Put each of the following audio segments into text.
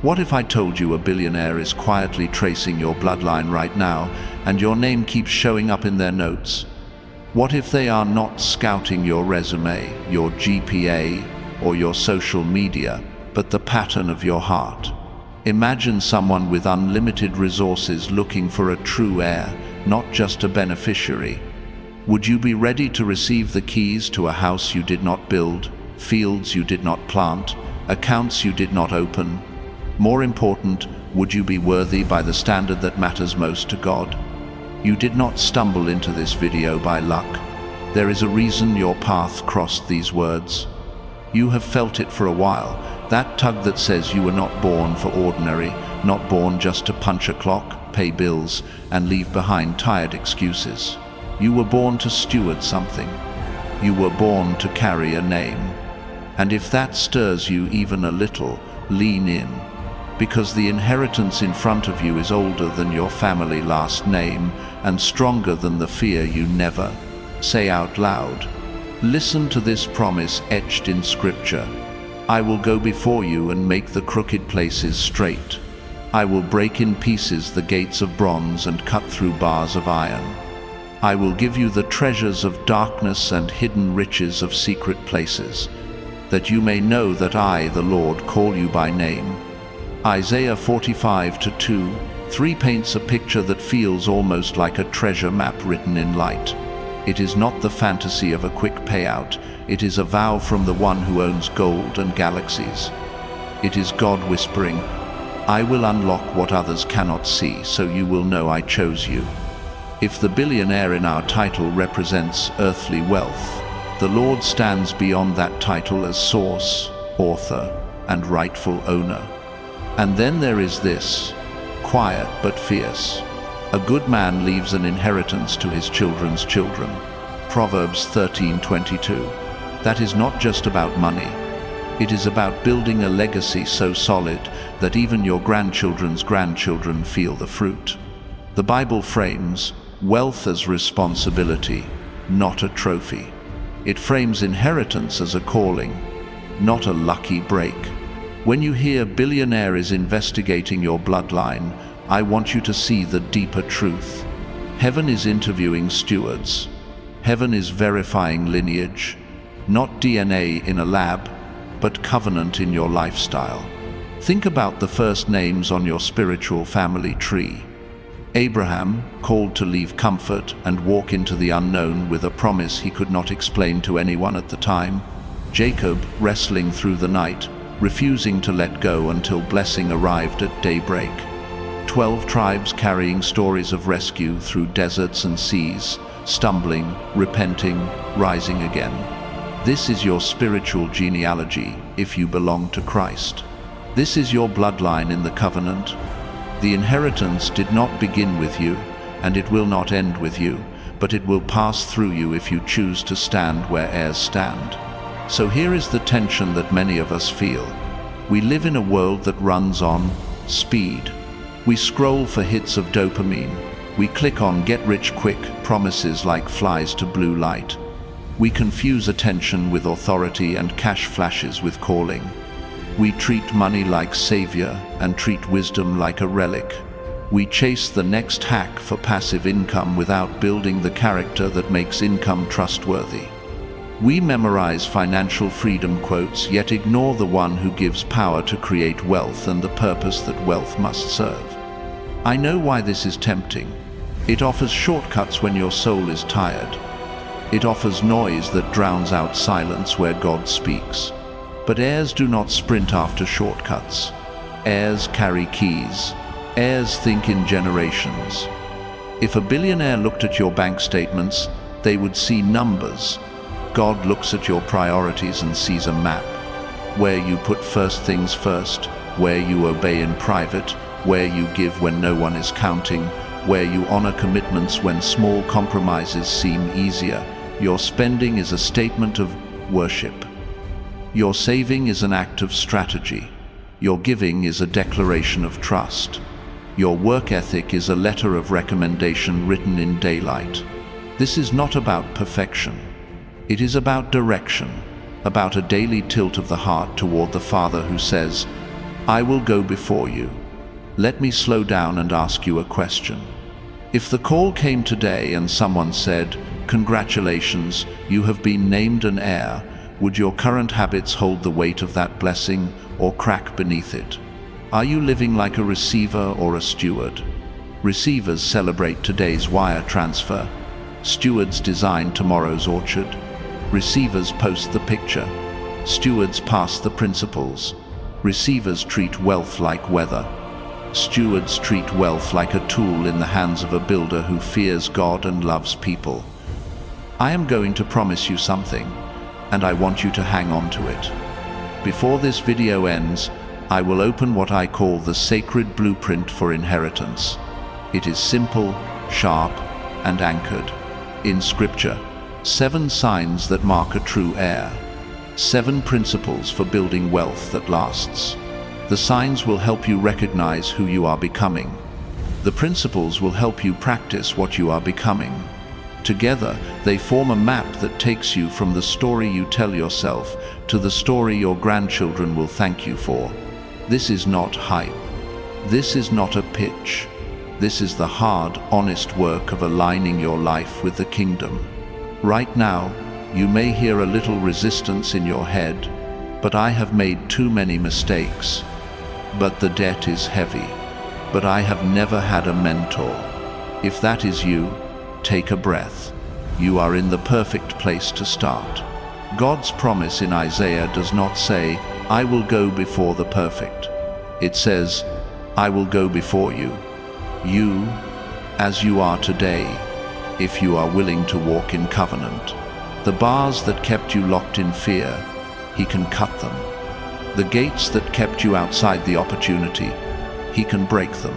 What if I told you a billionaire is quietly tracing your bloodline right now, and your name keeps showing up in their notes? What if they are not scouting your resume, your GPA, or your social media, but the pattern of your heart? Imagine someone with unlimited resources looking for a true heir, not just a beneficiary. Would you be ready to receive the keys to a house you did not build, fields you did not plant, accounts you did not open? More important, would you be worthy by the standard that matters most to God? You did not stumble into this video by luck. There is a reason your path crossed these words. You have felt it for a while, that tug that says you were not born for ordinary, not born just to punch a clock, pay bills, and leave behind tired excuses. You were born to steward something. You were born to carry a name. And if that stirs you even a little, lean in. Because the inheritance in front of you is older than your family last name and stronger than the fear you never say out loud. Listen to this promise etched in Scripture. I will go before you and make the crooked places straight. I will break in pieces the gates of bronze and cut through bars of iron. I will give you the treasures of darkness and hidden riches of secret places, that you may know that I, the Lord, call you by name. Isaiah 45:2-3 paints a picture that feels almost like a treasure map written in light. It is not the fantasy of a quick payout. It is a vow from the one who owns gold and galaxies. It is God whispering, I will unlock what others cannot see, so you will know I chose you. If the billionaire in our title represents earthly wealth, the Lord stands beyond that title as source, author, and rightful owner. And then there is this, quiet but fierce. A good man leaves an inheritance to his children's children. Proverbs 13:22. That is not just about money. It is about building a legacy so solid that even your grandchildren's grandchildren feel the fruit. The Bible frames wealth as responsibility, not a trophy. It frames inheritance as a calling, not a lucky break. When you hear billionaire is investigating your bloodline, I want you to see the deeper truth. Heaven is interviewing stewards. Heaven is verifying lineage, not DNA in a lab, but covenant in your lifestyle. Think about the first names on your spiritual family tree. Abraham, called to leave comfort and walk into the unknown with a promise he could not explain to anyone at the time. Jacob, wrestling through the night, refusing to let go until blessing arrived at daybreak. 12 tribes carrying stories of rescue through deserts and seas, stumbling, repenting, rising again. This is your spiritual genealogy if you belong to Christ. This is your bloodline in the covenant. The inheritance did not begin with you, and it will not end with you, but it will pass through you if you choose to stand where heirs stand. So here is the tension that many of us feel. We live in a world that runs on speed. We scroll for hits of dopamine. We click on get-rich-quick promises like flies to blue light. We confuse attention with authority and cash flashes with calling. We treat money like savior and treat wisdom like a relic. We chase the next hack for passive income without building the character that makes income trustworthy. We memorize financial freedom quotes, yet ignore the one who gives power to create wealth and the purpose that wealth must serve. I know why this is tempting. It offers shortcuts when your soul is tired. It offers noise that drowns out silence where God speaks. But heirs do not sprint after shortcuts. Heirs carry keys. Heirs think in generations. If a billionaire looked at your bank statements, they would see numbers. God looks at your priorities and sees a map. Where you put first things first, where you obey in private, where you give when no one is counting, where you honor commitments when small compromises seem easier. Your spending is a statement of worship. Your saving is an act of strategy. Your giving is a declaration of trust. Your work ethic is a letter of recommendation written in daylight. This is not about perfection. It is about direction, about a daily tilt of the heart toward the Father who says, I will go before you. Let me slow down and ask you a question. If the call came today and someone said, "Congratulations, you have been named an heir," would your current habits hold the weight of that blessing or crack beneath it? Are you living like a receiver or a steward? Receivers celebrate today's wire transfer. Stewards design tomorrow's orchard. Receivers post the picture. Stewards pass the principles. Receivers treat wealth like weather. Stewards treat wealth like a tool in the hands of a builder who fears God and loves people. I am going to promise you something, and I want you to hang on to it. Before this video ends, I will open what I call the sacred blueprint for inheritance. It is simple, sharp, and anchored in Scripture. 7 signs that mark a true heir. 7 principles for building wealth that lasts. The signs will help you recognize who you are becoming. The principles will help you practice what you are becoming. Together, they form a map that takes you from the story you tell yourself to the story your grandchildren will thank you for. This is not hype. This is not a pitch. This is the hard, honest work of aligning your life with the kingdom. Right now, you may hear a little resistance in your head, but I have made too many mistakes. But the debt is heavy. But I have never had a mentor. If that is you, take a breath. You are in the perfect place to start. God's promise in Isaiah does not say, "I will go before the perfect." It says, "I will go before you." You, as you are today, if you are willing to walk in covenant. The bars that kept you locked in fear, He can cut them. The gates that kept you outside the opportunity, He can break them.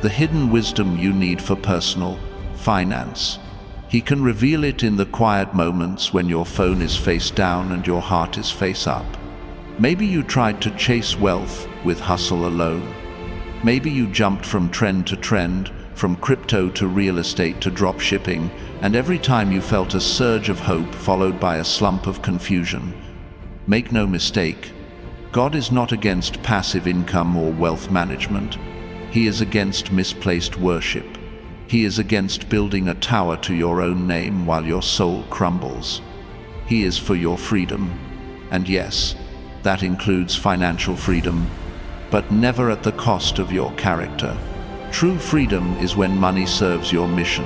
The hidden wisdom you need for personal finance, He can reveal it in the quiet moments when your phone is face down and your heart is face up. Maybe you tried to chase wealth with hustle alone. Maybe you jumped from trend to trend, from crypto to real estate to drop shipping, and every time you felt a surge of hope followed by a slump of confusion. Make no mistake, God is not against passive income or wealth management. He is against misplaced worship. He is against building a tower to your own name while your soul crumbles. He is for your freedom. And yes, that includes financial freedom, but never at the cost of your character. True freedom is when money serves your mission,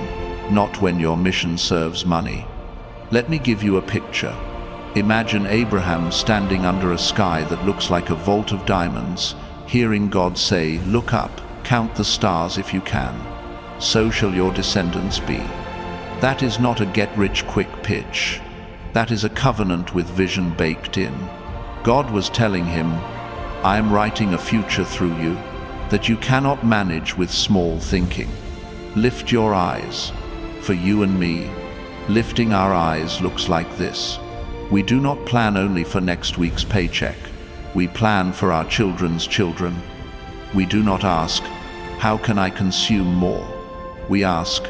not when your mission serves money. Let me give you a picture. Imagine Abraham standing under a sky that looks like a vault of diamonds, hearing God say, "Look up, count the stars if you can. So shall your descendants be." That is not a get-rich-quick pitch. That is a covenant with vision baked in. God was telling him, "I am writing a future through you that you cannot manage with small thinking. Lift your eyes." For you and me, lifting our eyes looks like this. We do not plan only for next week's paycheck. We plan for our children's children. We do not ask, "How can I consume more?" We ask,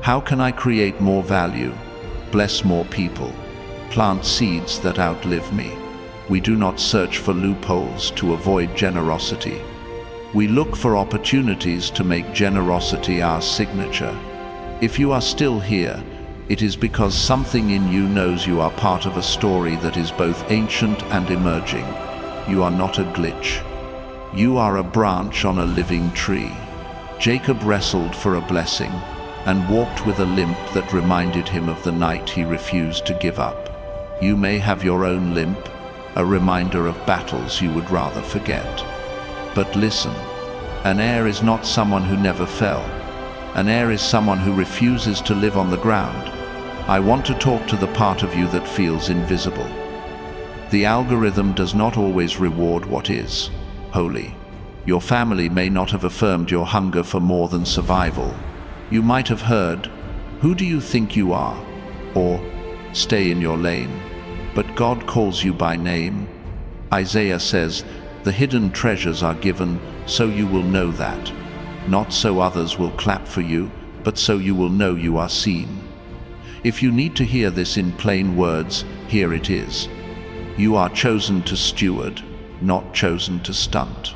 "How can I create more value, bless more people, plant seeds that outlive me?" We do not search for loopholes to avoid generosity. We look for opportunities to make generosity our signature. If you are still here, it is because something in you knows you are part of a story that is both ancient and emerging. You are not a glitch. You are a branch on a living tree. Jacob wrestled for a blessing and walked with a limp that reminded him of the night he refused to give up. You may have your own limp, a reminder of battles you would rather forget. But listen, an heir is not someone who never fell. An heir is someone who refuses to live on the ground. I want to talk to the part of you that feels invisible. The algorithm does not always reward what is holy. Your family may not have affirmed your hunger for more than survival. You might have heard, "Who do you think you are?" or "Stay in your lane." But God calls you by name. Isaiah says, "The hidden treasures are given, so you will know that. Not so others will clap for you, but so you will know you are seen." If you need to hear this in plain words, here it is. You are chosen to steward, not chosen to stunt.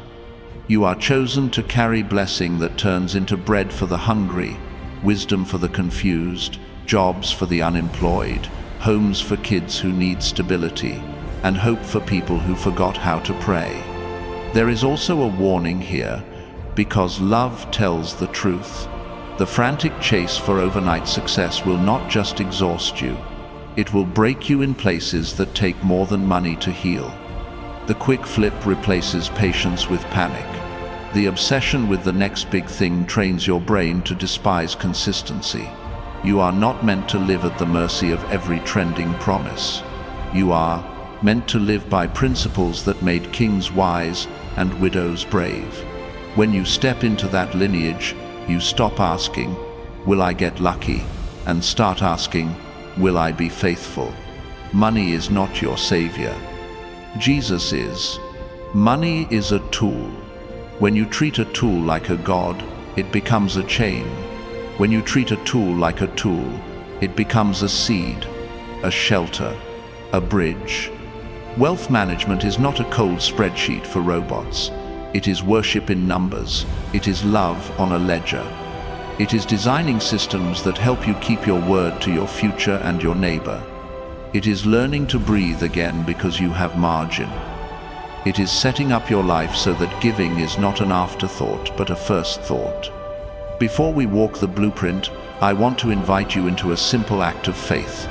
You are chosen to carry blessing that turns into bread for the hungry, wisdom for the confused, jobs for the unemployed, homes for kids who need stability, and hope for people who forgot how to pray. There is also a warning here, because love tells the truth. The frantic chase for overnight success will not just exhaust you, it will break you in places that take more than money to heal. The quick flip replaces patience with panic. The obsession with the next big thing trains your brain to despise consistency. You are not meant to live at the mercy of every trending promise. You are meant to live by principles that made kings wise and widows brave. When you step into that lineage, you stop asking, "Will I get lucky?" and start asking, "Will I be faithful?" Money is not your savior. Jesus is. Money is a tool. When you treat a tool like a god, it becomes a chain. When you treat a tool like a tool, it becomes a seed, a shelter, a bridge. Wealth management is not a cold spreadsheet for robots. It is worship in numbers. It is love on a ledger. It is designing systems that help you keep your word to your future and your neighbor. It is learning to breathe again because you have margin. It is setting up your life so that giving is not an afterthought, but a first thought. Before we walk the blueprint, I want to invite you into a simple act of faith.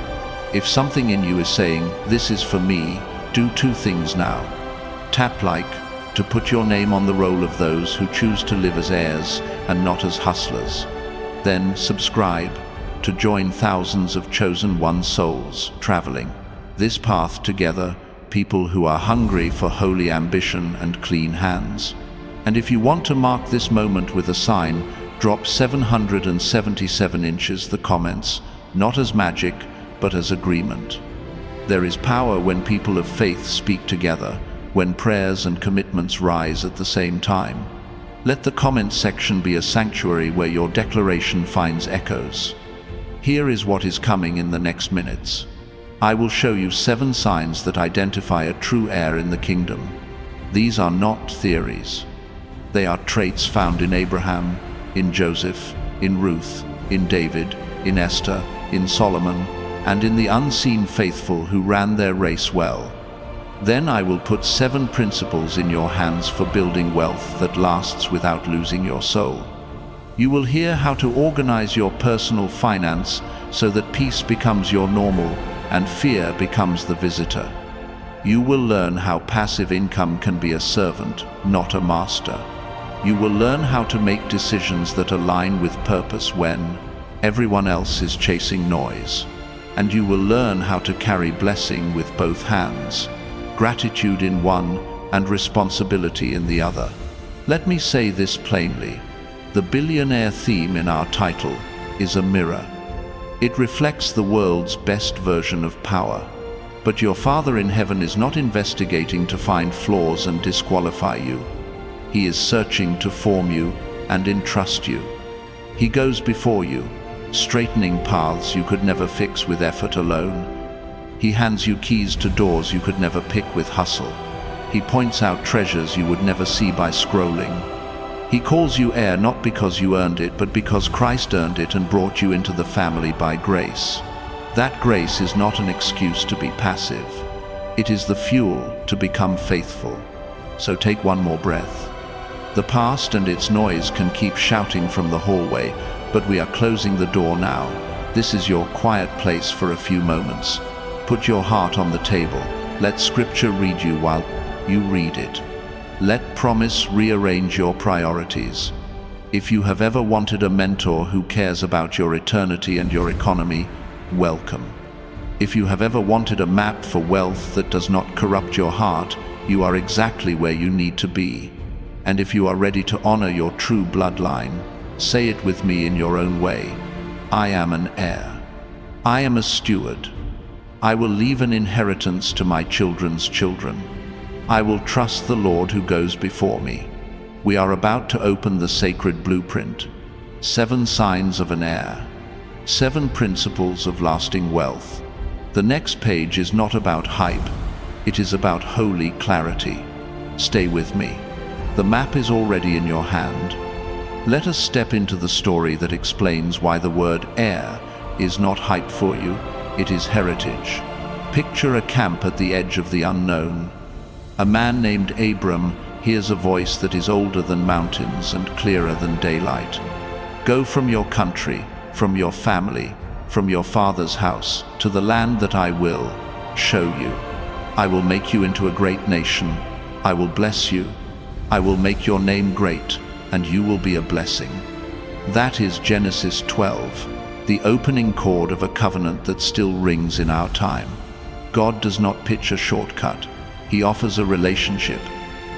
If something in you is saying, "This is for me," do two things now. Tap like to put your name on the roll of those who choose to live as heirs and not as hustlers. Then subscribe to join thousands of chosen one souls traveling this path together, people who are hungry for holy ambition and clean hands. And if you want to mark this moment with a sign, drop 777 inches the comments, not as magic, but as agreement. There is power when people of faith speak together, when prayers and commitments rise at the same time. Let the comment section be a sanctuary where your declaration finds echoes. Here is what is coming in the next minutes. I will show you 7 signs that identify a true heir in the kingdom. These are not theories. They are traits found in Abraham, in Joseph, in Ruth, in David, in Esther, in Solomon, and in the unseen faithful who ran their race well. Then I will put 7 principles in your hands for building wealth that lasts without losing your soul. You will hear how to organize your personal finance so that peace becomes your normal and fear becomes the visitor. You will learn how passive income can be a servant, not a master. You will learn how to make decisions that align with purpose when everyone else is chasing noise. And you will learn how to carry blessing with both hands, gratitude in one and responsibility in the other. Let me say this plainly. The billionaire theme in our title is a mirror. It reflects the world's best version of power. But your Father in heaven is not investigating to find flaws and disqualify you. He is searching to form you and entrust you. He goes before you, straightening paths you could never fix with effort alone. He hands you keys to doors you could never pick with hustle. He points out treasures you would never see by scrolling. He calls you heir not because you earned it, but because Christ earned it and brought you into the family by grace. That grace is not an excuse to be passive. It is the fuel to become faithful. So take one more breath. The past and its noise can keep shouting from the hallway, but we are closing the door now. This is your quiet place for a few moments. Put your heart on the table. Let Scripture read you while you read it. Let promise rearrange your priorities. If you have ever wanted a mentor who cares about your eternity and your economy, welcome. If you have ever wanted a map for wealth that does not corrupt your heart, you are exactly where you need to be. And if you are ready to honor your true bloodline, say it with me in your own way. I am an heir. I am a steward. I will leave an inheritance to my children's children. I will trust the Lord who goes before me. We are about to open the sacred blueprint. 7 signs of an heir. 7 principles of lasting wealth. The next page is not about hype. It is about holy clarity. Stay with me. The map is already in your hand. Let us step into the story that explains why the word heir is not hype for you, it is heritage. Picture a camp at the edge of the unknown. A man named Abram hears a voice that is older than mountains and clearer than daylight. Go from your country, from your family, from your father's house, to the land that I will show you. I will make you into a great nation. I will bless you. I will make your name great, and you will be a blessing. That is Genesis 12, the opening chord of a covenant that still rings in our time. God does not pitch a shortcut. He offers a relationship.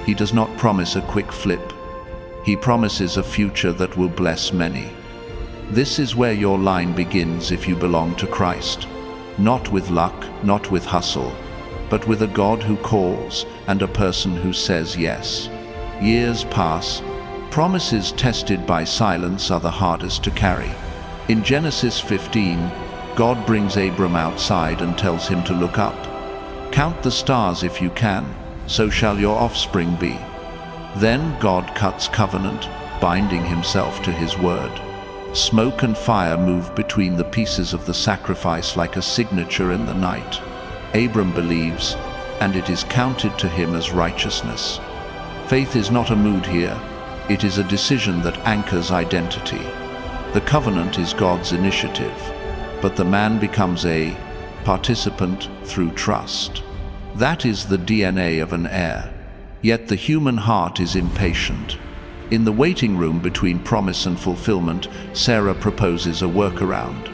He does not promise a quick flip. He promises a future that will bless many. This is where your line begins if you belong to Christ. Not with luck, not with hustle, but with a God who calls and a person who says yes. Years pass. Promises tested by silence are the hardest to carry. In Genesis 15, God brings Abram outside and tells him to look up. Count the stars if you can, so shall your offspring be. Then God cuts covenant, binding himself to his word. Smoke and fire move between the pieces of the sacrifice like a signature in the night. Abram believes, and it is counted to him as righteousness. Faith is not a mood here. It is a decision that anchors identity. The covenant is God's initiative, but the man becomes a participant through trust. That is the DNA of an heir. Yet the human heart is impatient. In the waiting room between promise and fulfillment, Sarah proposes a workaround.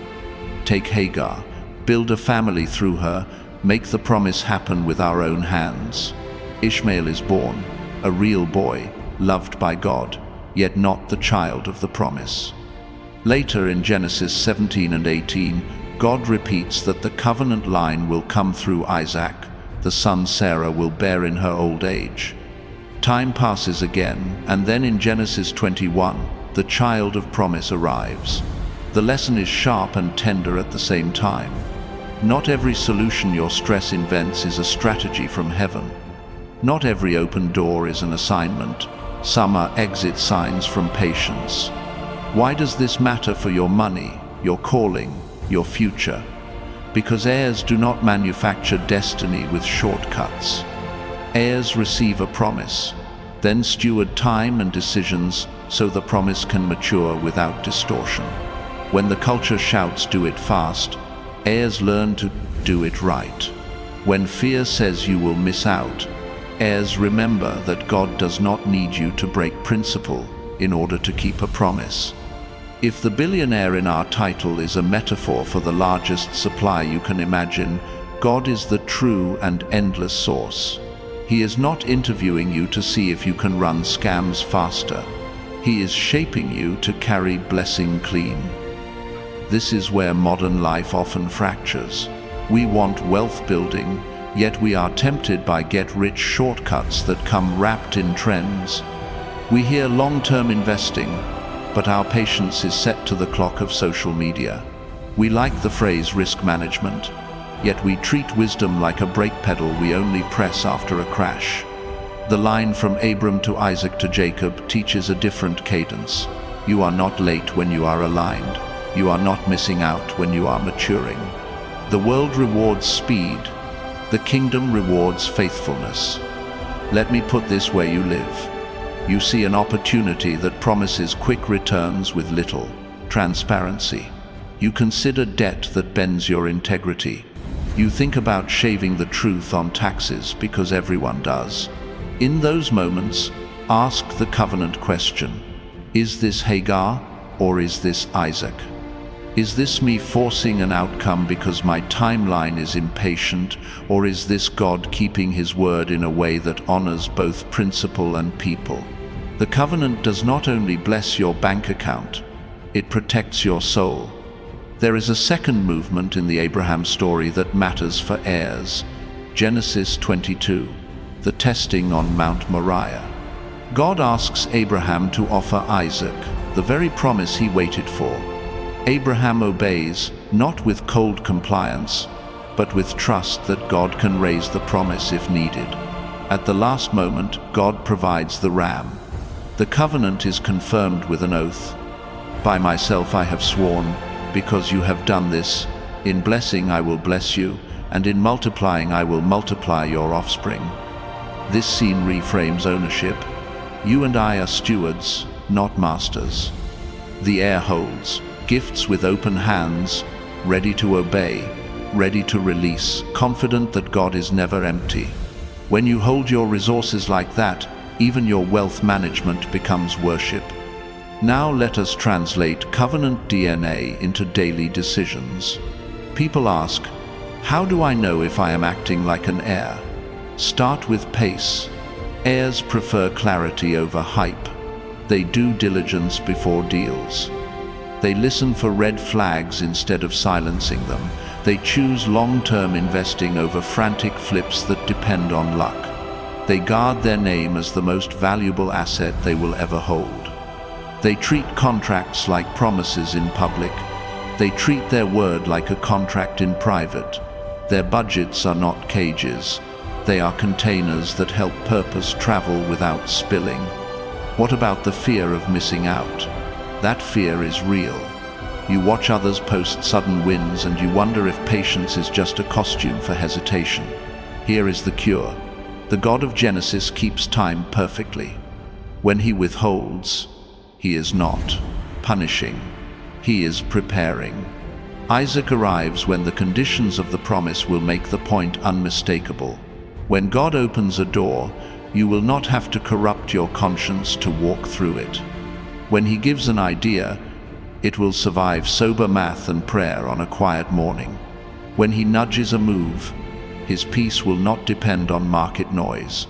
Take Hagar, build a family through her, make the promise happen with our own hands. Ishmael is born, a real boy, loved by God, yet not the child of the promise. Later in Genesis 17 and 18, God repeats that the covenant line will come through Isaac, the son Sarah will bear in her old age. Time passes again, and then in Genesis 21, the child of promise arrives. The lesson is sharp and tender at the same time. Not every solution your stress invents is a strategy from heaven. Not every open door is an assignment. Some are exit signs from patience. Why does this matter for your money, your calling, your future? Because heirs do not manufacture destiny with shortcuts. Heirs receive a promise, then steward time and decisions so the promise can mature without distortion. When the culture shouts, "Do it fast," heirs learn to do it right. When fear says you will miss out, heirs remember that God does not need you to break principle in order to keep a promise. If the billionaire in our title is a metaphor for the largest supply you can imagine, God is the true and endless source. He is not interviewing you to see if you can run scams faster. He is shaping you to carry blessing clean. This is where modern life often fractures. We want wealth building, yet we are tempted by get-rich shortcuts that come wrapped in trends. We hear long-term investing, but our patience is set to the clock of social media. We like the phrase risk management, yet we treat wisdom like a brake pedal we only press after a crash. The line from Abram to Isaac to Jacob teaches a different cadence. You are not late when you are aligned. You are not missing out when you are maturing. The world rewards speed. The kingdom rewards faithfulness. Let me put this where you live. You see an opportunity that promises quick returns with little transparency. You consider debt that bends your integrity. You think about shaving the truth on taxes because everyone does. In those moments, ask the covenant question: is this Hagar or is this Isaac? Is this me forcing an outcome because my timeline is impatient, or is this God keeping his word in a way that honors both principle and people? The covenant does not only bless your bank account, it protects your soul. There is a second movement in the Abraham story that matters for heirs. Genesis 22, the testing on Mount Moriah. God asks Abraham to offer Isaac, the very promise he waited for. Abraham obeys, not with cold compliance, but with trust that God can raise the promise if needed. At the last moment, God provides the ram. The covenant is confirmed with an oath. By myself I have sworn, because you have done this, in blessing I will bless you, and in multiplying I will multiply your offspring. This scene reframes ownership. You and I are stewards, not masters. The heir holds gifts with open hands, ready to obey, ready to release, confident that God is never empty. When you hold your resources like that, even your wealth management becomes worship. Now let us translate covenant DNA into daily decisions. People ask, how do I know if I am acting like an heir? Start with pace. Heirs prefer clarity over hype. They do diligence before deals. They listen for red flags instead of silencing them. They choose long-term investing over frantic flips that depend on luck. They guard their name as the most valuable asset they will ever hold. They treat contracts like promises in public. They treat their word like a contract in private. Their budgets are not cages. They are containers that help purpose travel without spilling. What about the fear of missing out? That fear is real. You watch others post sudden wins and you wonder if patience is just a costume for hesitation. Here is the cure. The God of Genesis keeps time perfectly. When he withholds, he is not punishing. He is preparing. Isaac arrives when the conditions of the promise will make the point unmistakable. When God opens a door, you will not have to corrupt your conscience to walk through it. When he gives an idea, it will survive sober math and prayer on a quiet morning. When he nudges a move, his peace will not depend on market noise.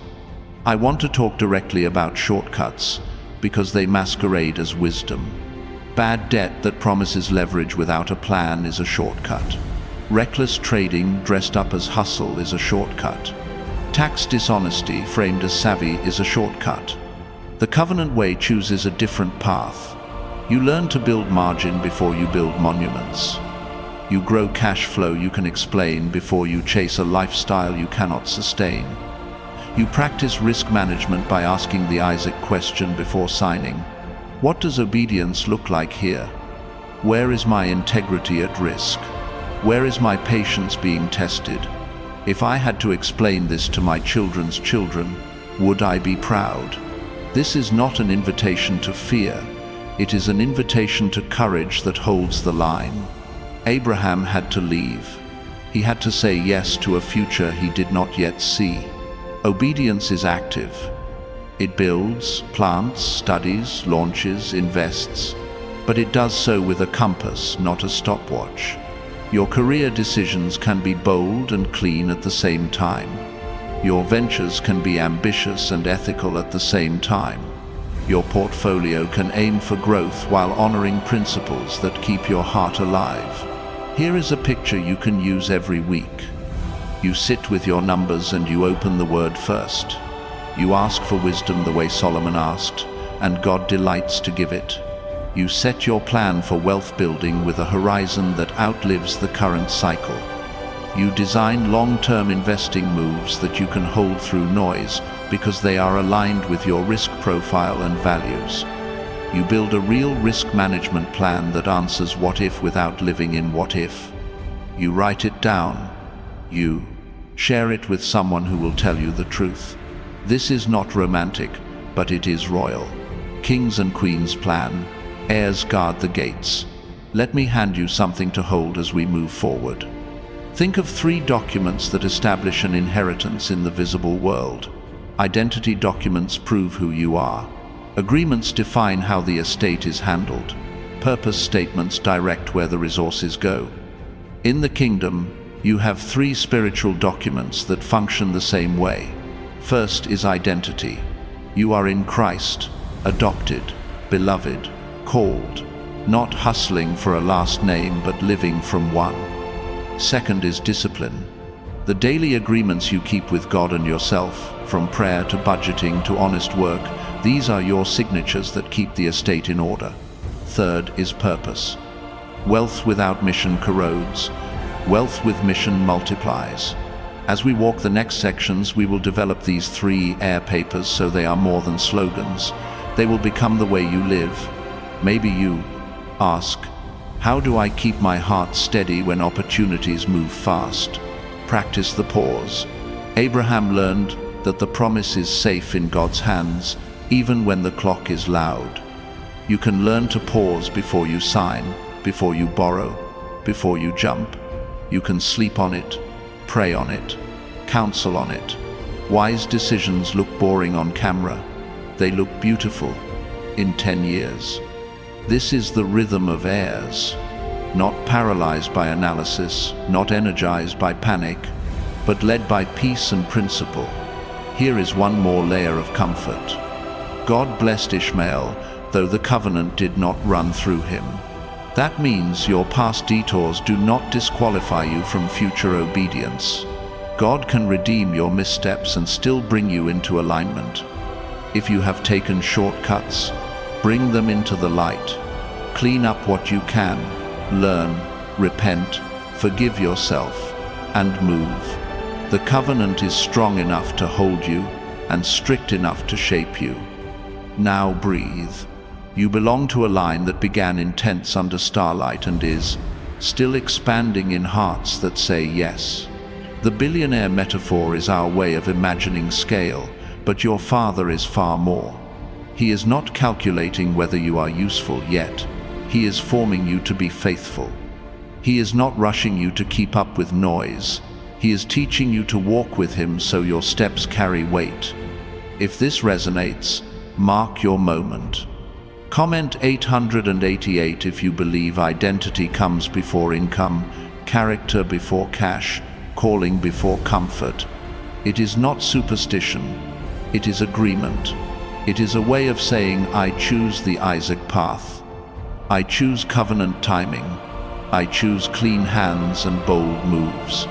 I want to talk directly about shortcuts because they masquerade as wisdom. Bad debt that promises leverage without a plan is a shortcut. Reckless trading dressed up as hustle is a shortcut. Tax dishonesty framed as savvy is a shortcut. The covenant way chooses a different path. You learn to build margin before you build monuments. You grow cash flow you can explain before you chase a lifestyle you cannot sustain. You practice risk management by asking the Isaac question before signing. What does obedience look like here? Where is my integrity at risk? Where is my patience being tested? If I had to explain this to my children's children, would I be proud? This is not an invitation to fear. It is an invitation to courage that holds the line. Abraham had to leave. He had to say yes to a future he did not yet see. Obedience is active. It builds, plants, studies, launches, invests, but it does so with a compass, not a stopwatch. Your career decisions can be bold and clean at the same time. Your ventures can be ambitious and ethical at the same time. Your portfolio can aim for growth while honoring principles that keep your heart alive. Here is a picture you can use every week. You sit with your numbers and you open the word first. You ask for wisdom the way Solomon asked, and God delights to give it. You set your plan for wealth building with a horizon that outlives the current cycle. You design long-term investing moves that you can hold through noise because they are aligned with your risk profile and values. You build a real risk management plan that answers what if without living in what if. You write it down. You share it with someone who will tell you the truth. This is not romantic, but it is royal. Kings and queens plan. Heirs guard the gates. Let me hand you something to hold as we move forward. Think of 3 documents that establish an inheritance in the visible world. Identity documents prove who you are. Agreements define how the estate is handled. Purpose statements direct where the resources go. In the kingdom, you have 3 spiritual documents that function the same way. First is identity. You are in Christ, adopted, beloved, called, not hustling for a last name but living from one. Second is discipline. The daily agreements you keep with God and yourself, from prayer to budgeting to honest work, these are your signatures that keep the estate in order. Third is purpose. Wealth without mission corrodes. Wealth with mission multiplies. As we walk the next sections, we will develop these 3 Heir papers so they are more than slogans. They will become the way you live. Maybe you ask, how do I keep my heart steady when opportunities move fast? Practice the pause. Abraham learned that the promise is safe in God's hands, even when the clock is loud. You can learn to pause before you sign, before you borrow, before you jump. You can sleep on it, pray on it, counsel on it. Wise decisions look boring on camera. They look beautiful in 10 years. This is the rhythm of heirs, not paralyzed by analysis, not energized by panic, but led by peace and principle. Here is one more layer of comfort. God blessed Ishmael, though the covenant did not run through him. That means your past detours do not disqualify you from future obedience. God can redeem your missteps and still bring you into alignment. If you have taken shortcuts, bring them into the light. Clean up what you can, learn, repent, forgive yourself, and move. The covenant is strong enough to hold you and strict enough to shape you. Now breathe. You belong to a line that began intense under starlight and is still expanding in hearts that say yes. The billionaire metaphor is our way of imagining scale, but your father is far more. He is not calculating whether you are useful yet. He is forming you to be faithful. He is not rushing you to keep up with noise. He is teaching you to walk with him so your steps carry weight. If this resonates, mark your moment. Comment 888 if you believe identity comes before income, character before cash, calling before comfort. It is not superstition. It is agreement. It is a way of saying, I choose the Isaac path. I choose covenant timing. I choose clean hands and bold moves.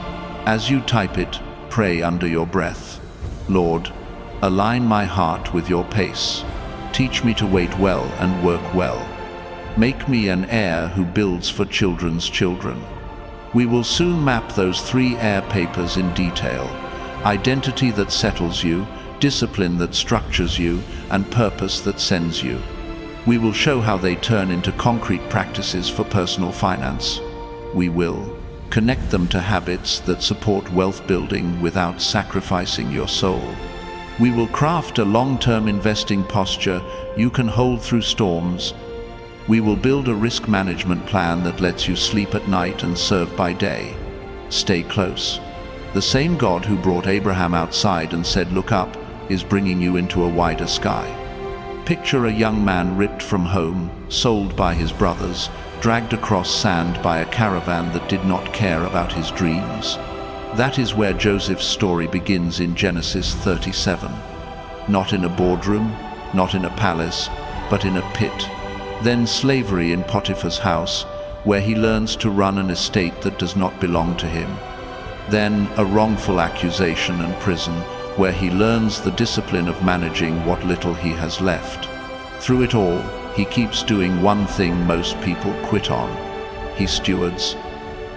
As you type it, pray under your breath. Lord, align my heart with your pace. Teach me to wait well and work well. Make me an heir who builds for children's children. We will soon map those 3 Heir papers in detail. Identity that settles you, discipline that structures you, and purpose that sends you. We will show how they turn into concrete practices for personal finance. We will connect them to habits that support wealth building without sacrificing your soul. We will craft a long-term investing posture you can hold through storms. We will build a risk management plan that lets you sleep at night and serve by day. Stay close. The same God who brought Abraham outside and said, "Look up," is bringing you into a wider sky. Picture a young man ripped from home, sold by his brothers, dragged across sand by a caravan that did not care about his dreams. That is where Joseph's story begins in Genesis 37. Not in a boardroom, not in a palace, but in a pit. Then slavery in Potiphar's house, where he learns to run an estate that does not belong to him. Then a wrongful accusation and prison, where he learns the discipline of managing what little he has left. Through it all, he keeps doing one thing most people quit on. He stewards.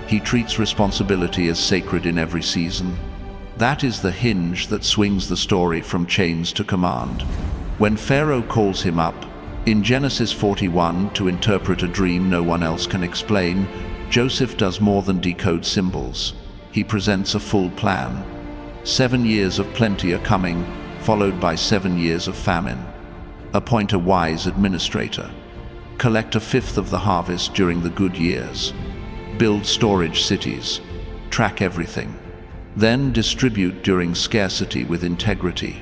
He treats responsibility as sacred in every season. That is the hinge that swings the story from chains to command. When Pharaoh calls him up, in Genesis 41, to interpret a dream no one else can explain, Joseph does more than decode symbols. He presents a full plan. 7 years of plenty are coming, followed by 7 years of famine. Appoint a wise administrator. Collect a fifth of the harvest during the good years. Build storage cities. Track everything. Then distribute during scarcity with integrity.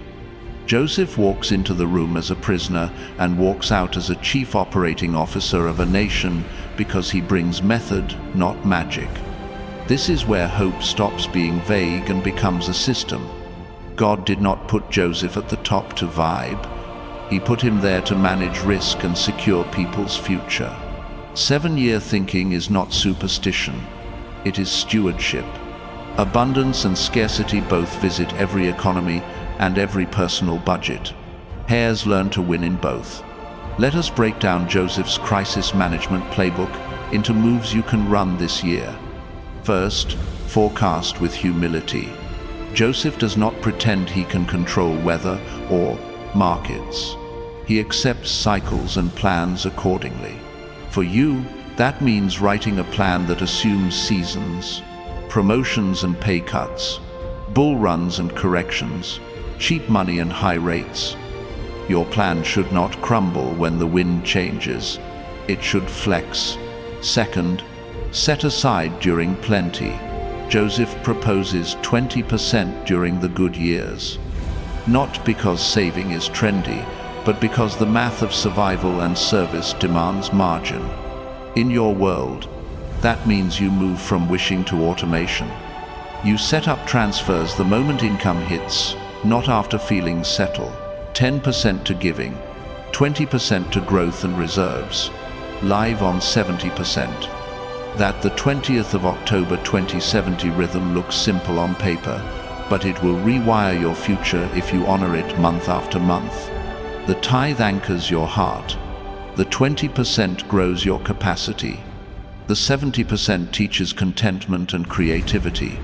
Joseph walks into the room as a prisoner and walks out as a chief operating officer of a nation because he brings method, not magic. This is where hope stops being vague and becomes a system. God did not put Joseph at the top to vibe. He put him there to manage risk and secure people's future. 7-year thinking is not superstition. It is stewardship. Abundance and scarcity both visit every economy and every personal budget. Heirs learn to win in both. Let us break down Joseph's crisis management playbook into moves you can run this year. First, forecast with humility. Joseph does not pretend he can control weather or markets. He accepts cycles and plans accordingly. For you, that means writing a plan that assumes seasons, promotions and pay cuts, bull runs and corrections, cheap money and high rates. Your plan should not crumble when the wind changes. It should flex. Second, set aside during plenty. Joseph proposes 20% during the good years. Not because saving is trendy, but because the math of survival and service demands margin. In your world, that means you move from wishing to automation. You set up transfers the moment income hits, not after feelings settle. 10% to giving, 20% to growth and reserves, live on 70%. That the 20th of October 2070 rhythm looks simple on paper, but it will rewire your future if you honor it month after month. The tithe anchors your heart. The 20% grows your capacity. The 70% teaches contentment and creativity.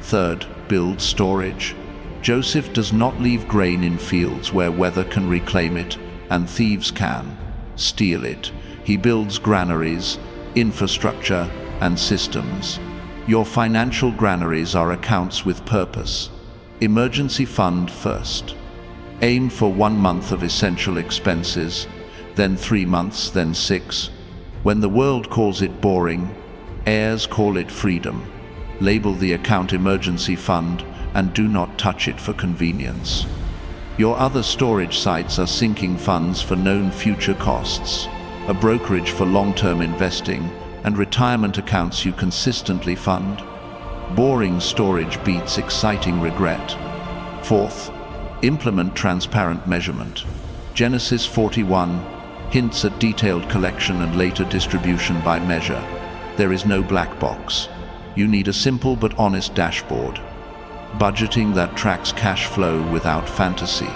Third, build storage. Joseph does not leave grain in fields where weather can reclaim it and thieves can steal it. He builds granaries, infrastructure, and systems. Your financial granaries are accounts with purpose. Emergency fund first. Aim for 1 month of essential expenses, then 3 months, then 6. When the world calls it boring, heirs call it freedom. Label the account emergency fund and do not touch it for convenience. Your other storage sites are sinking funds for known future costs, a brokerage for long-term investing, and retirement accounts you consistently fund. Boring storage beats exciting regret. Fourth, implement transparent measurement. Genesis 41 hints at detailed collection and later distribution by measure. There is no black box. You need a simple but honest dashboard. Budgeting that tracks cash flow without fantasy.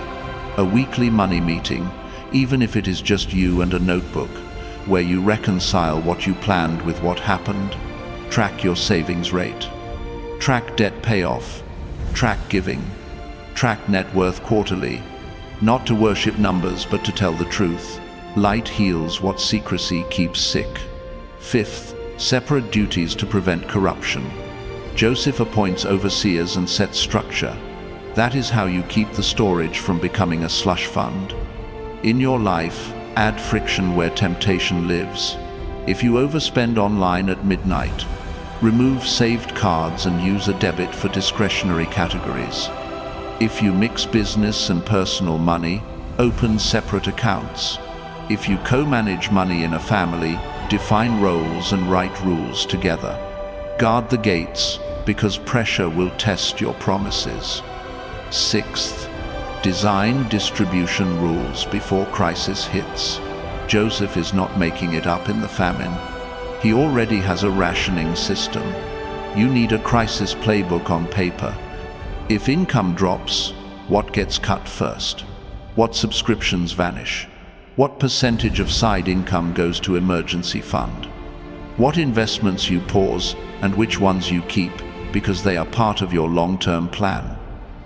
A weekly money meeting, even if it is just you and a notebook, where you reconcile what you planned with what happened. Track your savings rate. Track debt payoff. Track giving. Track net worth quarterly. Not to worship numbers, but to tell the truth. Light heals what secrecy keeps sick. Fifth, separate duties to prevent corruption. Joseph appoints overseers and sets structure. That is how you keep the storage from becoming a slush fund. In your life, add friction where temptation lives. If you overspend online at midnight, remove saved cards and use a debit for discretionary categories. If you mix business and personal money, open separate accounts. If you co-manage money in a family, define roles and write rules together. Guard the gates, because pressure will test your promises. Sixth, design distribution rules before crisis hits. Joseph is not making it up in the famine. He already has a rationing system. You need a crisis playbook on paper. If income drops, what gets cut first? What subscriptions vanish? What percentage of side income goes to emergency fund? What investments you pause and which ones you keep because they are part of your long-term plan?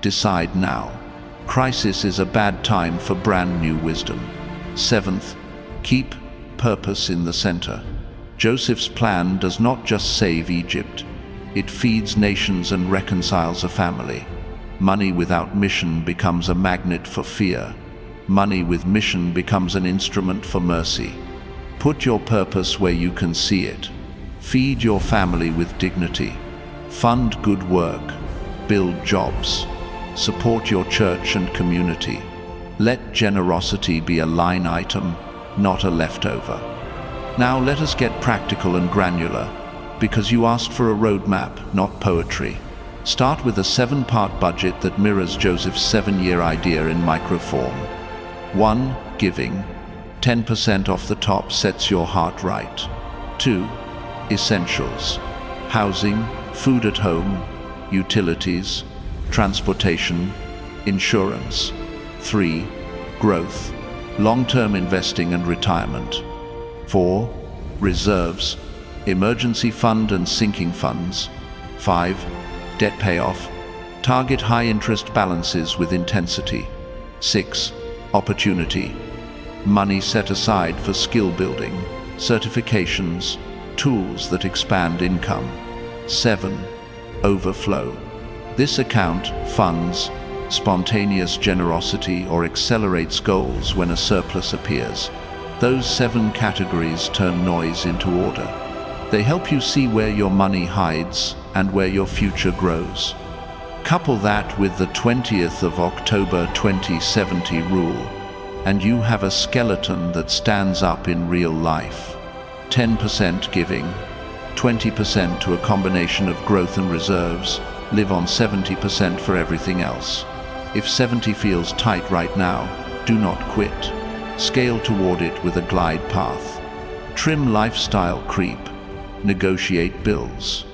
Decide now. Crisis is a bad time for brand new wisdom. Seventh, keep purpose in the center. Joseph's plan does not just save Egypt. It feeds nations and reconciles a family. Money without mission becomes a magnet for fear. Money with mission becomes an instrument for mercy. Put your purpose where you can see it. Feed your family with dignity. Fund good work. Build jobs. Support your church and community. Let generosity be a line item, not a leftover. Now let us get practical and granular, because you asked for a roadmap, not poetry. Start with a 7-part budget that mirrors Joseph's 7-year idea in microform. 1. Giving. 10% off the top sets your heart right. 2. Essentials. Housing, food at home, utilities, transportation, insurance. 3. Growth. Long-term investing and retirement. 4. Reserves. Emergency fund and sinking funds. 5. Debt payoff. Target high-interest balances with intensity. 6. Opportunity. Money set aside for skill building, certifications, tools that expand income. 7. Overflow. This account funds spontaneous generosity or accelerates goals when a surplus appears. Those 7 categories turn noise into order. They help you see where your money hides and where your future grows. Couple that with the 20th of October 2070 rule, and you have a skeleton that stands up in real life. 10% giving, 20% to a combination of growth and reserves, live on 70% for everything else. If 70 feels tight right now, do not quit. Scale toward it with a glide path. Trim lifestyle creep. Negotiate bills.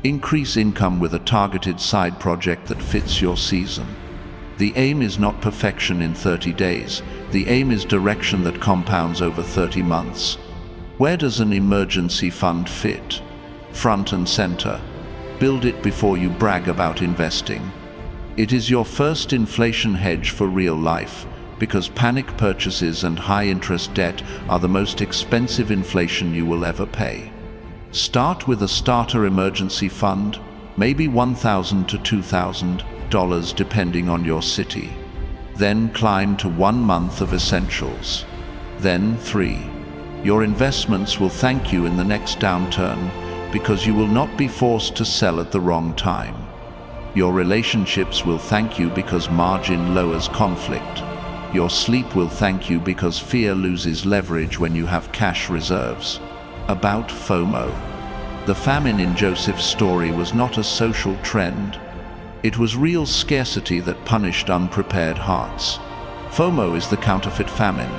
Increase income with a targeted side project that fits your season. The aim is not perfection in 30 days. The aim is direction that compounds over 30 months. Where does an emergency fund fit? Front and center. Build it before you brag about investing. It is your first inflation hedge for real life, because panic purchases and high-interest debt are the most expensive inflation you will ever pay. Start with a starter emergency fund, maybe $1,000 to $2,000 depending on your city. Then climb to 1 month of essentials. Then 3. Your investments will thank you in the next downturn because you will not be forced to sell at the wrong time. Your relationships will thank you because margin lowers conflict. Your sleep will thank you because fear loses leverage when you have cash reserves. About FOMO. The famine in Joseph's story was not a social trend. It was real scarcity that punished unprepared hearts. FOMO is the counterfeit famine.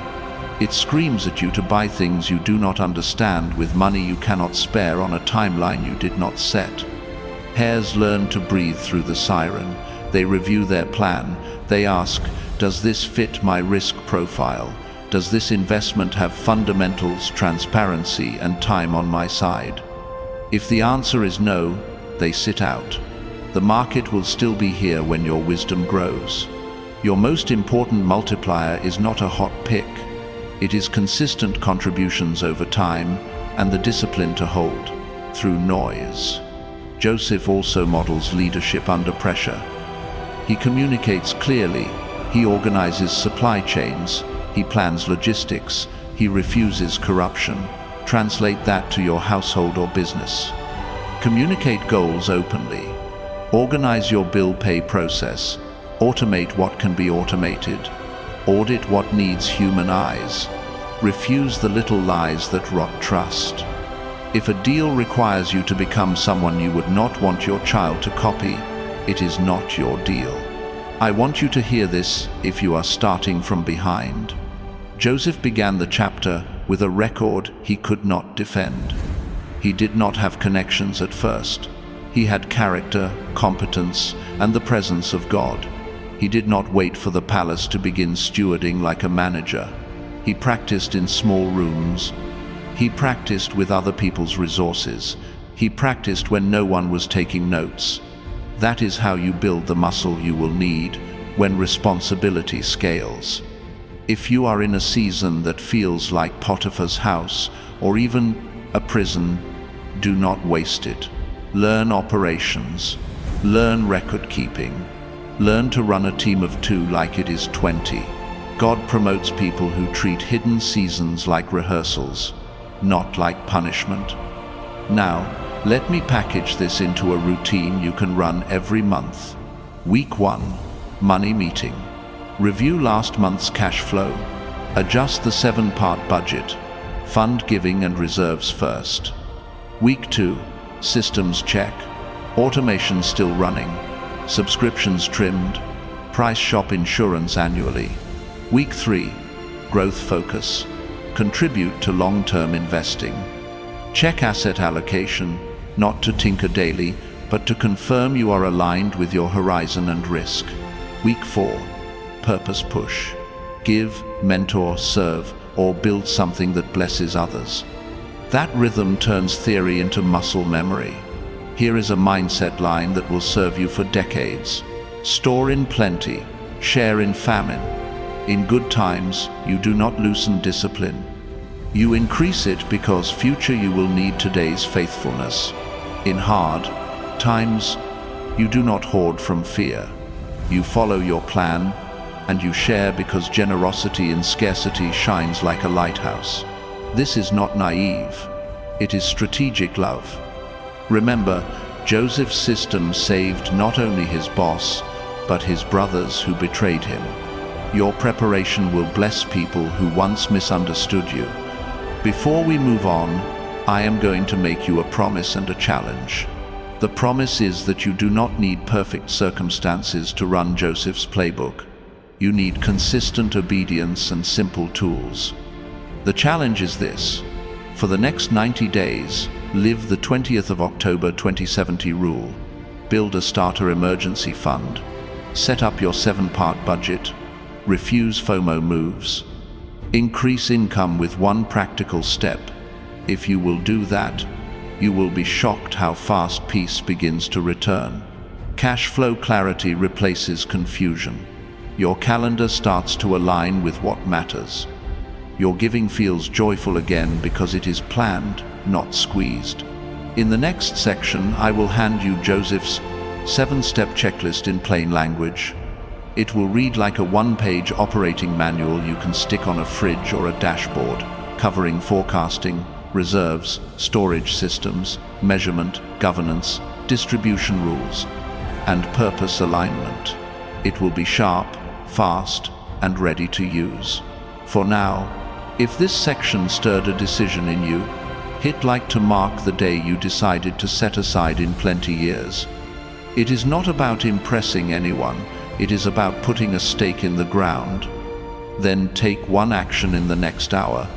It screams at you to buy things you do not understand with money you cannot spare on a timeline you did not set. Heirs learn to breathe through the siren. They review their plan. They ask, does this fit my risk profile? Does this investment have fundamentals, transparency, and time on my side? If the answer is no, they sit out. The market will still be here when your wisdom grows. Your most important multiplier is not a hot pick. It is consistent contributions over time and the discipline to hold through noise. Joseph also models leadership under pressure. He communicates clearly. He organizes supply chains. He plans logistics. He refuses corruption. Translate that to your household or business. Communicate goals openly. Organize your bill pay process. Automate what can be automated. Audit what needs human eyes. Refuse the little lies that rot trust. If a deal requires you to become someone you would not want your child to copy, it is not your deal. I want you to hear this if you are starting from behind. Joseph began the chapter with a record he could not defend. He did not have connections at first. He had character, competence, and the presence of God. He did not wait for the palace to begin stewarding like a manager. He practiced in small rooms. He practiced with other people's resources. He practiced when no one was taking notes. That is how you build the muscle you will need when responsibility scales. If you are in a season that feels like Potiphar's house or even a prison, do not waste it. Learn operations. Learn record keeping. Learn to run a team of 2 like it is 20. God promotes people who treat hidden seasons like rehearsals, not like punishment. Now, let me package this into a routine you can run every month. Week 1, money meeting. Review last month's cash flow. Adjust the 7-part budget. Fund giving and reserves first. Week 2, systems check. Automation still running. Subscriptions trimmed. Price shop insurance annually. Week 3, growth focus. Contribute to long-term investing. Check asset allocation, not to tinker daily, but to confirm you are aligned with your horizon and risk. Week 4, purpose push. Give, mentor, serve, or build something that blesses others. That rhythm turns theory into muscle memory. Here is a mindset line that will serve you for decades. Store in plenty, share in famine. In good times, you do not loosen discipline. You increase it because future you will need today's faithfulness. In hard times, you do not hoard from fear. You follow your plan, and you share because generosity in scarcity shines like a lighthouse. This is not naive. It is strategic love. Remember, Joseph's system saved not only his boss, but his brothers who betrayed him. Your preparation will bless people who once misunderstood you. Before we move on, I am going to make you a promise and a challenge. The promise is that you do not need perfect circumstances to run Joseph's playbook. You need consistent obedience and simple tools. The challenge is this. For the next 90 days, live the 20th of October 2070 rule. Build a starter emergency fund. Set up your 7-part budget. Refuse FOMO moves. Increase income with one practical step. If you will do that, you will be shocked how fast peace begins to return. Cash flow clarity replaces confusion. Your calendar starts to align with what matters. Your giving feels joyful again because it is planned, not squeezed. In the next section, I will hand you Joseph's 7-step checklist in plain language. It will read like a 1-page operating manual you can stick on a fridge or a dashboard, covering forecasting, reserves, storage systems, measurement, governance, distribution rules, and purpose alignment. It will be sharp, fast, and ready to use. For now, if this section stirred a decision in you, hit like to mark the day you decided to set aside in plenty years. It is not about impressing anyone, it is about putting a stake in the ground. Then take one action in the next hour.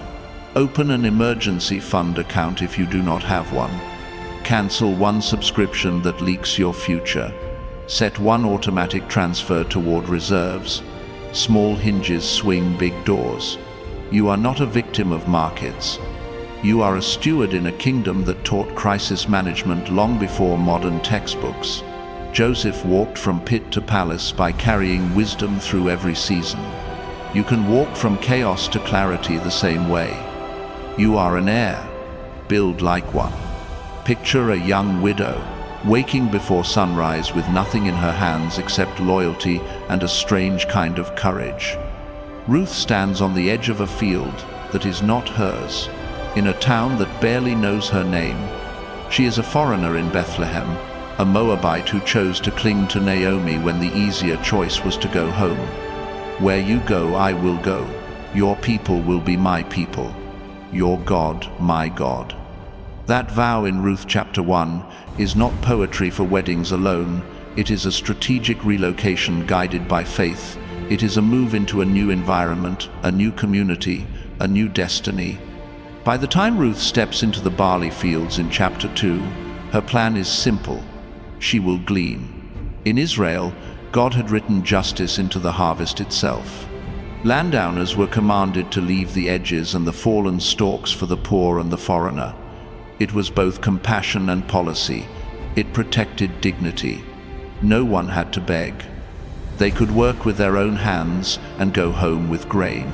Open an emergency fund account if you do not have one. Cancel one subscription that leaks your future. Set one automatic transfer toward reserves. Small hinges swing big doors. You are not a victim of markets. You are a steward in a kingdom that taught crisis management long before modern textbooks. Joseph walked from pit to palace by carrying wisdom through every season. You can walk from chaos to clarity the same way. You are an heir. Build like one. Picture a young widow, waking before sunrise with nothing in her hands except loyalty and a strange kind of courage. Ruth stands on the edge of a field that is not hers, in a town that barely knows her name. She is a foreigner in Bethlehem, a Moabite who chose to cling to Naomi when the easier choice was to go home. Where you go, I will go. Your people will be my people. Your God, my God. That vow in Ruth chapter 1 is not poetry for weddings alone. It is a strategic relocation guided by faith. It is a move into a new environment, a new community, a new destiny. By the time Ruth steps into the barley fields in chapter 2, her plan is simple. She will glean. In Israel, God had written justice into the harvest itself. Landowners were commanded to leave the edges and the fallen stalks for the poor and the foreigner. It was both compassion and policy. It protected dignity. No one had to beg. They could work with their own hands and go home with grain.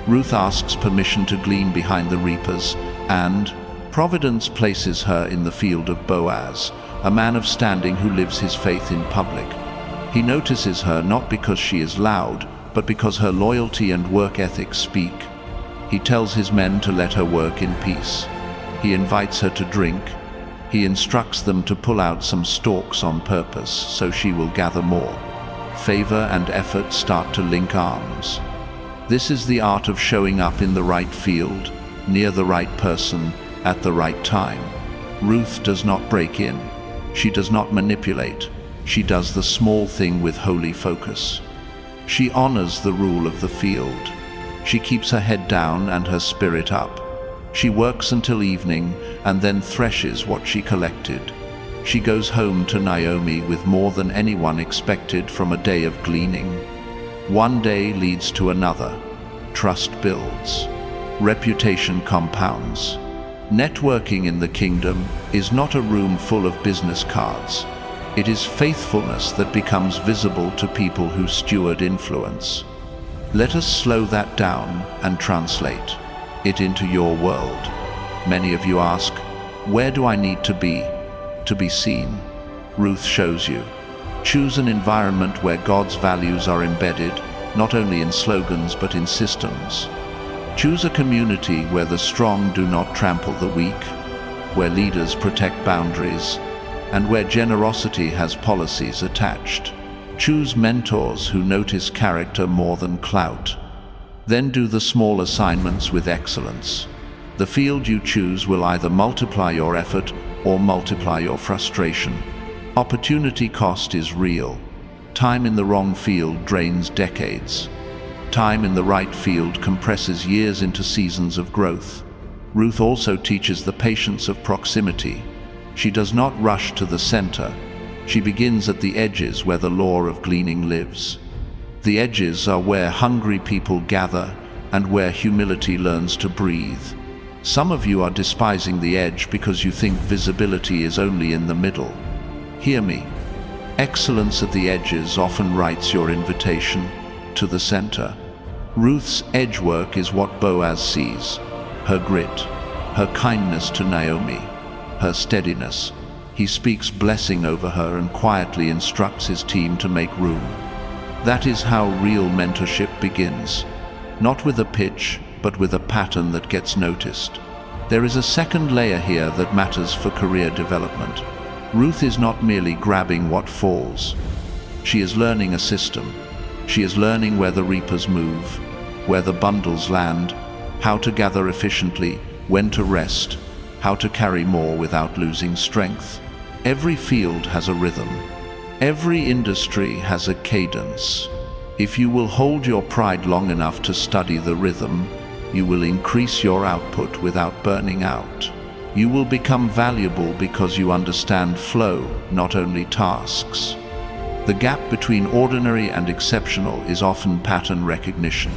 Ruth asks permission to glean behind the reapers, and Providence places her in the field of Boaz, a man of standing who lives his faith in public. He notices her not because she is loud, but because her loyalty and work ethic speak. He tells his men to let her work in peace. He invites her to drink. He instructs them to pull out some stalks on purpose so she will gather more. Favor and effort start to link arms. This is the art of showing up in the right field, near the right person, at the right time. Ruth does not break in. She does not manipulate. She does the small thing with holy focus. She honors the rule of the field. She keeps her head down and her spirit up. She works until evening and then threshes what she collected. She goes home to Naomi with more than anyone expected from a day of gleaning. One day leads to another. Trust builds. Reputation compounds. Networking in the kingdom is not a room full of business cards. It is faithfulness that becomes visible to people who steward influence. Let us slow that down and translate it into your world. Many of you ask, where do I need to be seen? Ruth shows you. Choose an environment where God's values are embedded, not only in slogans but in systems. Choose a community where the strong do not trample the weak, where leaders protect boundaries, and where generosity has policies attached. Choose mentors who notice character more than clout. Then do the small assignments with excellence. The field you choose will either multiply your effort or multiply your frustration. Opportunity cost is real. Time in the wrong field drains decades. Time in the right field compresses years into seasons of growth. Ruth also teaches the patience of proximity. She does not rush to the center. She begins at the edges where the law of gleaning lives. The edges are where hungry people gather and where humility learns to breathe. Some of you are despising the edge because you think visibility is only in the middle. Hear me. Excellence at the edges often writes your invitation to the center. Ruth's edge work is what Boaz sees. Her grit, her kindness to Naomi, her steadiness. He speaks blessing over her and quietly instructs his team to make room. That is how real mentorship begins. Not with a pitch, but with a pattern that gets noticed. There is a second layer here that matters for career development. Ruth is not merely grabbing what falls. She is learning a system. She is learning where the reapers move, where the bundles land, how to gather efficiently, when to rest, how to carry more without losing strength. Every field has a rhythm. Every industry has a cadence. If you will hold your pride long enough to study the rhythm, you will increase your output without burning out. You will become valuable because you understand flow, not only tasks. The gap between ordinary and exceptional is often pattern recognition.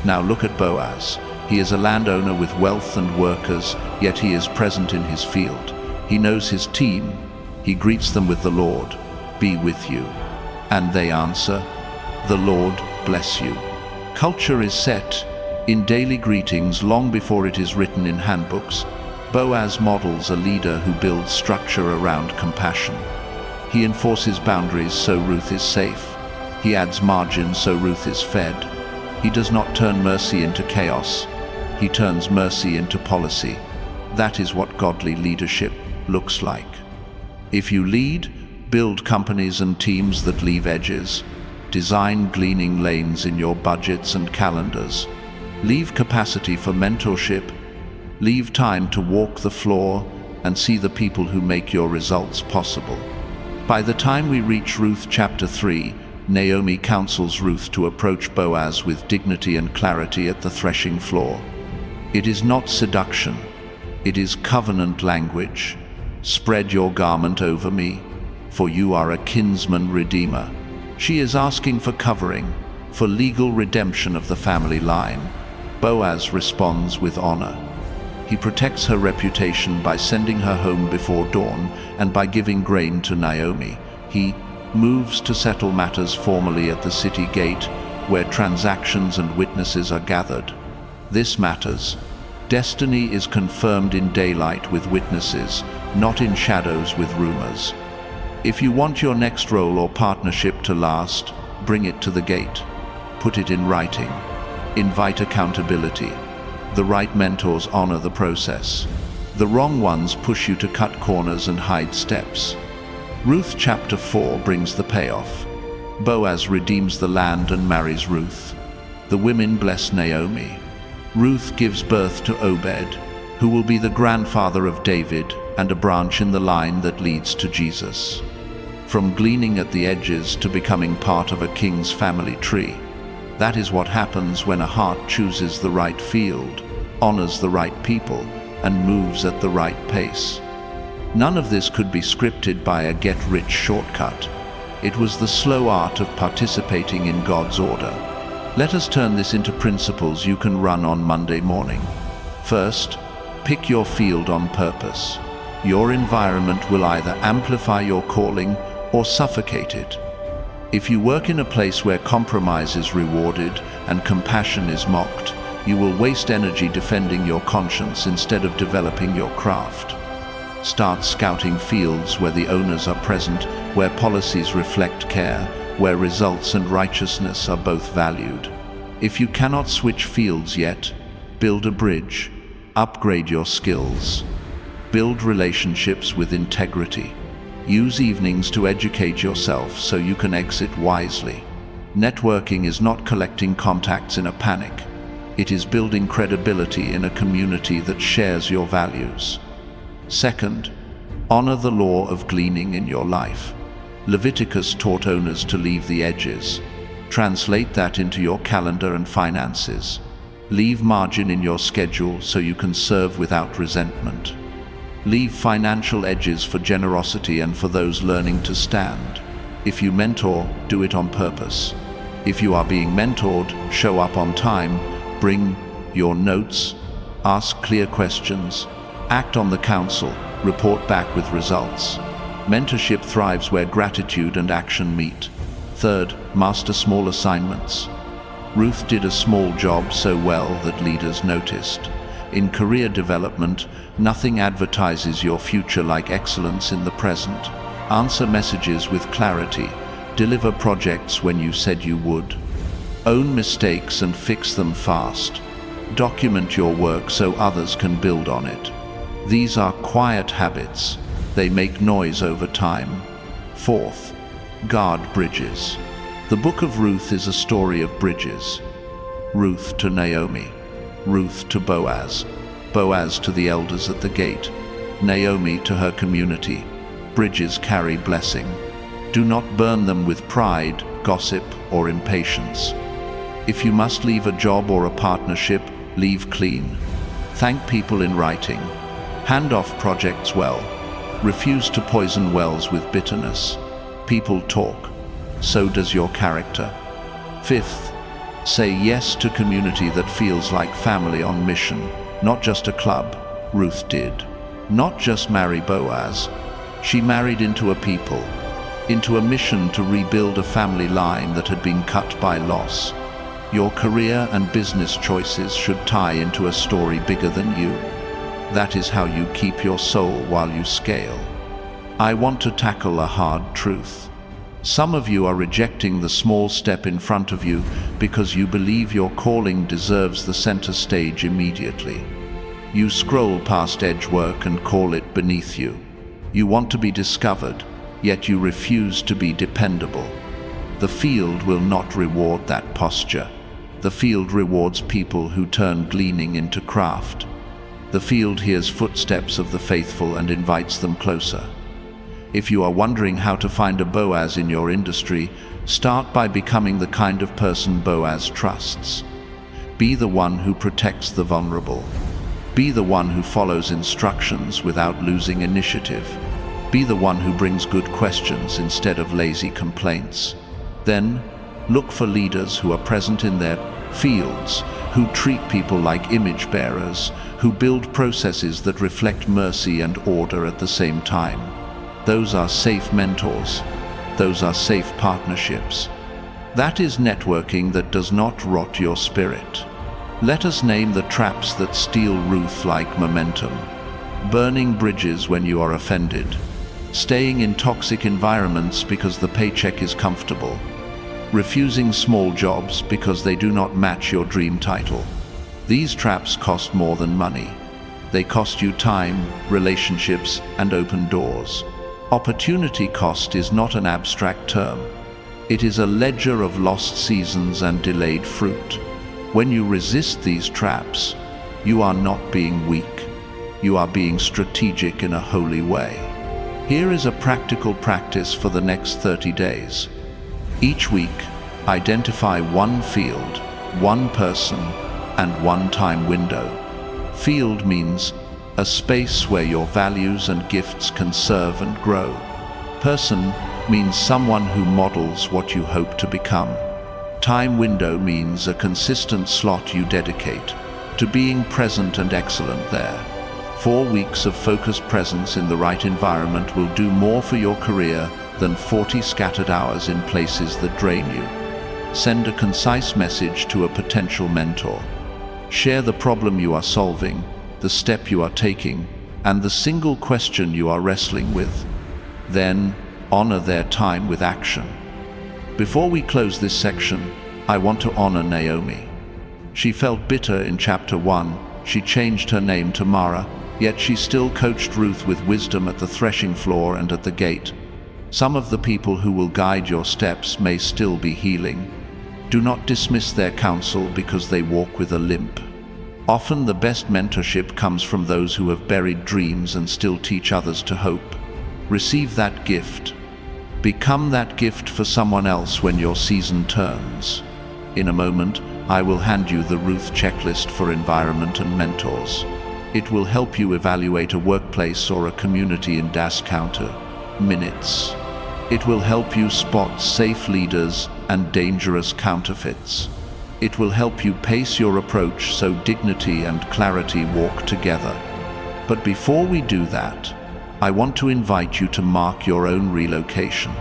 Now look at Boaz. He is a landowner with wealth and workers, yet he is present in his field. He knows his team. He greets them with the Lord, be with you. And they answer, the Lord bless you. Culture is set in daily greetings long before it is written in handbooks. Boaz models a leader who builds structure around compassion. He enforces boundaries so Ruth is safe. He adds margin so Ruth is fed. He does not turn mercy into chaos. He turns mercy into policy. That is what godly leadership looks like. If you lead, build companies and teams that leave edges. Design gleaning lanes in your budgets and calendars. Leave capacity for mentorship. Leave time to walk the floor and see the people who make your results possible. By the time we reach Ruth chapter 3, Naomi counsels Ruth to approach Boaz with dignity and clarity at the threshing floor. It is not seduction. It is covenant language. Spread your garment over me, for you are a kinsman redeemer. She is asking for covering, for legal redemption of the family line. Boaz responds with honor. He protects her reputation by sending her home before dawn and by giving grain to Naomi. He moves to settle matters formally at the city gate, where transactions and witnesses are gathered. This matters. Destiny is confirmed in daylight with witnesses, not in shadows with rumors. If you want your next role or partnership to last, bring it to the gate. Put it in writing. Invite accountability. The right mentors honor the process. The wrong ones push you to cut corners and hide steps. Ruth chapter 4 brings the payoff. Boaz redeems the land and marries Ruth. The women bless Naomi. Ruth gives birth to Obed, who will be the grandfather of David and a branch in the line that leads to Jesus. From gleaning at the edges to becoming part of a king's family tree. That is what happens when a heart chooses the right field, honors the right people, and moves at the right pace. None of this could be scripted by a get-rich shortcut. It was the slow art of participating in God's order. Let us turn this into principles you can run on Monday morning. First, Pick your field on purpose. Your environment will either amplify your calling or suffocate it. If you work in a place where compromise is rewarded and compassion is mocked, you will waste energy defending your conscience instead of developing your craft. Start scouting fields where the owners are present, where policies reflect care, where results and righteousness are both valued. If you cannot switch fields yet, build a bridge, upgrade your skills, build relationships with integrity. Use evenings to educate yourself so you can exit wisely. Networking is not collecting contacts in a panic. It is building credibility in a community that shares your values. Second, honor the law of gleaning in your life. Leviticus taught owners to leave the edges. Translate that into your calendar and finances. Leave margin in your schedule so you can serve without resentment. Leave financial edges for generosity and for those learning to stand. If you mentor, do it on purpose. If you are being mentored, show up on time, bring your notes, ask clear questions, act on the counsel, report back with results. Mentorship thrives where gratitude and action meet. Third, master small assignments. Ruth did a small job so well that leaders noticed. In career development, nothing advertises your future like excellence in the present. Answer messages with clarity. Deliver projects when you said you would. Own mistakes and fix them fast. Document your work so others can build on it. These are quiet habits. They make noise over time. Fourth, guard bridges. The book of Ruth is a story of bridges. Ruth to Naomi. Ruth to Boaz. Boaz to the elders at the gate. Naomi to her community. Bridges carry blessing. Do not burn them with pride, gossip, or impatience. If you must leave a job or a partnership, leave clean. Thank people in writing. Hand off projects well. Refuse to poison wells with bitterness. People talk. So does your character. Fifth, say yes to community that feels like family on mission, not just a club. Ruth did. Not just marry Boaz. She married into a people, into a mission to rebuild a family line that had been cut by loss. Your career and business choices should tie into a story bigger than you. That is how you keep your soul while you scale. I want to tackle a hard truth. Some of you are rejecting the small step in front of you because you believe your calling deserves the center stage immediately. You scroll past edge work and call it beneath you. You want to be discovered, yet you refuse to be dependable. The field will not reward that posture. The field rewards people who turn gleaning into craft. The field hears footsteps of the faithful and invites them closer. If you are wondering how to find a Boaz in your industry, start by becoming the kind of person Boaz trusts. Be the one who protects the vulnerable. Be the one who follows instructions without losing initiative. Be the one who brings good questions instead of lazy complaints. Then, look for leaders who are present in their fields, who treat people like image bearers, who build processes that reflect mercy and order at the same time. Those are safe mentors. Those are safe partnerships. That is networking that does not rot your spirit. Let us name the traps that steal Ruth like momentum. Burning bridges when you are offended. Staying in toxic environments because the paycheck is comfortable. Refusing small jobs because they do not match your dream title. These traps cost more than money. They cost you time, relationships, and open doors. Opportunity cost is not an abstract term. It is a ledger of lost seasons and delayed fruit. When you resist these traps, you are not being weak. You are being strategic in a holy way. Here is a practical practice for the next 30 days. Each week, identify one field, one person, and one time window. Field means a space where your values and gifts can serve and grow. Person means someone who models what you hope to become. Time window means a consistent slot you dedicate to being present and excellent there. 4 weeks of focused presence in the right environment will do more for your career than 40 scattered hours in places that drain you. Send a concise message to a potential mentor. Share the problem you are solving, the step you are taking, and the single question you are wrestling with. Then, honor their time with action. Before we close this section, I want to honor Naomi. She felt bitter in chapter 1. She changed her name to Mara, yet she still coached Ruth with wisdom at the threshing floor and at the gate. Some of the people who will guide your steps may still be healing. Do not dismiss their counsel because they walk with a limp. Often the best mentorship comes from those who have buried dreams and still teach others to hope. Receive that gift. Become that gift for someone else when your season turns. In a moment, I will hand you the Ruth checklist for environment and mentors. It will help you evaluate a workplace or a community in counter minutes. It will help you spot safe leaders and dangerous counterfeits. It will help you pace your approach so dignity and clarity walk together. But before we do that, I want to invite you to mark your own relocation.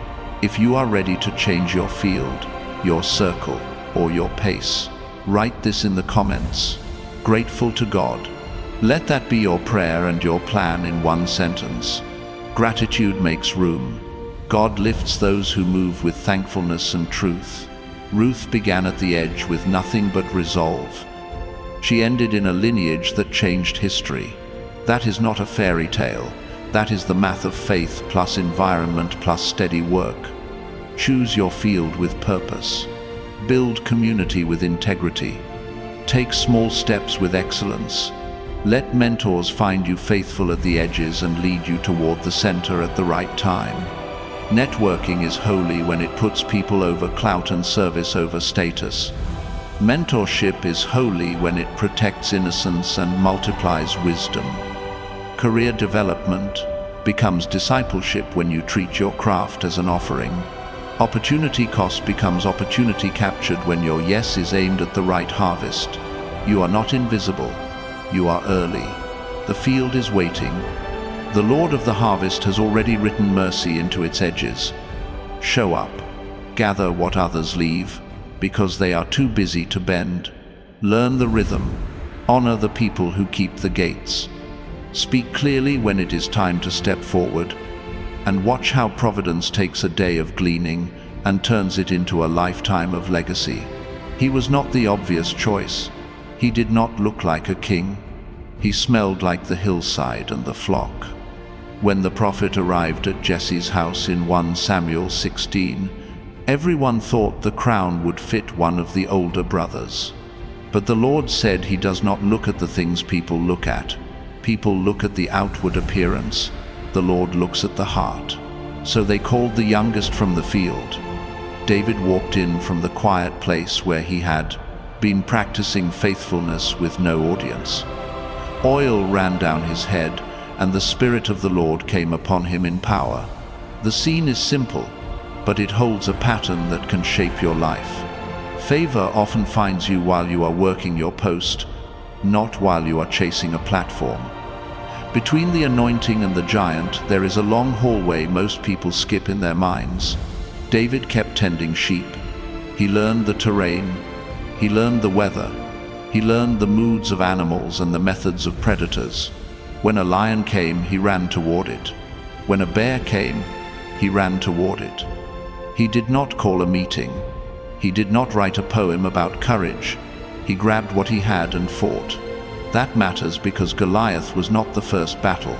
If you are ready to change your field, your circle, or your pace, write this in the comments. Grateful to God. Let that be your prayer and your plan in one sentence. Gratitude makes room. God lifts those who move with thankfulness and truth. Ruth began at the edge with nothing but resolve. She ended in a lineage that changed history. That is not a fairy tale. That is the math of faith plus environment plus steady work. Choose your field with purpose. Build community with integrity. Take small steps with excellence. Let mentors find you faithful at the edges and lead you toward the center at the right time. Networking is holy when it puts people over clout and service over status. Mentorship is holy when it protects innocence and multiplies wisdom. Career development becomes discipleship when you treat your craft as an offering. Opportunity cost becomes opportunity captured when your yes is aimed at the right harvest. You are not invisible. You are early. The field is waiting. The Lord of the harvest has already written mercy into its edges. Show up. Gather what others leave, because they are too busy to bend. Learn the rhythm. Honor the people who keep the gates. Speak clearly when it is time to step forward, and watch how providence takes a day of gleaning and turns it into a lifetime of legacy. He was not the obvious choice. He did not look like a king. He smelled like the hillside and the flock. When the prophet arrived at Jesse's house in 1 Samuel 16, everyone thought the crown would fit one of the older brothers. But the Lord said he does not look at the things people look at. People look at the outward appearance. The Lord looks at the heart. So they called the youngest from the field. David walked in from the quiet place where he had been practicing faithfulness with no audience. Oil ran down his head, and the Spirit of the Lord came upon him in power. The scene is simple, but it holds a pattern that can shape your life. Favor often finds you while you are working your post, not while you are chasing a platform. Between the anointing and the giant, there is a long hallway most people skip in their minds. David kept tending sheep. He learned the terrain. He learned the weather. He learned the moods of animals and the methods of predators. When a lion came, he ran toward it. When a bear came, he ran toward it. He did not call a meeting. He did not write a poem about courage. He grabbed what he had and fought. That matters because Goliath was not the first battle.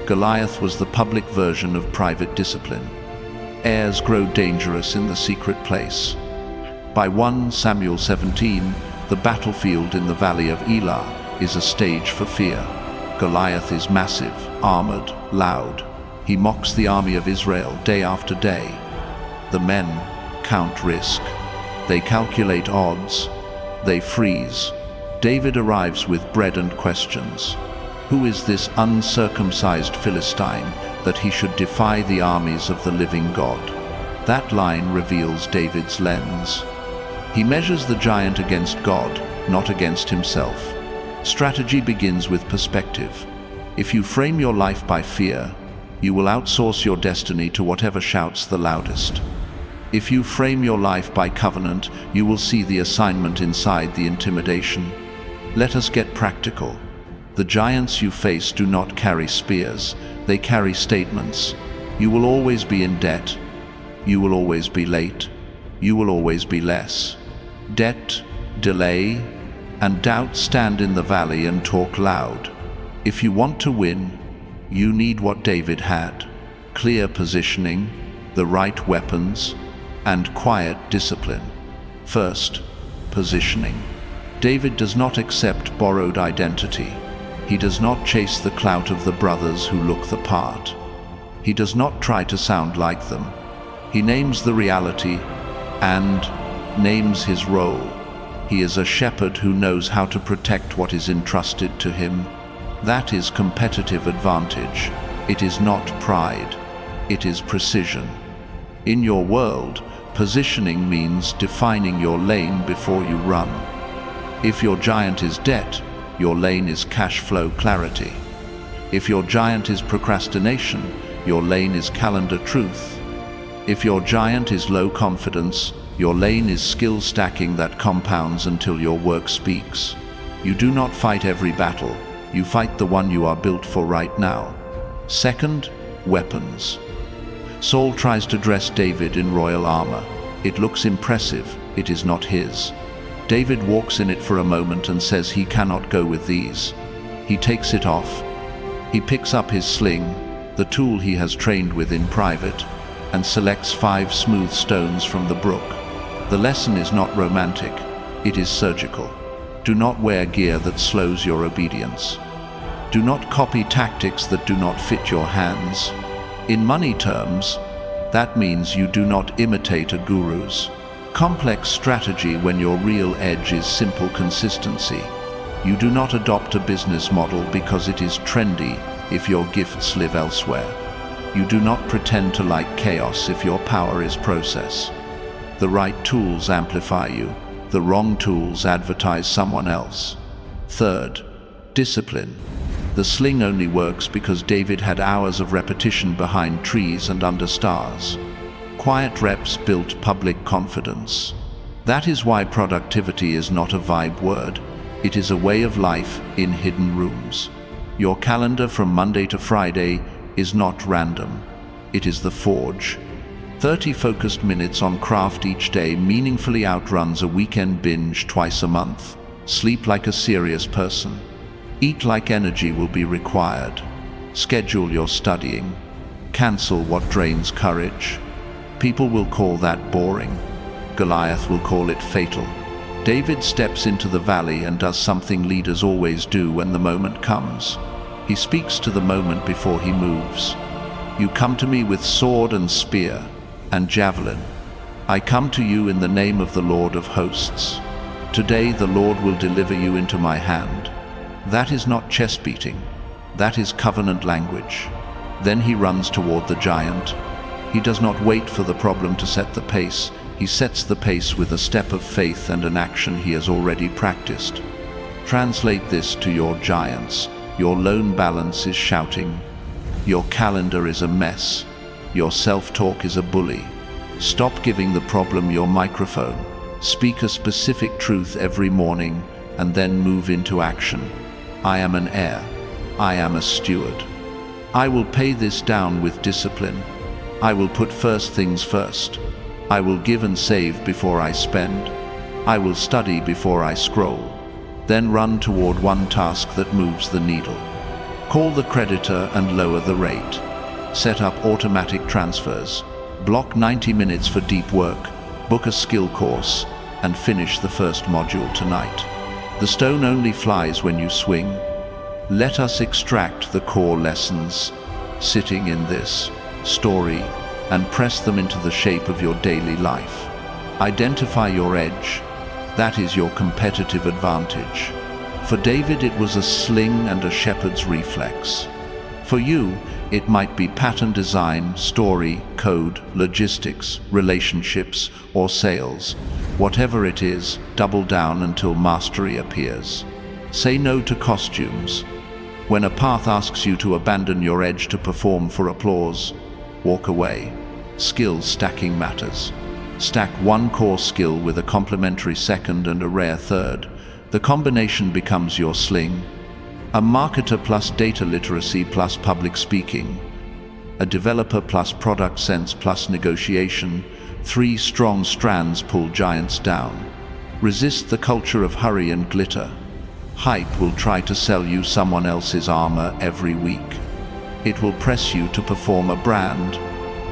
Goliath was the public version of private discipline. Heirs grow dangerous in the secret place. By 1 Samuel 17, the battlefield in the valley of Elah is a stage for fear. Goliath is massive, armored, loud. He mocks the army of Israel day after day. The men count risk. They calculate odds. They freeze. David arrives with bread and questions. Who is this uncircumcised Philistine that he should defy the armies of the living God? That line reveals David's lens. He measures the giant against God, not against himself. Strategy begins with perspective. If you frame your life by fear, you will outsource your destiny to whatever shouts the loudest. If you frame your life by covenant, you will see the assignment inside the intimidation. Let us get practical. The giants you face do not carry spears, they carry statements. You will always be in debt. You will always be late. You will always be less. Debt, delay, and doubt stand in the valley and talk loud. If you want to win, you need what David had: clear positioning, the right weapons, and quiet discipline. First, positioning. David does not accept borrowed identity. He does not chase the clout of the brothers who look the part. He does not try to sound like them. He names the reality and names his role. He is a shepherd who knows how to protect what is entrusted to him. That is competitive advantage. It is not pride. It is precision. In your world, positioning means defining your lane before you run. If your giant is debt, your lane is cash flow clarity. If your giant is procrastination, your lane is calendar truth. If your giant is low confidence, your lane is skill stacking that compounds until your work speaks. You do not fight every battle. You fight the one you are built for right now. Second, weapons. Saul tries to dress David in royal armor. It looks impressive. It is not his. David walks in it for a moment and says he cannot go with these. He takes it off. He picks up his sling, the tool he has trained with in private, and selects 5 smooth stones from the brook. The lesson is not romantic, it is surgical. Do not wear gear that slows your obedience. Do not copy tactics that do not fit your hands. In money terms, that means you do not imitate a guru's complex strategy when your real edge is simple consistency. You do not adopt a business model because it is trendy if your gifts live elsewhere. You do not pretend to like chaos if your power is process. The right tools amplify you. The wrong tools advertise someone else. Third, discipline. The sling only works because David had hours of repetition behind trees and under stars. Quiet reps built public confidence. That is why productivity is not a vibe word. It is a way of life in hidden rooms. Your calendar from Monday to Friday is not random. It is the forge. 30 focused minutes on craft each day meaningfully outruns a weekend binge twice a month. Sleep like a serious person. Eat like energy will be required. Schedule your studying. Cancel what drains courage. People will call that boring. Goliath will call it fatal. David steps into the valley and does something leaders always do when the moment comes. He speaks to the moment before he moves. You come to me with sword and spear and javelin. I come to you in the name of the Lord of hosts. Today the Lord will deliver you into my hand. That is not chest beating. That is covenant language. Then he runs toward the giant. He does not wait for the problem to set the pace. He sets the pace with a step of faith and an action he has already practiced. Translate this to your giants. Your loan balance is shouting. Your calendar is a mess. Your self-talk is a bully. Stop giving the problem your microphone. Speak a specific truth every morning and then move into action. I am an heir. I am a steward. I will pay this down with discipline. I will put first things first. I will give and save before I spend. I will study before I scroll. Then run toward one task that moves the needle. Call the creditor and lower the rate. Set up automatic transfers. Block 90 minutes for deep work. Book a skill course and finish the first module tonight. The stone only flies when you swing. Let us extract the core lessons sitting in this story and press them into the shape of your daily life. Identify your edge. That is your competitive advantage. For David, it was a sling and a shepherd's reflex. For you, it might be pattern design, story, code, logistics, relationships, or sales. Whatever it is, double down until mastery appears. Say no to costumes. When a path asks you to abandon your edge to perform for applause, walk away. Skill stacking matters. Stack one core skill with a complementary second and a rare third. The combination becomes your sling. A marketer plus data literacy plus public speaking. A developer plus product sense plus negotiation. 3 strong strands pull giants down. Resist the culture of hurry and glitter. Hype will try to sell you someone else's armor every week. It will press you to perform a brand.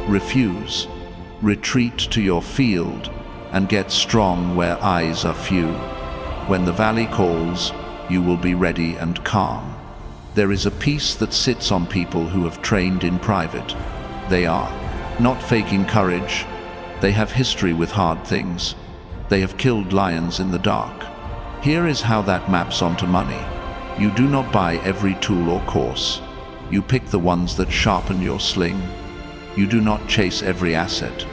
Refuse. Retreat to your field and get strong where eyes are few. When the valley calls, you will be ready and calm. There is a peace that sits on people who have trained in private. They are not faking courage. They have history with hard things. They have killed lions in the dark. Here is how that maps onto money. You do not buy every tool or course. You pick the ones that sharpen your sling. You do not chase every asset.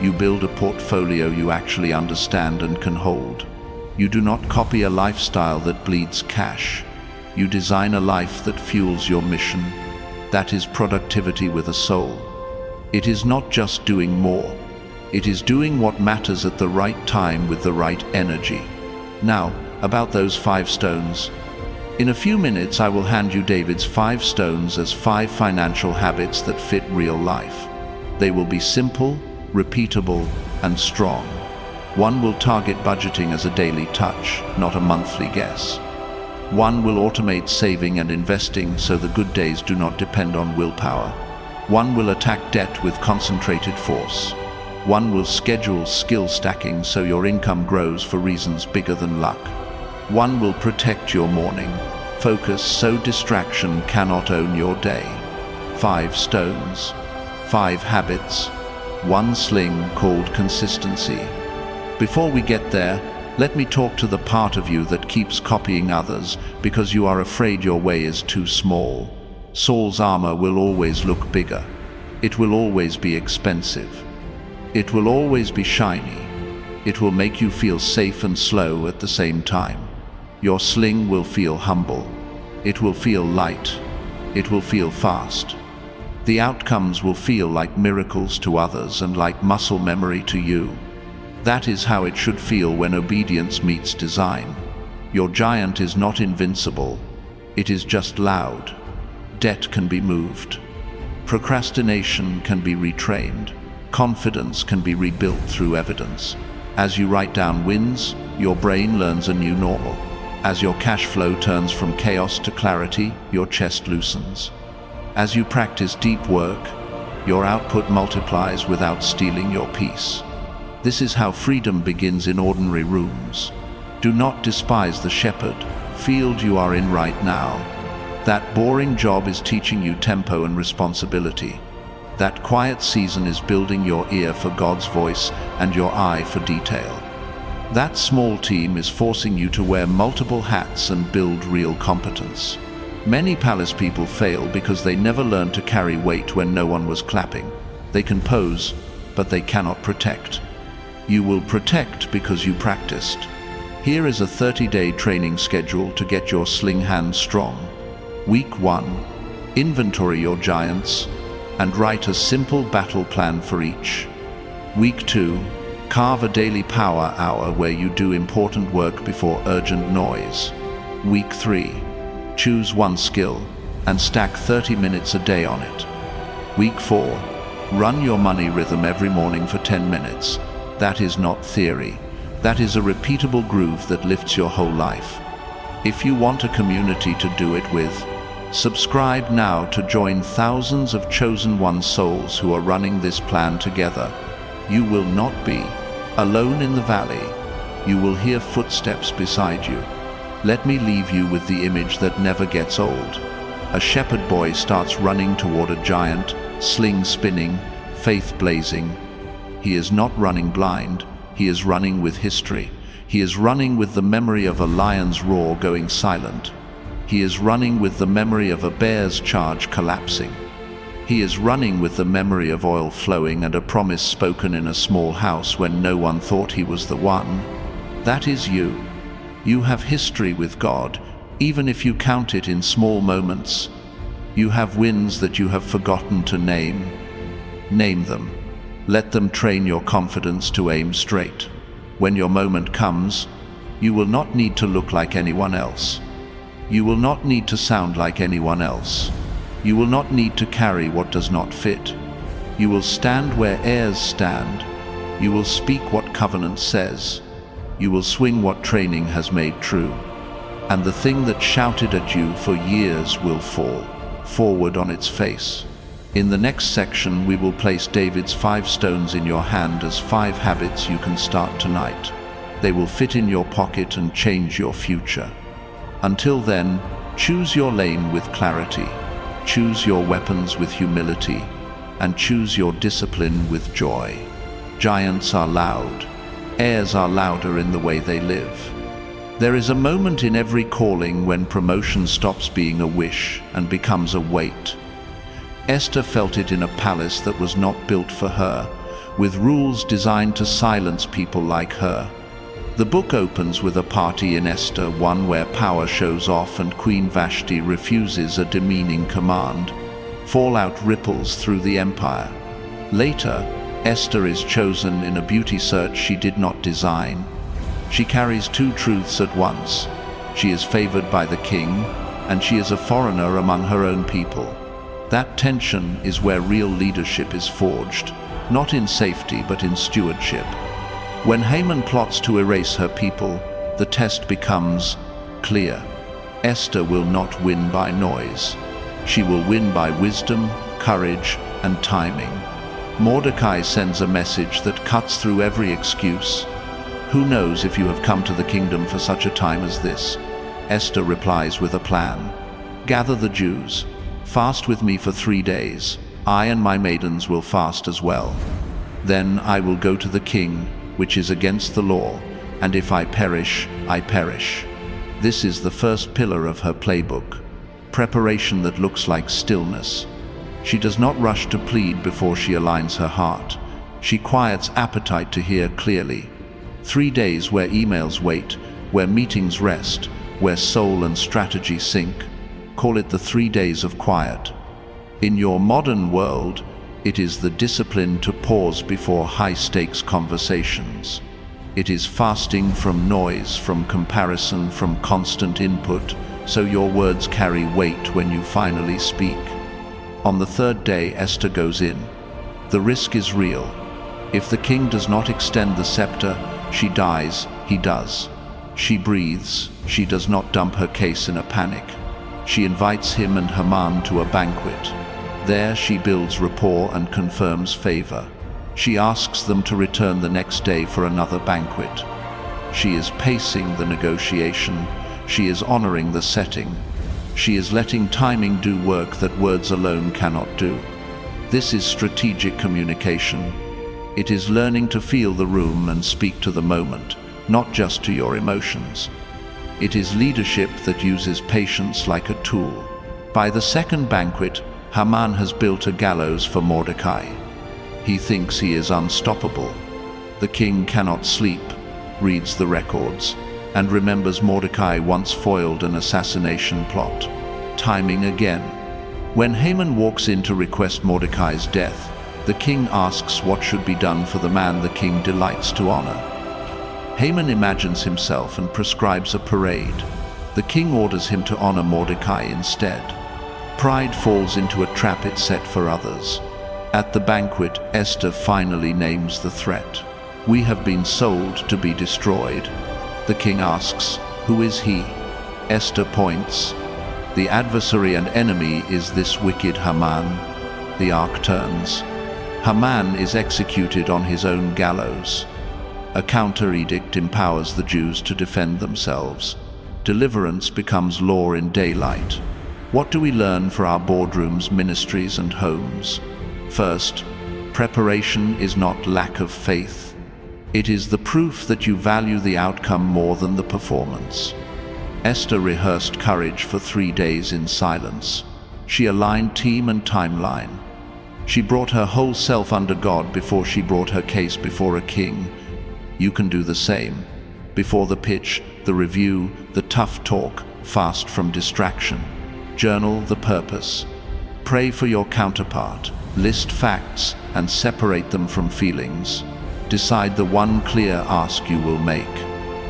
You build a portfolio you actually understand and can hold. You do not copy a lifestyle that bleeds cash. You design a life that fuels your mission. That is productivity with a soul. It is not just doing more. It is doing what matters at the right time with the right energy. Now, about those 5 stones. In a few minutes I will hand you David's 5 stones as 5 financial habits that fit real life. They will be simple, repeatable, and strong. One will target budgeting as a daily touch, not a monthly guess. One will automate saving and investing so the good days do not depend on willpower. One will attack debt with concentrated force. One will schedule skill stacking so your income grows for reasons bigger than luck. One will protect your morning. Focus so distraction cannot own your day. 5 stones, 5 habits, 1 sling called consistency. Before we get there, let me talk to the part of you that keeps copying others because you are afraid your way is too small. Saul's armor will always look bigger. It will always be expensive. It will always be shiny. It will make you feel safe and slow at the same time. Your sling will feel humble. It will feel light. It will feel fast. The outcomes will feel like miracles to others and like muscle memory to you. That is how it should feel when obedience meets design. Your giant is not invincible. It is just loud. Debt can be moved. Procrastination can be retrained. Confidence can be rebuilt through evidence. As you write down wins, your brain learns a new normal. As your cash flow turns from chaos to clarity, your chest loosens. As you practice deep work, your output multiplies without stealing your peace. This is how freedom begins in ordinary rooms. Do not despise the shepherd, field you are in right now. That boring job is teaching you tempo and responsibility. That quiet season is building your ear for God's voice and your eye for detail. That small team is forcing you to wear multiple hats and build real competence. Many palace people fail because they never learned to carry weight when no one was clapping. They can pose, but they cannot protect. You will protect because you practiced. Here is a 30-day training schedule to get your sling hand strong. Week 1, inventory your giants and write a simple battle plan for each. Week 2, carve a daily power hour where you do important work before urgent noise. Week 3, choose 1 skill and stack 30 minutes a day on it. Week 4, run your money rhythm every morning for 10 minutes. That is not theory. That is a repeatable groove that lifts your whole life. If you want a community to do it with, subscribe now to join thousands of chosen one souls who are running this plan together. You will not be alone in the valley. You will hear footsteps beside you. Let me leave you with the image that never gets old. A shepherd boy starts running toward a giant, sling spinning, faith blazing. He is not running blind. He is running with history. He is running with the memory of a lion's roar going silent. He is running with the memory of a bear's charge collapsing. He is running with the memory of oil flowing and a promise spoken in a small house when no one thought he was the one. That is you. You have history with God. even if you count it in small moments. You have wins that you have forgotten to name. Name them. Let them train your confidence to aim straight. When your moment comes, you will not need to look like anyone else. You will not need to sound like anyone else. You will not need to carry what does not fit. You will stand where heirs stand. You will speak what covenant says. You will swing what training has made true. And the thing that shouted at you for years will fall forward on its face. In the next section, we will place David's 5 stones in your hand as 5 habits you can start tonight. They will fit in your pocket and change your future. Until then, choose your lane with clarity, choose your weapons with humility, and choose your discipline with joy. Giants are loud. Heirs are louder in the way they live. There is a moment in every calling when promotion stops being a wish and becomes a weight. Esther felt it in a palace that was not built for her, with rules designed to silence people like her. The book opens with a party in Esther 1 where power shows off and Queen Vashti refuses a demeaning command. Fallout ripples through the empire. Later, Esther is chosen in a beauty search she did not design. She carries 2 truths at once. She is favored by the king, and she is a foreigner among her own people. That tension is where real leadership is forged, not in safety but in stewardship. When Haman plots to erase her people, the test becomes clear. Esther will not win by noise. She will win by wisdom, courage, and timing. Mordecai sends a message that cuts through every excuse. Who knows if you have come to the kingdom for such a time as this? Esther replies with a plan. Gather the Jews. Fast with me for 3 days. I and my maidens will fast as well. Then I will go to the king, which is against the law, and if I perish, I perish. This is the first pillar of her playbook. Preparation that looks like stillness. She does not rush to plead before she aligns her heart. She quiets appetite to hear clearly. 3 days where emails wait, where meetings rest, where soul and strategy sync. Call it the 3 days of quiet. In your modern world, it is the discipline to pause before high-stakes conversations. It is fasting from noise, from comparison, from constant input, so your words carry weight when you finally speak. On the 3rd day, Esther goes in. The risk is real. If the king does not extend the scepter, she dies, he does. She breathes, she does not dump her case in a panic. She invites him and Haman to a banquet. There she builds rapport and confirms favor. She asks them to return the next day for another banquet. She is pacing the negotiation. She is honoring the setting. She is letting timing do work that words alone cannot do. This is strategic communication. It is learning to feel the room and speak to the moment, not just to your emotions. It is leadership that uses patience like a tool. By the 2nd banquet, Haman has built a gallows for Mordecai. He thinks he is unstoppable. The king cannot sleep, reads the records, and remembers Mordecai once foiled an assassination plot. Timing again. When Haman walks in to request Mordecai's death, the king asks what should be done for the man the king delights to honor. Haman imagines himself and prescribes a parade. The king orders him to honor Mordecai instead. Pride falls into a trap it set for others. At the banquet, Esther finally names the threat. We have been sold to be destroyed. The king asks, who is he? Esther points. The adversary and enemy is this wicked Haman. The arc turns. Haman is executed on his own gallows. A counter-edict empowers the Jews to defend themselves. Deliverance becomes law in daylight. What do we learn for our boardrooms, ministries, and homes? First, preparation is not lack of faith. It is the proof that you value the outcome more than the performance. Esther rehearsed courage for 3 days in silence. She aligned team and timeline. She brought her whole self under God before she brought her case before a king. You can do the same. Before the pitch, the review, the tough talk, fast from distraction. Journal the purpose. Pray for your counterpart. List facts and separate them from feelings. Decide the one clear ask you will make.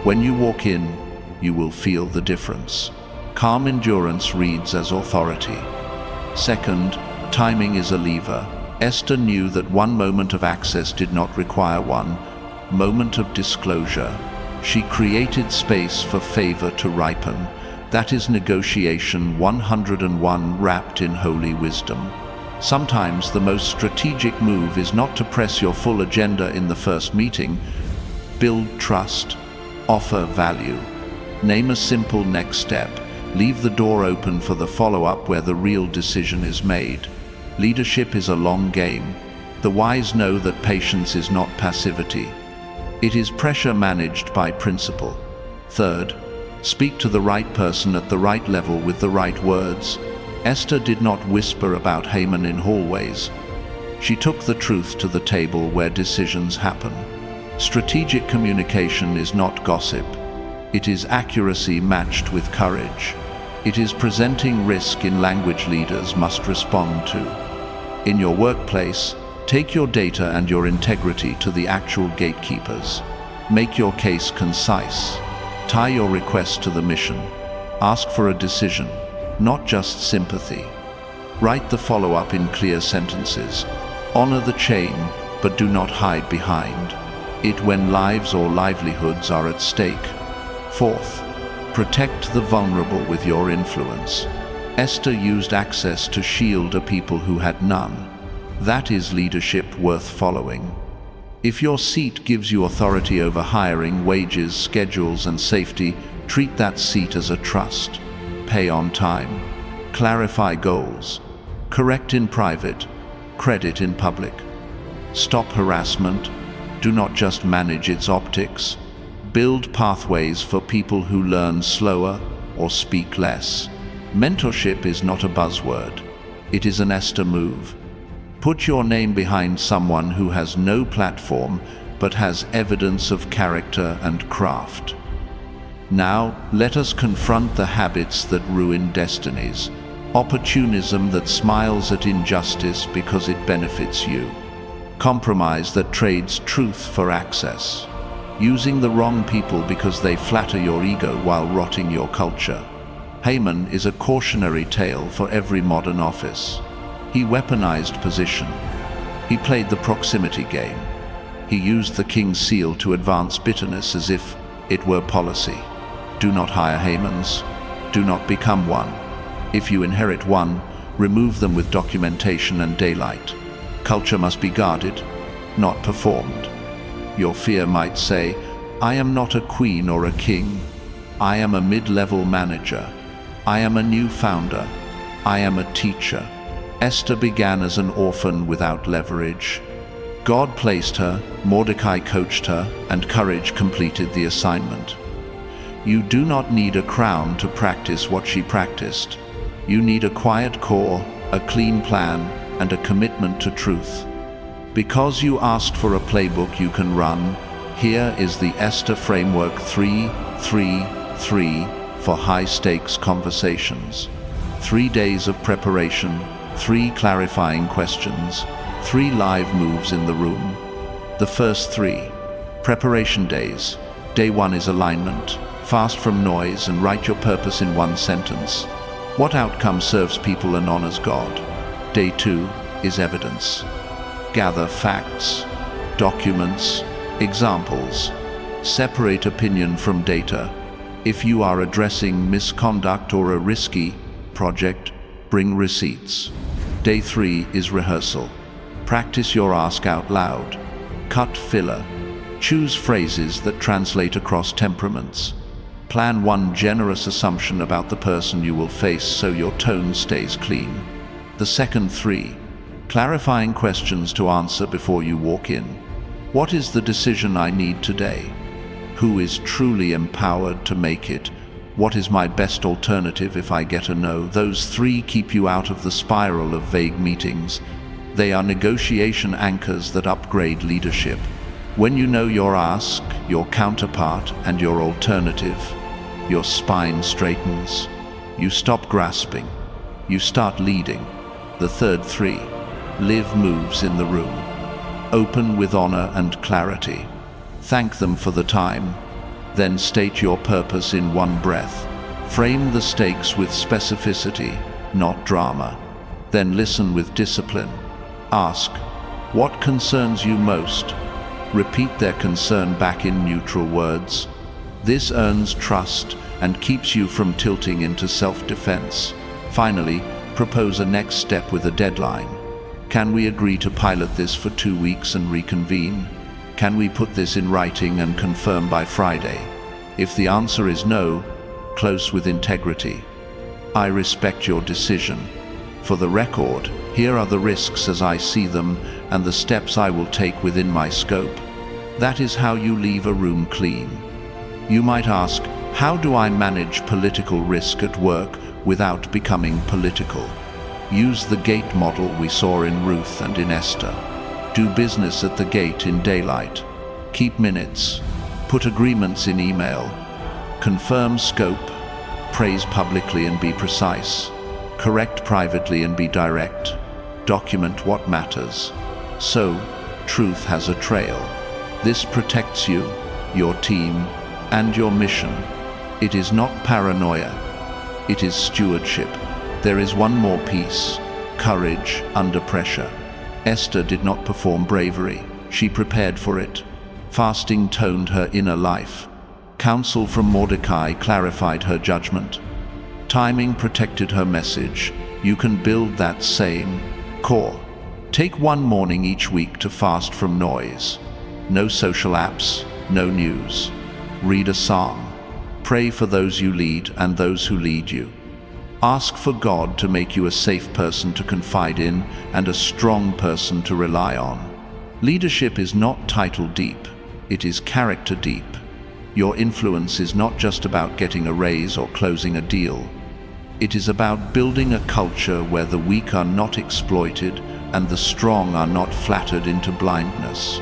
When you walk in, you will feel the difference. Calm endurance reads as authority. Second, timing is a lever. Esther knew that one moment of access did not require one moment of disclosure. She created space for favor to ripen. That is negotiation 101 wrapped in holy wisdom. Sometimes the most strategic move is not to press your full agenda in the first meeting. Build trust. Offer value. Name a simple next step. Leave the door open for the follow-up where the real decision is made. Leadership is a long game. The wise know that patience is not passivity. It is pressure managed by principle. Third, speak to the right person at the right level with the right words. Esther did not whisper about Haman in hallways. She took the truth to the table where decisions happen. Strategic communication is not gossip. It is accuracy matched with courage. It is presenting risk in language leaders must respond to. In your workplace, take your data and your integrity to the actual gatekeepers. Make your case concise. Tie your request to the mission. Ask for a decision, not just sympathy. Write the follow-up in clear sentences. Honor the chain, but do not hide behind it when lives or livelihoods are at stake. Fourth, protect the vulnerable with your influence. Esther used access to shield a people who had none. That is leadership worth following. If your seat gives you authority over hiring, wages, schedules, and safety, treat that seat as a trust. Pay on time. Clarify goals. Correct in private. Credit in public. Stop harassment. Do not just manage its optics. Build pathways for people who learn slower or speak less. Mentorship is not a buzzword. It is an Esther move. Put your name behind someone who has no platform but has evidence of character and craft. Now, let us confront the habits that ruin destinies. Opportunism that smiles at injustice because it benefits you. Compromise that trades truth for access. Using the wrong people because they flatter your ego while rotting your culture. Haman is a cautionary tale for every modern office. He weaponized position. He played the proximity game. He used the king's seal to advance bitterness as if it were policy. Do not hire Hamans. Do not become one. If you inherit one, remove them with documentation and daylight. Culture must be guarded, not performed. Your fear might say, I am not a queen or a king. I am a mid-level manager. I am a new founder. I am a teacher. Esther began as an orphan without leverage. God placed her, Mordecai coached her, and courage completed the assignment. You do not need a crown to practice what she practiced. You need a quiet core, a clean plan, and a commitment to truth. Because you asked for a playbook you can run, here is the Esther Framework 3-3-3 for high-stakes conversations. 3 days of preparation, 3 clarifying questions, 3 live moves in the room. The first 3. Preparation days. Day 1 is alignment. Fast from noise and write your purpose in 1 sentence. What outcome serves people and honors God? Day 2 is evidence. Gather facts, documents, examples. Separate opinion from data. If you are addressing misconduct or a risky project, bring receipts. Day 3 is rehearsal. Practice your ask out loud. Cut filler. Choose phrases that translate across temperaments. Plan 1 generous assumption about the person you will face so your tone stays clean. The second 3. Clarifying questions to answer before you walk in. What is the decision I need today? Who is truly empowered to make it? What is my best alternative if I get a no? Those 3 keep you out of the spiral of vague meetings. They are negotiation anchors that upgrade leadership. When you know your ask, your counterpart, and your alternative, Your spine straightens. You stop grasping. You start leading. The third three. Live moves in the room. Open with honor and clarity. Thank them for the time. Then state your purpose in one breath. Frame the stakes with specificity, not drama. Then listen with discipline. Ask, what concerns you most? Repeat their concern back in neutral words. This earns trust and keeps you from tilting into self-defense. Finally, propose a next step with a deadline. Can we agree to pilot this for 2 weeks and reconvene? Can we put this in writing and confirm by Friday? If the answer is no, close with integrity. I respect your decision. For the record, here are the risks as I see them and the steps I will take within my scope. That is how you leave a room clean. You might ask, how do I manage political risk at work without becoming political? Use the gate model we saw in Ruth and in Esther. Do business at the gate in daylight. Keep minutes. Put agreements in email. Confirm scope. Praise publicly and be precise. Correct privately and be direct. Document what matters. So, truth has a trail. This protects you, your team, and your mission. It is not paranoia. It is stewardship. There is one more piece: courage under pressure. Esther did not perform bravery. She prepared for it. Fasting toned her inner life. Counsel from Mordecai clarified her judgment. Timing protected her message. You can build that same core. Take one morning each week to fast from noise. No social apps, no news. Read a psalm. Pray for those you lead and those who lead you. Ask for God to make you a safe person to confide in and a strong person to rely on. Leadership is not title deep, it is character deep. Your influence is not just about getting a raise or closing a deal. It is about building a culture where the weak are not exploited and the strong are not flattered into blindness.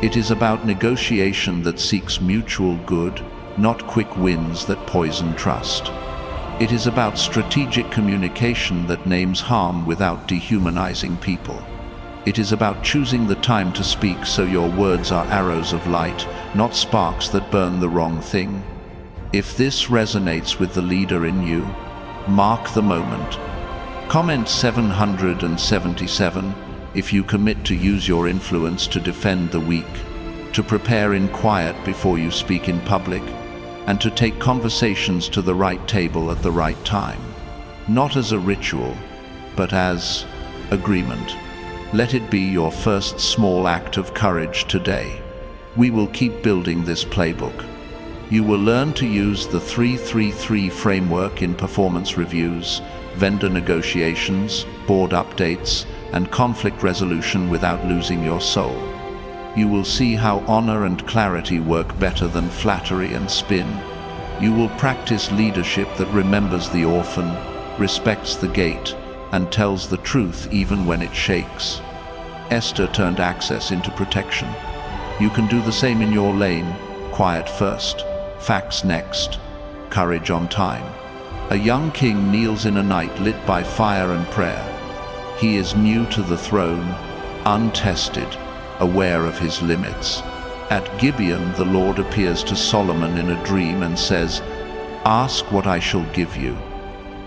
It is about negotiation that seeks mutual good, not quick wins that poison trust. It is about strategic communication that names harm without dehumanizing people. It is about choosing the time to speak so your words are arrows of light, not sparks that burn the wrong thing. If this resonates with the leader in you, mark the moment. Comment 777 if you commit to use your influence to defend the weak, to prepare in quiet before you speak in public, and to take conversations to the right table at the right time. Not as a ritual, but as agreement. Let it be your first small act of courage today. We will keep building this playbook. You will learn to use the 3-3-3 framework in performance reviews, vendor negotiations, board updates, and conflict resolution without losing your soul. You will see how honor and clarity work better than flattery and spin. You will practice leadership that remembers the orphan, respects the gate, and tells the truth even when it shakes. Esther turned access into protection. You can do the same in your lane. Quiet first, facts next, courage on time. A young king kneels in a night lit by fire and prayer. He is new to the throne, untested, aware of his limits. At Gibeon, the Lord appears to Solomon in a dream and says, "Ask what I shall give you."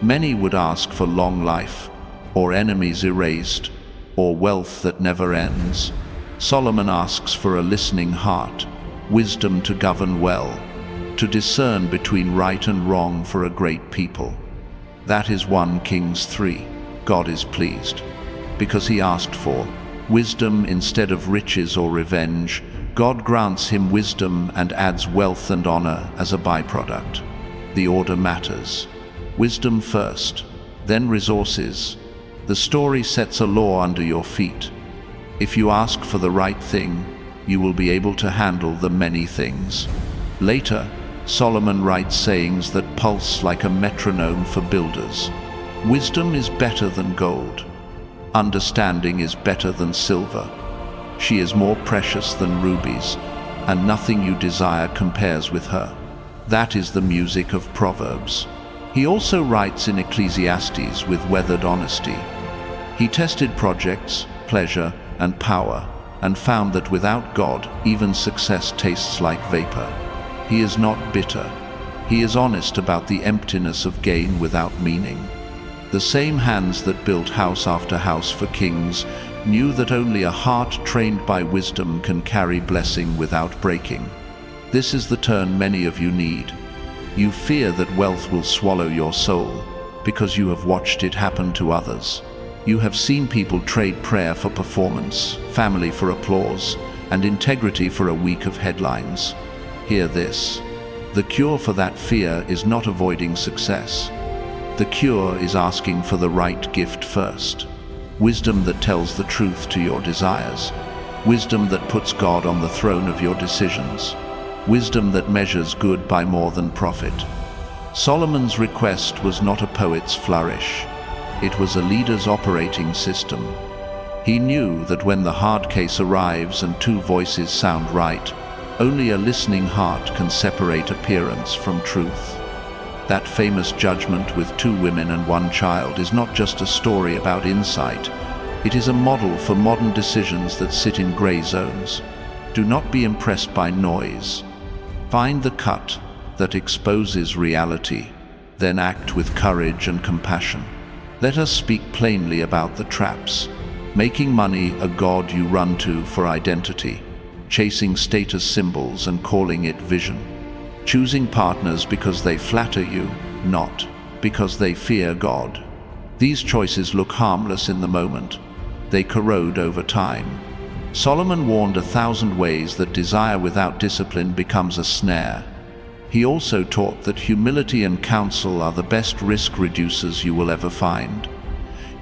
Many would ask for long life, or enemies erased, or wealth that never ends. Solomon asks for a listening heart, wisdom to govern well, to discern between right and wrong for a great people. That is 1 Kings 3. God is pleased, because he asked for wisdom instead of riches or revenge. God grants him wisdom and adds wealth and honor as a byproduct. The order matters. Wisdom first, then resources. The story sets a law under your feet. If you ask for the right thing, you will be able to handle the many things. Later, Solomon writes sayings that pulse like a metronome for builders. Wisdom is better than gold. Understanding is better than silver. She is more precious than rubies, and nothing you desire compares with her. That is the music of Proverbs. He also writes in Ecclesiastes with weathered honesty. He tested projects, pleasure, and power, and found that without God, even success tastes like vapor. He is not bitter. He is honest about the emptiness of gain without meaning. The same hands that built house after house for kings knew that only a heart trained by wisdom can carry blessing without breaking. This is the turn many of you need. You fear that wealth will swallow your soul because you have watched it happen to others. You have seen people trade prayer for performance, family for applause, and integrity for a week of headlines. Hear this. The cure for that fear is not avoiding success. The cure is asking for the right gift first. Wisdom that tells the truth to your desires. Wisdom that puts God on the throne of your decisions. Wisdom that measures good by more than profit. Solomon's request was not a poet's flourish. It was a leader's operating system. He knew that when the hard case arrives and two voices sound right, only a listening heart can separate appearance from truth. That famous judgment with 2 women and 1 child is not just a story about insight. It is a model for modern decisions that sit in gray zones. Do not be impressed by noise. Find the cut that exposes reality, then act with courage and compassion. Let us speak plainly about the traps. Making money a god you run to for identity. Chasing status symbols and calling it vision. Choosing partners because they flatter you, not because they fear God. These choices look harmless in the moment. They corrode over time. Solomon warned 1,000 ways that desire without discipline becomes a snare. He also taught that humility and counsel are the best risk reducers you will ever find.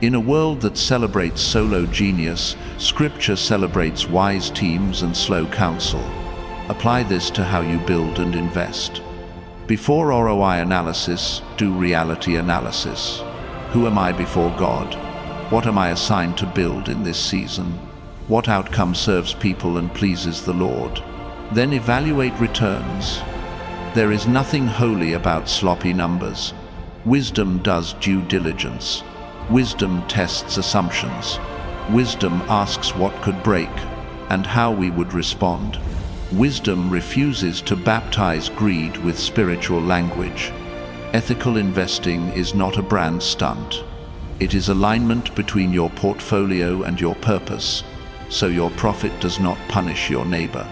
In a world that celebrates solo genius, Scripture celebrates wise teams and slow counsel. Apply this to how you build and invest. Before ROI analysis, do reality analysis. Who am I before God? What am I assigned to build in this season? What outcome serves people and pleases the Lord? Then evaluate returns. There is nothing holy about sloppy numbers. Wisdom does due diligence. Wisdom tests assumptions. Wisdom asks what could break and how we would respond. Wisdom refuses to baptize greed with spiritual language. Ethical investing is not a brand stunt. It is alignment between your portfolio and your purpose, so your profit does not punish your neighbor.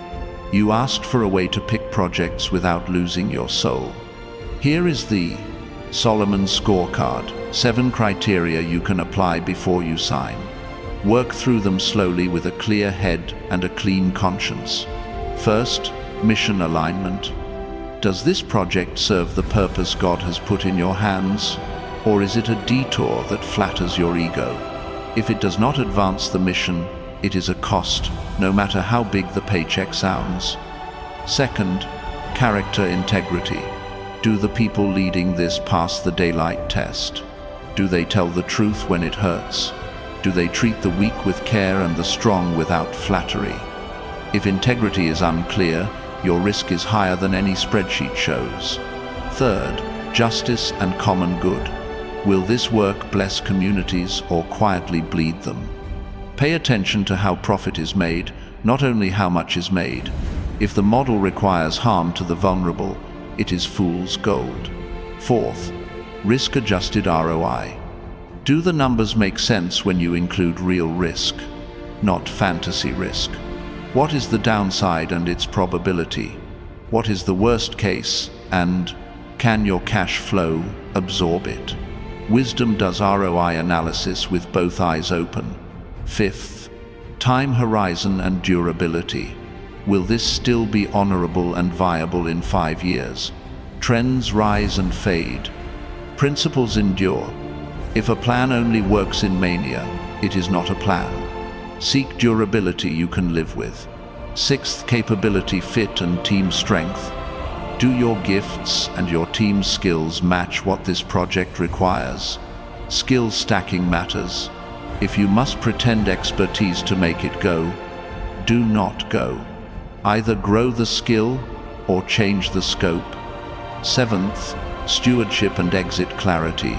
You asked for a way to pick projects without losing your soul. Here is the Solomon's Scorecard, 7 criteria you can apply before you sign. Work through them slowly with a clear head and a clean conscience. First, mission alignment. Does this project serve the purpose God has put in your hands, or is it a detour that flatters your ego? If it does not advance the mission, it is a cost, no matter how big the paycheck sounds. Second, character integrity. Do the people leading this pass the daylight test? Do they tell the truth when it hurts? Do they treat the weak with care and the strong without flattery? If integrity is unclear, your risk is higher than any spreadsheet shows. Third, justice and common good. Will this work bless communities or quietly bleed them? Pay attention to how profit is made, not only how much is made. If the model requires harm to the vulnerable, it is fool's gold. Fourth, risk-adjusted ROI. Do the numbers make sense when you include real risk, not fantasy risk? What is the downside and its probability? What is the worst case, and can your cash flow absorb it? Wisdom does ROI analysis with both eyes open. Fifth, time horizon and durability. Will this still be honorable and viable in 5 years? Trends rise and fade. Principles endure. If a plan only works in mania, it is not a plan. Seek durability you can live with. Sixth, capability, fit, and team strength. Do your gifts and your team's skills match what this project requires? Skill stacking matters. If you must pretend expertise to make it go, do not go. Either grow the skill or change the scope. Seventh, stewardship and exit clarity.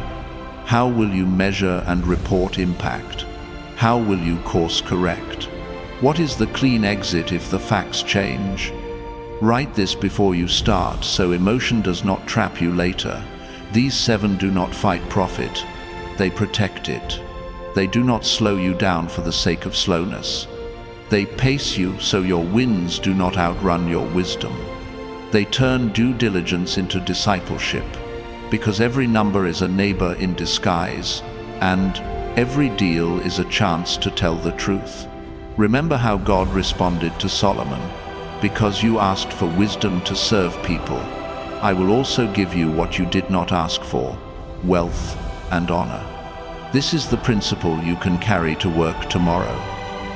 How will you measure and report impact? How will you course correct? What is the clean exit if the facts change? Write this before you start so emotion does not trap you later. These 7 do not fight profit, they protect it. They do not slow you down for the sake of slowness. They pace you so your wins do not outrun your wisdom. They turn due diligence into discipleship, because every number is a neighbor in disguise, and every deal is a chance to tell the truth. Remember how God responded to Solomon. Because you asked for wisdom to serve people, I will also give you what you did not ask for, wealth and honor. This is the principle you can carry to work tomorrow.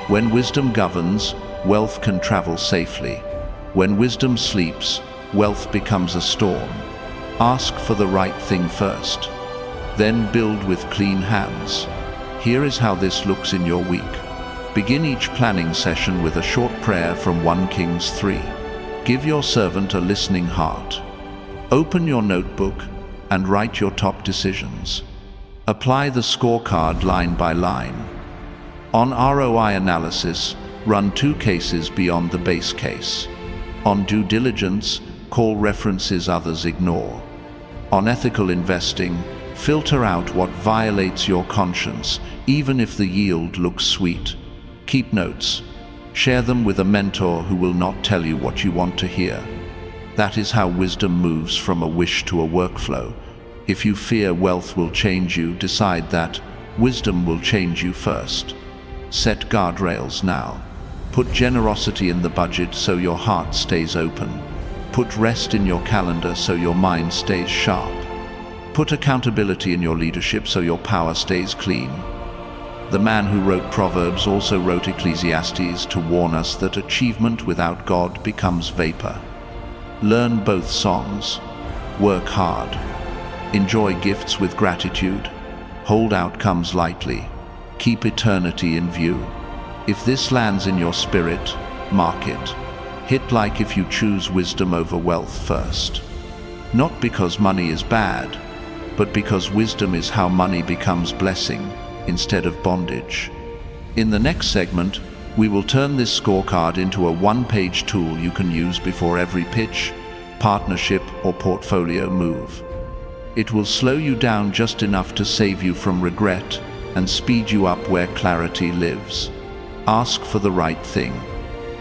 When wisdom governs, wealth can travel safely. When wisdom sleeps, wealth becomes a storm. Ask for the right thing first, then build with clean hands. Here is how this looks in your week. Begin each planning session with a short prayer from 1 Kings 3. Give your servant a listening heart. Open your notebook and write your top decisions. Apply the scorecard line by line. On ROI analysis, run 2 cases beyond the base case. On due diligence, call references others ignore. On ethical investing, filter out what violates your conscience, even if the yield looks sweet. Keep notes. Share them with a mentor who will not tell you what you want to hear. That is how wisdom moves from a wish to a workflow. If you fear wealth will change you, decide that wisdom will change you first. Set guardrails now. Put generosity in the budget so your heart stays open. Put rest in your calendar so your mind stays sharp. Put accountability in your leadership so your power stays clean. The man who wrote Proverbs also wrote Ecclesiastes to warn us that achievement without God becomes vapor. Learn both songs. Work hard. Enjoy gifts with gratitude. Hold outcomes lightly. Keep eternity in view. If this lands in your spirit, mark it. Hit like if you choose wisdom over wealth first. Not because money is bad, but because wisdom is how money becomes blessing instead of bondage. In the next segment, we will turn this scorecard into a 1-page tool you can use before every pitch, partnership, or portfolio move. It will slow you down just enough to save you from regret and speed you up where clarity lives. Ask for the right thing.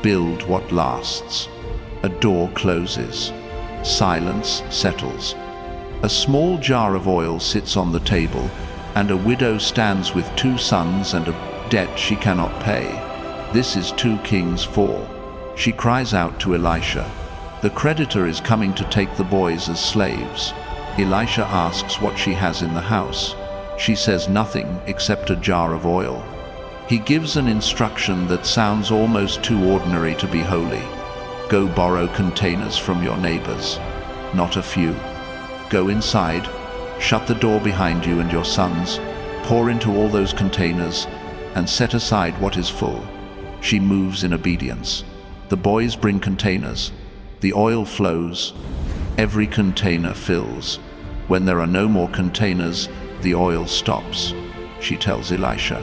Build what lasts. A door closes. Silence settles. A small jar of oil sits on the table, and a widow stands with 2 sons and a debt she cannot pay. This is 2 Kings 4. She cries out to Elisha. The creditor is coming to take the boys as slaves. Elisha asks what she has in the house. She says nothing except a jar of oil. He gives an instruction that sounds almost too ordinary to be holy. Go borrow containers from your neighbors, not a few. Go inside, shut the door behind you and your sons, pour into all those containers, and set aside what is full. She moves in obedience. The boys bring containers. The oil flows. Every container fills. When there are no more containers, the oil stops. She tells Elisha.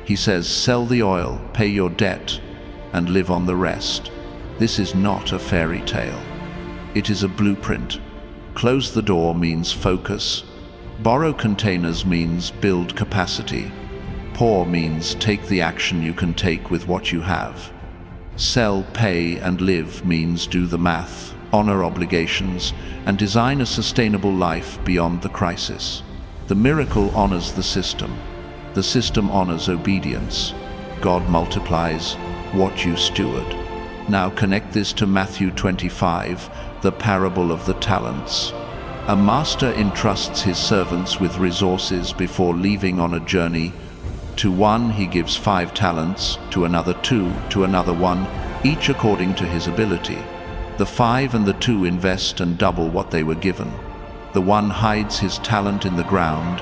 He says, sell the oil, pay your debt, and live on the rest. This is not a fairy tale. It is a blueprint. Close the door means focus. Borrow containers means build capacity. Pour means take the action you can take with what you have. Sell, pay, and live means do the math, honor obligations, and design a sustainable life beyond the crisis. The miracle honors the system. The system honors obedience. God multiplies what you steward. Now connect this to Matthew 25, the parable of the talents. A master entrusts his servants with resources before leaving on a journey. To one he gives 5 talents, to another 2, to another 1, each according to his ability. The 5 and the 2 invest and double what they were given. The one hides his talent in the ground.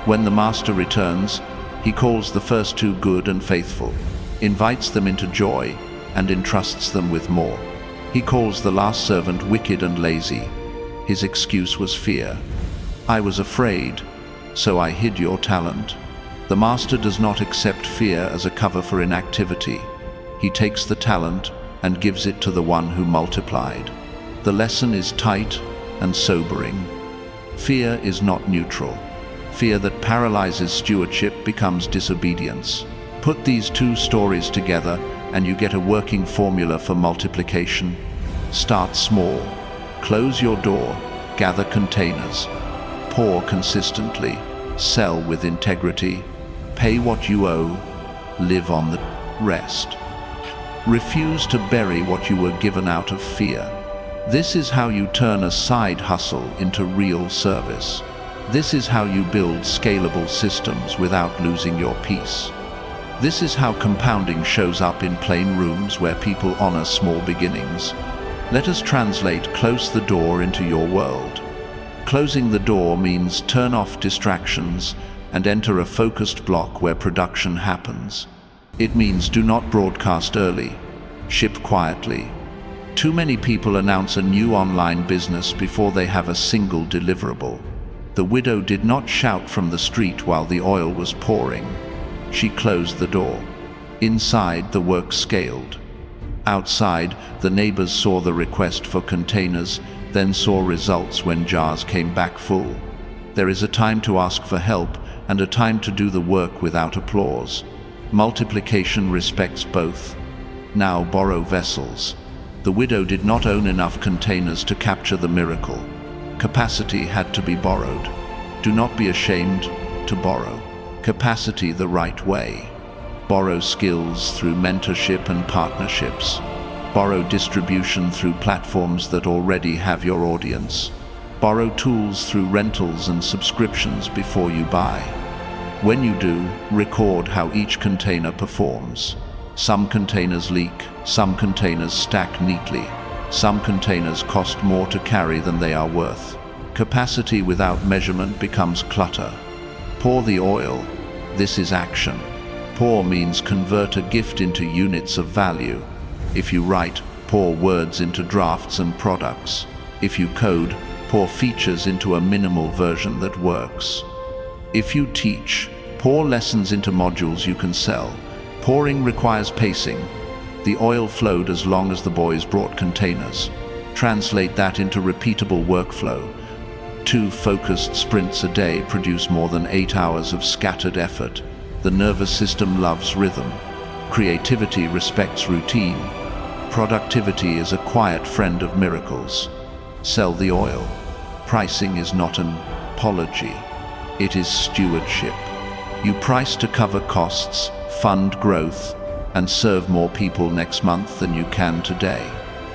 When the master returns, he calls the first 2 good and faithful, invites them into joy, and entrusts them with more. He calls the last servant wicked and lazy. His excuse was fear. I was afraid, so I hid your talent. The master does not accept fear as a cover for inactivity. He takes the talent and gives it to the one who multiplied. The lesson is tight and sobering. Fear is not neutral. Fear that paralyzes stewardship becomes disobedience. Put these two stories together and you get a working formula for multiplication. Start small. Close your door. Gather containers. Pour consistently. Sell with integrity. Pay what you owe. Live on the rest. Refuse to bury what you were given out of fear. This is how you turn a side hustle into real service. This is how you build scalable systems without losing your peace. This is how compounding shows up in plain rooms where people honor small beginnings. Let us translate close the door into your world. Closing the door means turn off distractions and enter a focused block where production happens. It means do not broadcast early, ship quietly. Too many people announce a new online business before they have a single deliverable. The widow did not shout from the street while the oil was pouring. She closed the door. Inside, the work scaled. Outside, the neighbors saw the request for containers, then saw results when jars came back full. There is a time to ask for help and a time to do the work without applause. Multiplication respects both. Now borrow vessels. The widow did not own enough containers to capture the miracle. Capacity had to be borrowed. Do not be ashamed to borrow. Capacity the right way. Borrow skills through mentorship and partnerships. Borrow distribution through platforms that already have your audience. Borrow tools through rentals and subscriptions before you buy. When you do, record how each container performs. Some containers leak, some containers stack neatly, some containers cost more to carry than they are worth. Capacity without measurement becomes clutter. Pour the oil. This is action. Pour means convert a gift into units of value. If you write, pour words into drafts and products. If you code, pour features into a minimal version that works. If you teach, pour lessons into modules you can sell. Pouring requires pacing. The oil flowed as long as the boys brought containers. Translate that into repeatable workflow. 2 focused sprints a day produce more than 8 hours of scattered effort. The nervous system loves rhythm. Creativity respects routine. Productivity is a quiet friend of miracles. Sell the oil. Pricing is not an apology. It is stewardship. You price to cover costs, fund growth, and serve more people next month than you can today.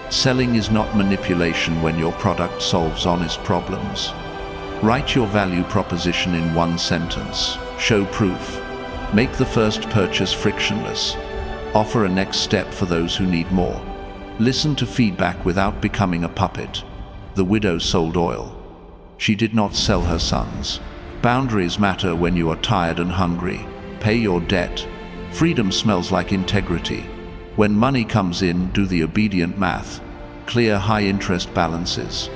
Selling is not manipulation when your product solves honest problems. Write your value proposition in 1 sentence. Show proof. Make the first purchase frictionless. Offer a next step for those who need more. Listen to feedback without becoming a puppet. The widow sold oil. She did not sell her sons. Boundaries matter when you are tired and hungry. Pay your debt. Freedom smells like integrity. When money comes in, do the obedient math. Clear high-interest balances.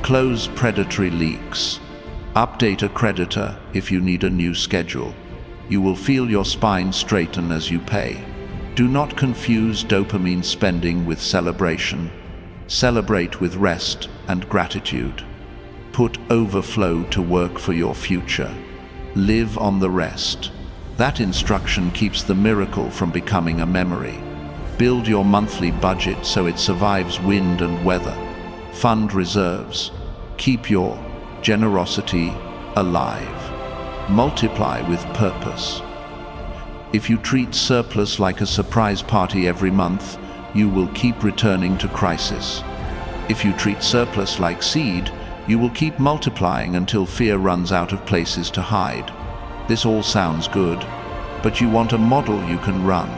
Close predatory leaks. Update a creditor if you need a new schedule. You will feel your spine straighten as you pay. Do not confuse dopamine spending with celebration. Celebrate with rest and gratitude. Put overflow to work for your future. Live on the rest. That instruction keeps the miracle from becoming a memory. Build your monthly budget so it survives wind and weather. Fund reserves. Keep your generosity alive. Multiply with purpose. If you treat surplus like a surprise party every month, you will keep returning to crisis. If you treat surplus like seed, you will keep multiplying until fear runs out of places to hide. This all sounds good, but you want a model you can run.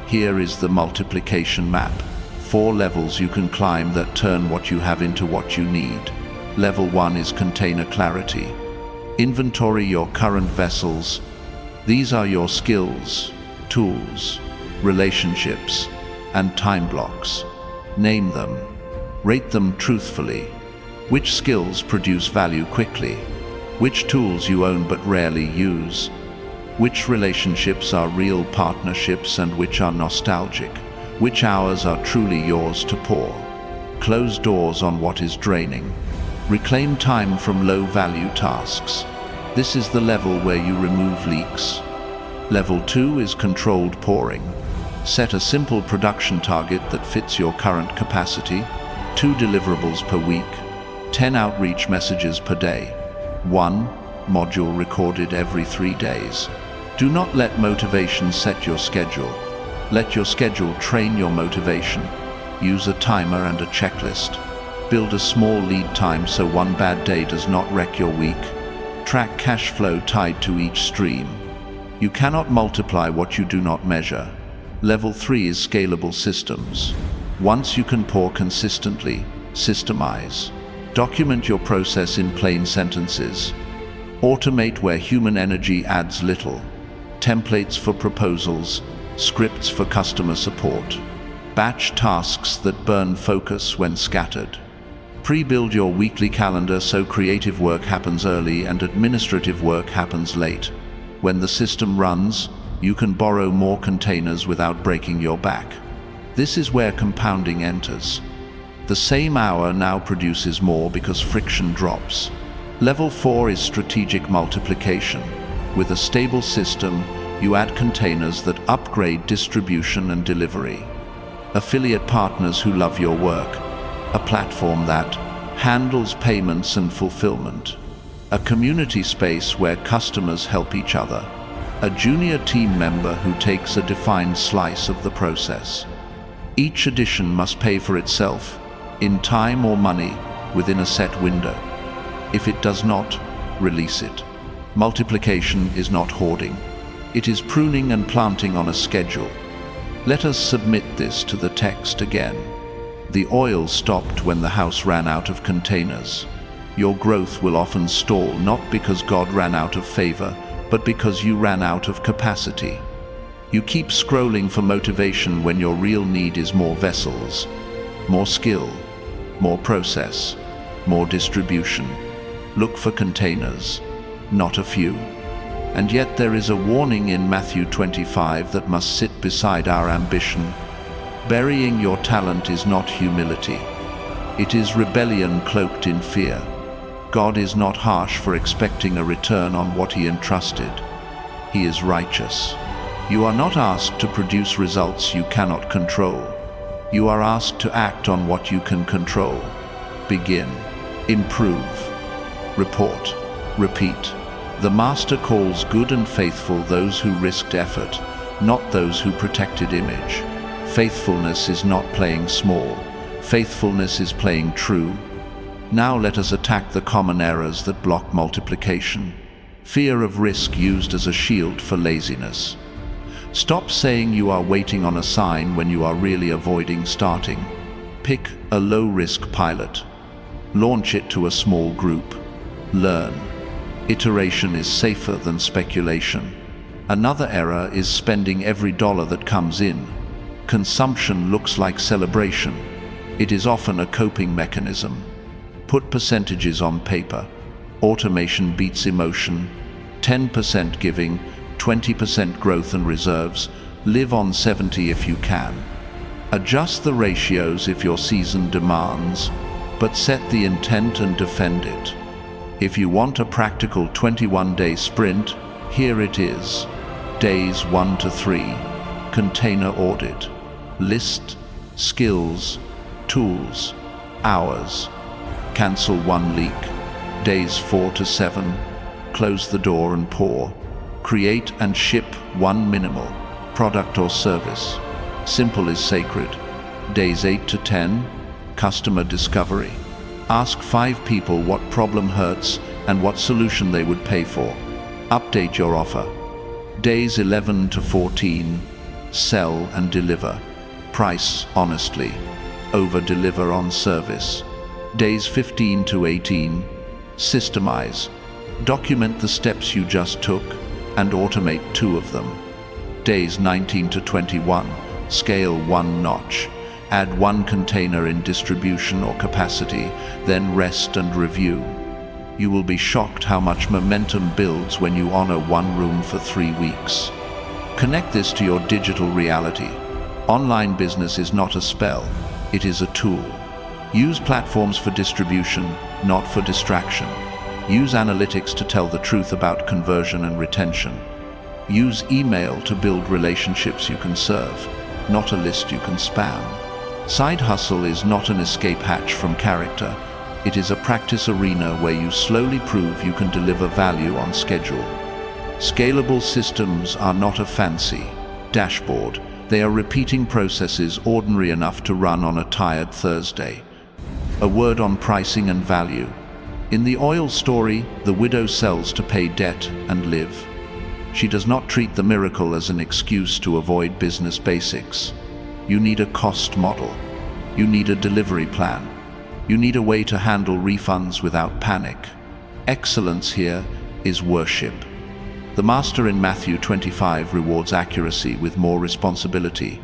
Here is the multiplication map. 4 levels you can climb that turn what you have into what you need. Level 1 is container clarity. Inventory your current vessels. These are your skills, tools, relationships, and time blocks. Name them. Rate them truthfully. Which skills produce value quickly? Which tools you own but rarely use? Which relationships are real partnerships and which are nostalgic? Which hours are truly yours to pour? Close doors on what is draining. Reclaim time from low-value tasks. This is the level where you remove leaks. Level 2 is controlled pouring. Set a simple production target that fits your current capacity. 2 deliverables per week. 10 outreach messages per day. 1 module recorded every 3 days. Do not let motivation set your schedule. Let your schedule train your motivation. Use a timer and a checklist. Build a small lead time so one bad day does not wreck your week. Track cash flow tied to each stream. You cannot multiply what you do not measure. Level 3 is scalable systems. Once you can pour consistently, systemize. Document your process in plain sentences. Automate where human energy adds little. Templates for proposals, scripts for customer support. Batch tasks that burn focus when scattered. Pre-build your weekly calendar so creative work happens early and administrative work happens late. When the system runs, you can borrow more containers without breaking your back. This is where compounding enters. The same hour now produces more because friction drops. Level 4 is strategic multiplication. With a stable system, you add containers that upgrade distribution and delivery. Affiliate partners who love your work. A platform that handles payments and fulfillment. A community space where customers help each other. A junior team member who takes a defined slice of the process. Each addition must pay for itself, in time or money, within a set window. If it does not, release it. Multiplication is not hoarding. It is pruning and planting on a schedule. Let us submit this to the text again. The oil stopped when the house ran out of containers. Your growth will often stall not because God ran out of favor, but because you ran out of capacity. You keep scrolling for motivation when your real need is more vessels, more skill, more process, more distribution. Look for containers, not a few. And yet there is a warning in Matthew 25 that must sit beside our ambition. Burying your talent is not humility. It is rebellion cloaked in fear. God is not harsh for expecting a return on what He entrusted. He is righteous. You are not asked to produce results you cannot control. You are asked to act on what you can control. Begin. Improve. Report. Repeat. The Master calls good and faithful those who risked effort, not those who protected image. Faithfulness is not playing small. Faithfulness is playing true. Now let us attack the common errors that block multiplication. Fear of risk used as a shield for laziness. Stop saying you are waiting on a sign when you are really avoiding starting. Pick a low-risk pilot. Launch it to a small group. Learn. Iteration is safer than speculation. Another error is spending every dollar that comes in. Consumption looks like celebration. It is often a coping mechanism. Put percentages on paper. Automation beats emotion. 10% giving, 20% growth and reserves. Live on 70 if you can. Adjust the ratios if your season demands, but set the intent and defend it. If you want a practical 21-day sprint, here it is. Days 1 to 3. Container audit. List, skills, tools, hours. Cancel 1 leak. Days 4 to 7. Close the door and pour. Create and ship 1 minimal product or service. Simple is sacred. Days 8 to 10. Customer discovery. Ask 5 people what problem hurts and what solution they would pay for. Update your offer. Days 11 to 14. Sell and deliver. Price honestly. Over-deliver on service. Days 15 to 18. Systemize. Document the steps you just took and automate 2 of them. Days 19 to 21. Scale 1 notch. Add 1 container in distribution or capacity, then rest and review. You will be shocked how much momentum builds when you honor 1 room for 3 weeks. Connect this to your digital reality. Online business is not a spell, it is a tool. Use platforms for distribution, not for distraction. Use analytics to tell the truth about conversion and retention. Use email to build relationships you can serve, not a list you can spam. Side hustle is not an escape hatch from character. It is a practice arena where you slowly prove you can deliver value on schedule. Scalable systems are not a fancy dashboard. They are repeating processes ordinary enough to run on a tired Thursday. A word on pricing and value. In the oil story, the widow sells to pay debt and live. She does not treat the miracle as an excuse to avoid business basics. You need a cost model. You need a delivery plan. You need a way to handle refunds without panic. Excellence here is worship. The master in Matthew 25 rewards accuracy with more responsibility.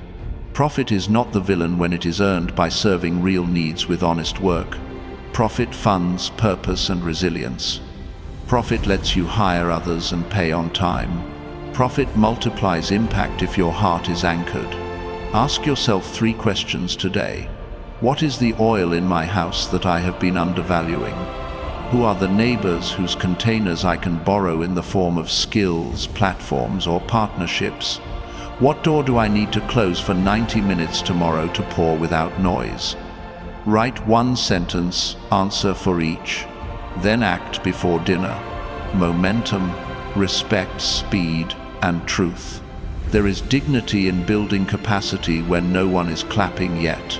Profit is not the villain when it is earned by serving real needs with honest work. Profit funds purpose and resilience. Profit lets you hire others and pay on time. Profit multiplies impact if your heart is anchored. Ask yourself 3 questions today. What is the oil in my house that I have been undervaluing? Who are the neighbors whose containers I can borrow in the form of skills, platforms, or partnerships? What door do I need to close for 90 minutes tomorrow to pour without noise? Write 1 sentence, answer for each. Then act before dinner. Momentum, respect, speed, and truth. There is dignity in building capacity when no one is clapping yet.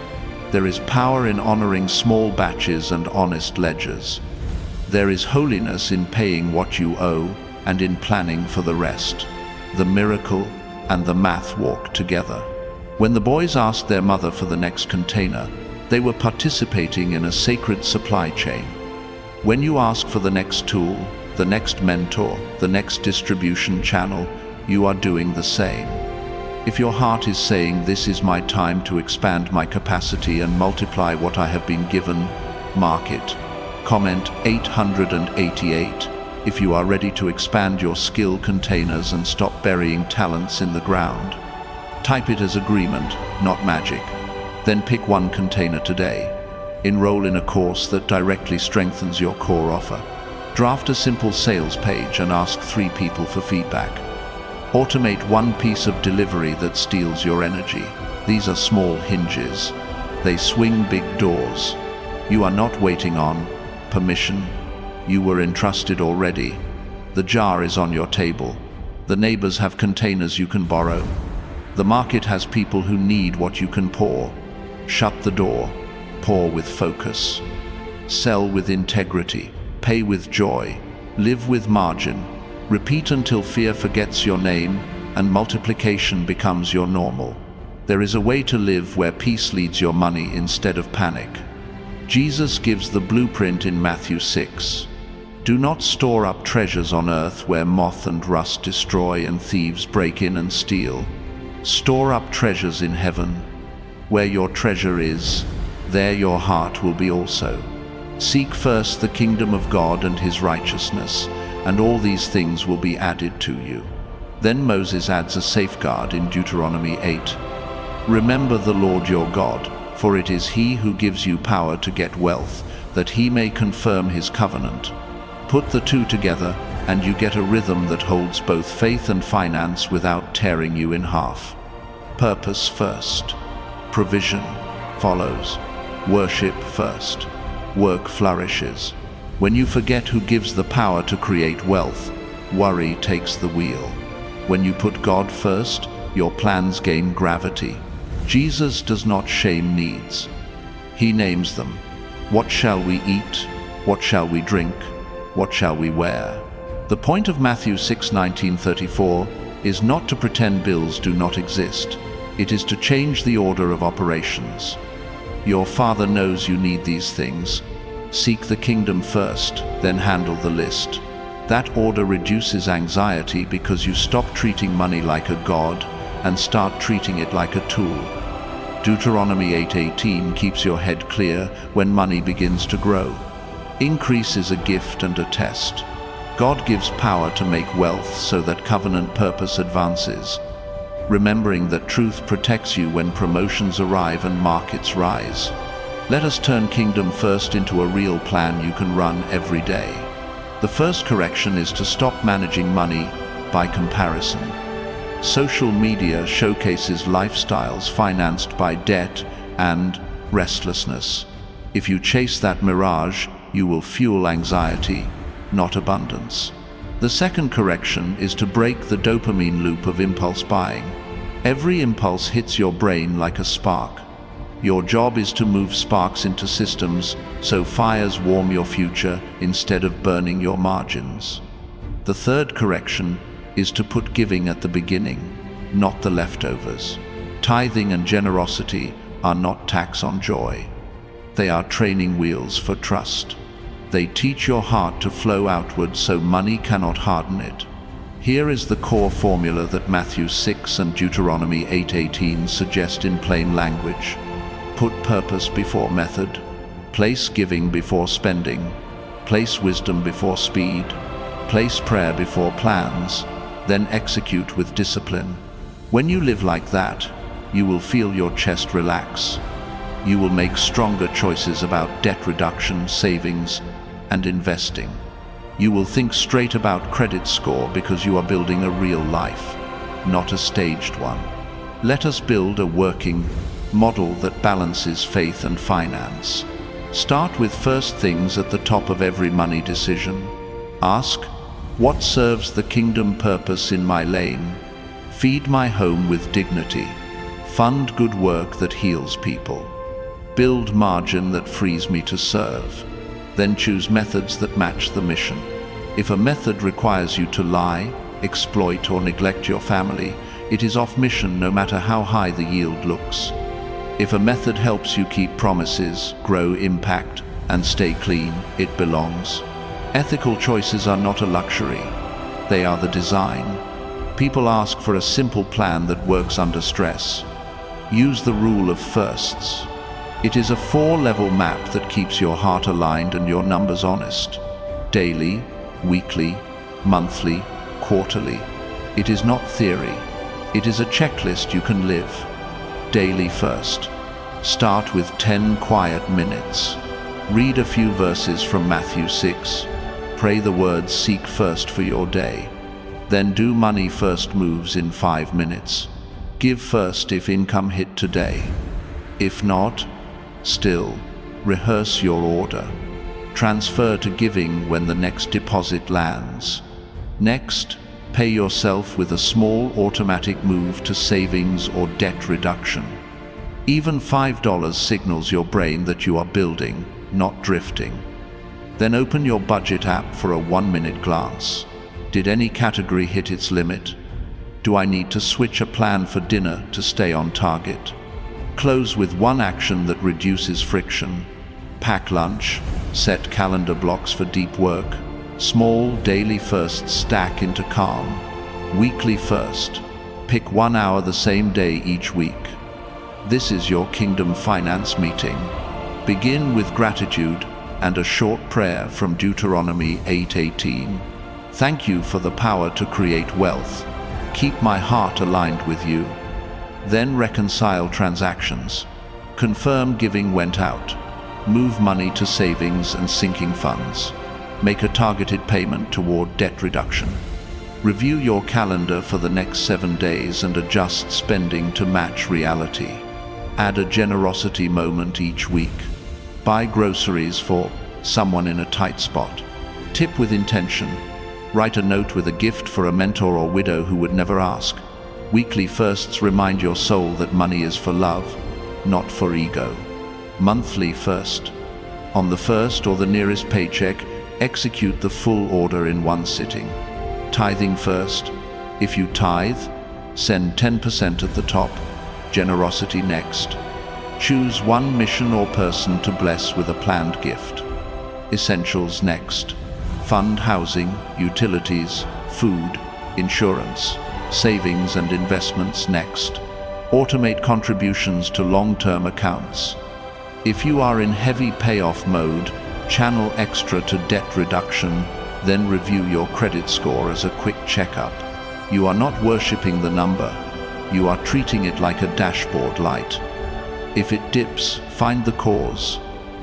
There is power in honoring small batches and honest ledgers. There is holiness in paying what you owe and in planning for the rest. The miracle and the math walk together. When the boys asked their mother for the next container, they were participating in a sacred supply chain. When you ask for the next tool, the next mentor, the next distribution channel, you are doing the same. If your heart is saying, "This is my time to expand my capacity and multiply what I have been given," mark it. Comment 888 if you are ready to expand your skill containers and stop burying talents in the ground. Type it as agreement, not magic. Then pick 1 container today. Enroll in a course that directly strengthens your core offer. Draft a simple sales page and ask 3 people for feedback. Automate 1 piece of delivery that steals your energy. These are small hinges. They swing big doors. You are not waiting on permission. You were entrusted already. The jar is on your table. The neighbors have containers you can borrow. The market has people who need what you can pour. Shut the door. Pour with focus. Sell with integrity. Pay with joy. Live with margin. Repeat until fear forgets your name and multiplication becomes your normal. There is a way to live where peace leads your money instead of panic. Jesus gives the blueprint in Matthew 6. Do not store up treasures on earth where moth and rust destroy and thieves break in and steal. Store up treasures in heaven. Where your treasure is, there your heart will be also. Seek first the kingdom of God and his righteousness, and all these things will be added to you. Then Moses adds a safeguard in Deuteronomy 8. Remember the Lord your God, for it is he who gives you power to get wealth, that he may confirm his covenant. Put the 2 together, and you get a rhythm that holds both faith and finance without tearing you in half. Purpose first. Provision follows. Worship first. Work flourishes. When you forget who gives the power to create wealth, worry takes the wheel. When you put God first, your plans gain gravity. Jesus does not shame needs. He names them. What shall we eat? What shall we drink? What shall we wear? The point of Matthew 6:19-34 is not to pretend bills do not exist. It is to change the order of operations. Your Father knows you need these things. Seek the kingdom first, then handle the list. That order reduces anxiety because you stop treating money like a god and start treating it like a tool. Deuteronomy 8:18 keeps your head clear when money begins to grow. Increase is a gift and a test. God gives power to make wealth so that covenant purpose advances. Remembering that truth protects you when promotions arrive and markets rise. Let us turn Kingdom First into a real plan you can run every day. The first correction is to stop managing money by comparison. Social media showcases lifestyles financed by debt and restlessness. If you chase that mirage, you will fuel anxiety, not abundance. The second correction is to break the dopamine loop of impulse buying. Every impulse hits your brain like a spark. Your job is to move sparks into systems so fires warm your future instead of burning your margins. The third correction is to put giving at the beginning, not the leftovers. Tithing and generosity are not tax on joy. They are training wheels for trust. They teach your heart to flow outward so money cannot harden it. Here is the core formula that Matthew 6 and Deuteronomy 8:18 suggest in plain language. Put purpose before method. Place giving before spending. Place wisdom before speed. Place prayer before plans. Then execute with discipline. When you live like that, you will feel your chest relax. You will make stronger choices about debt reduction, savings, and investing. You will think straight about credit score because you are building a real life, not a staged one. Let us build a working model that balances faith and finance. Start with first things at the top of every money decision. Ask, what serves the kingdom purpose in my lane? Feed my home with dignity. Fund good work that heals people. Build margin that frees me to serve. Then choose methods that match the mission. If a method requires you to lie, exploit, or neglect your family, it is off mission no matter how high the yield looks. If a method helps you keep promises, grow impact, and stay clean, it belongs. Ethical choices are not a luxury. They are the design. People ask for a simple plan that works under stress. Use the rule of firsts. It is a 4-level map that keeps your heart aligned and your numbers honest. Daily, weekly, monthly, quarterly. It is not theory. It is a checklist you can live. Daily first. Start with 10 quiet minutes. Read a few verses from Matthew 6. Pray the words "Seek first" for your day. Then do money first moves in 5 minutes. Give first if income hit today. If not, still, rehearse your order. Transfer to giving when the next deposit lands. Next, pay yourself with a small automatic move to savings or debt reduction. Even $5 signals your brain that you are building, not drifting. Then open your budget app for a 1-minute glance. Did any category hit its limit? Do I need to switch a plan for dinner to stay on target? Close with one action that reduces friction. Pack lunch, set calendar blocks for deep work. Small daily firsts stack into calm. Weekly first. Pick 1 hour the same day each week. This is your Kingdom Finance meeting. Begin with gratitude and a short prayer from Deuteronomy 8:18. Thank you for the power to create wealth. Keep my heart aligned with you. Then reconcile transactions. Confirm giving went out. Move money to savings and sinking funds. Make a targeted payment toward debt reduction. Review your calendar for the next 7 days and adjust spending to match reality. Add a generosity moment each week. Buy groceries for someone in a tight spot. Tip with intention. Write a note with a gift for a mentor or widow who would never ask. Weekly firsts remind your soul that money is for love, not for ego. Monthly first. On the first or the nearest paycheck, execute the full order in one sitting. Tithing first. If you tithe, send 10% at the top. Generosity next. Choose one mission or person to bless with a planned gift. Essentials next. Fund housing, utilities, food, insurance, savings and investments next. Automate contributions to long-term accounts. If you are in heavy payoff mode, channel extra to debt reduction, then review your credit score as a quick checkup. You are not worshipping the number. You are treating it like a dashboard light. If it dips, find the cause.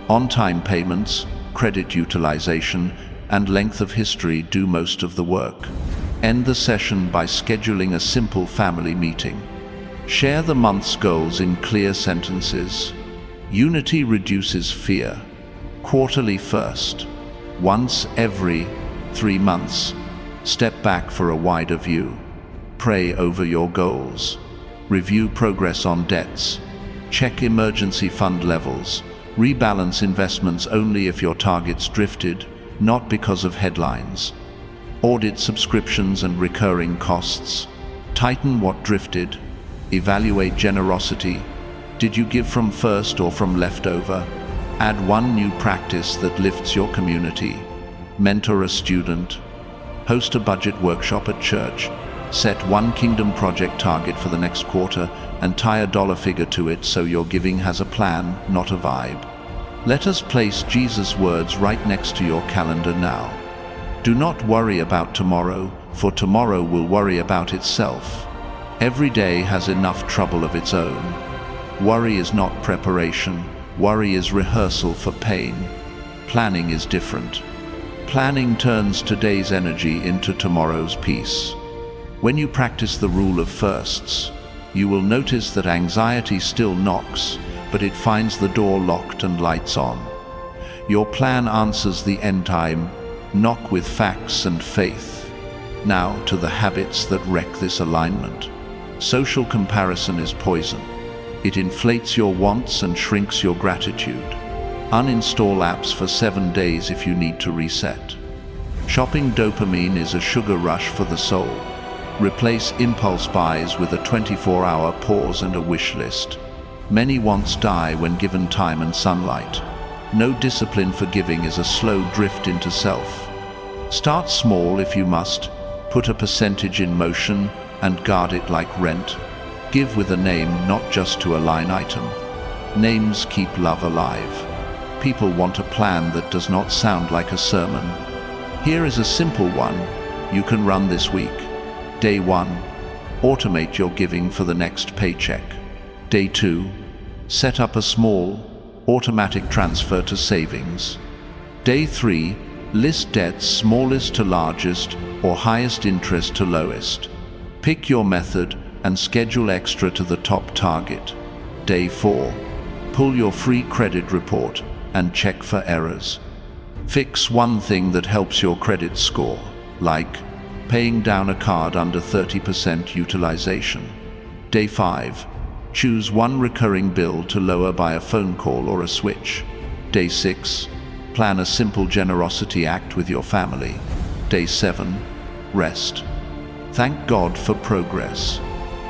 On-time payments, credit utilization, and length of history do most of the work. End the session by scheduling a simple family meeting. Share the month's goals in clear sentences. Unity reduces fear. Quarterly first. Once every 3 months. Step back for a wider view. Pray over your goals. Review progress on debts. Check emergency fund levels. Rebalance investments only if your targets drifted, not because of headlines. Audit subscriptions and recurring costs. Tighten what drifted. Evaluate generosity. Did you give from first or from leftover? Add one new practice that lifts your community. Mentor a student. Host a budget workshop at church. Set one kingdom project target for the next quarter and tie a dollar figure to it so your giving has a plan, not a vibe. Let us place Jesus' words right next to your calendar now. Do not worry about tomorrow, for tomorrow will worry about itself. Every day has enough trouble of its own. Worry is not preparation. Worry is rehearsal for pain. Planning is different. Planning turns today's energy into tomorrow's peace. When you practice the rule of firsts, you will notice that anxiety still knocks, but it finds the door locked and lights on. Your plan answers the end time, knock with facts and faith. Now to the habits that wreck this alignment. Social comparison is poison. It inflates your wants and shrinks your gratitude. Uninstall apps for 7 days if you need to reset. Shopping dopamine is a sugar rush for the soul. Replace impulse buys with a 24-hour pause and a wish list. Many wants die when given time and sunlight. No discipline for giving is a slow drift into self. Start small if you must. Put a percentage in motion and guard it like rent. Give with a name, not just to a line item. Names keep love alive. People want a plan that does not sound like a sermon. Here is a simple one you can run this week. Day 1, automate your giving for the next paycheck. Day 2, set up a small, automatic transfer to savings. Day 3, list debts smallest to largest or highest interest to lowest. Pick your method and schedule extra to the top target. Day 4, pull your free credit report and check for errors. Fix one thing that helps your credit score, like paying down a card under 30% utilization. Day 5, choose one recurring bill to lower by a phone call or a switch. Day 6, plan a simple generosity act with your family. Day 7, rest. Thank God for progress.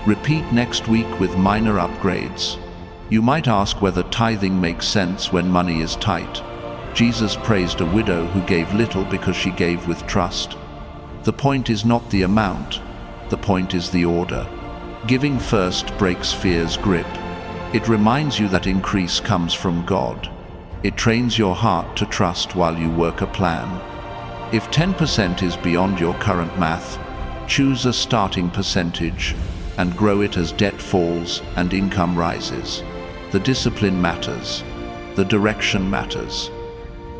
Repeat next week with minor upgrades. You might ask whether tithing makes sense when money is tight. Jesus praised a widow who gave little because she gave with trust. The point is not the amount, the point is the order. Giving first breaks fear's grip. It reminds you that increase comes from God. It trains your heart to trust while you work a plan. If 10% is beyond your current math, choose a starting percentage and grow it as debt falls and income rises. The discipline matters. The direction matters.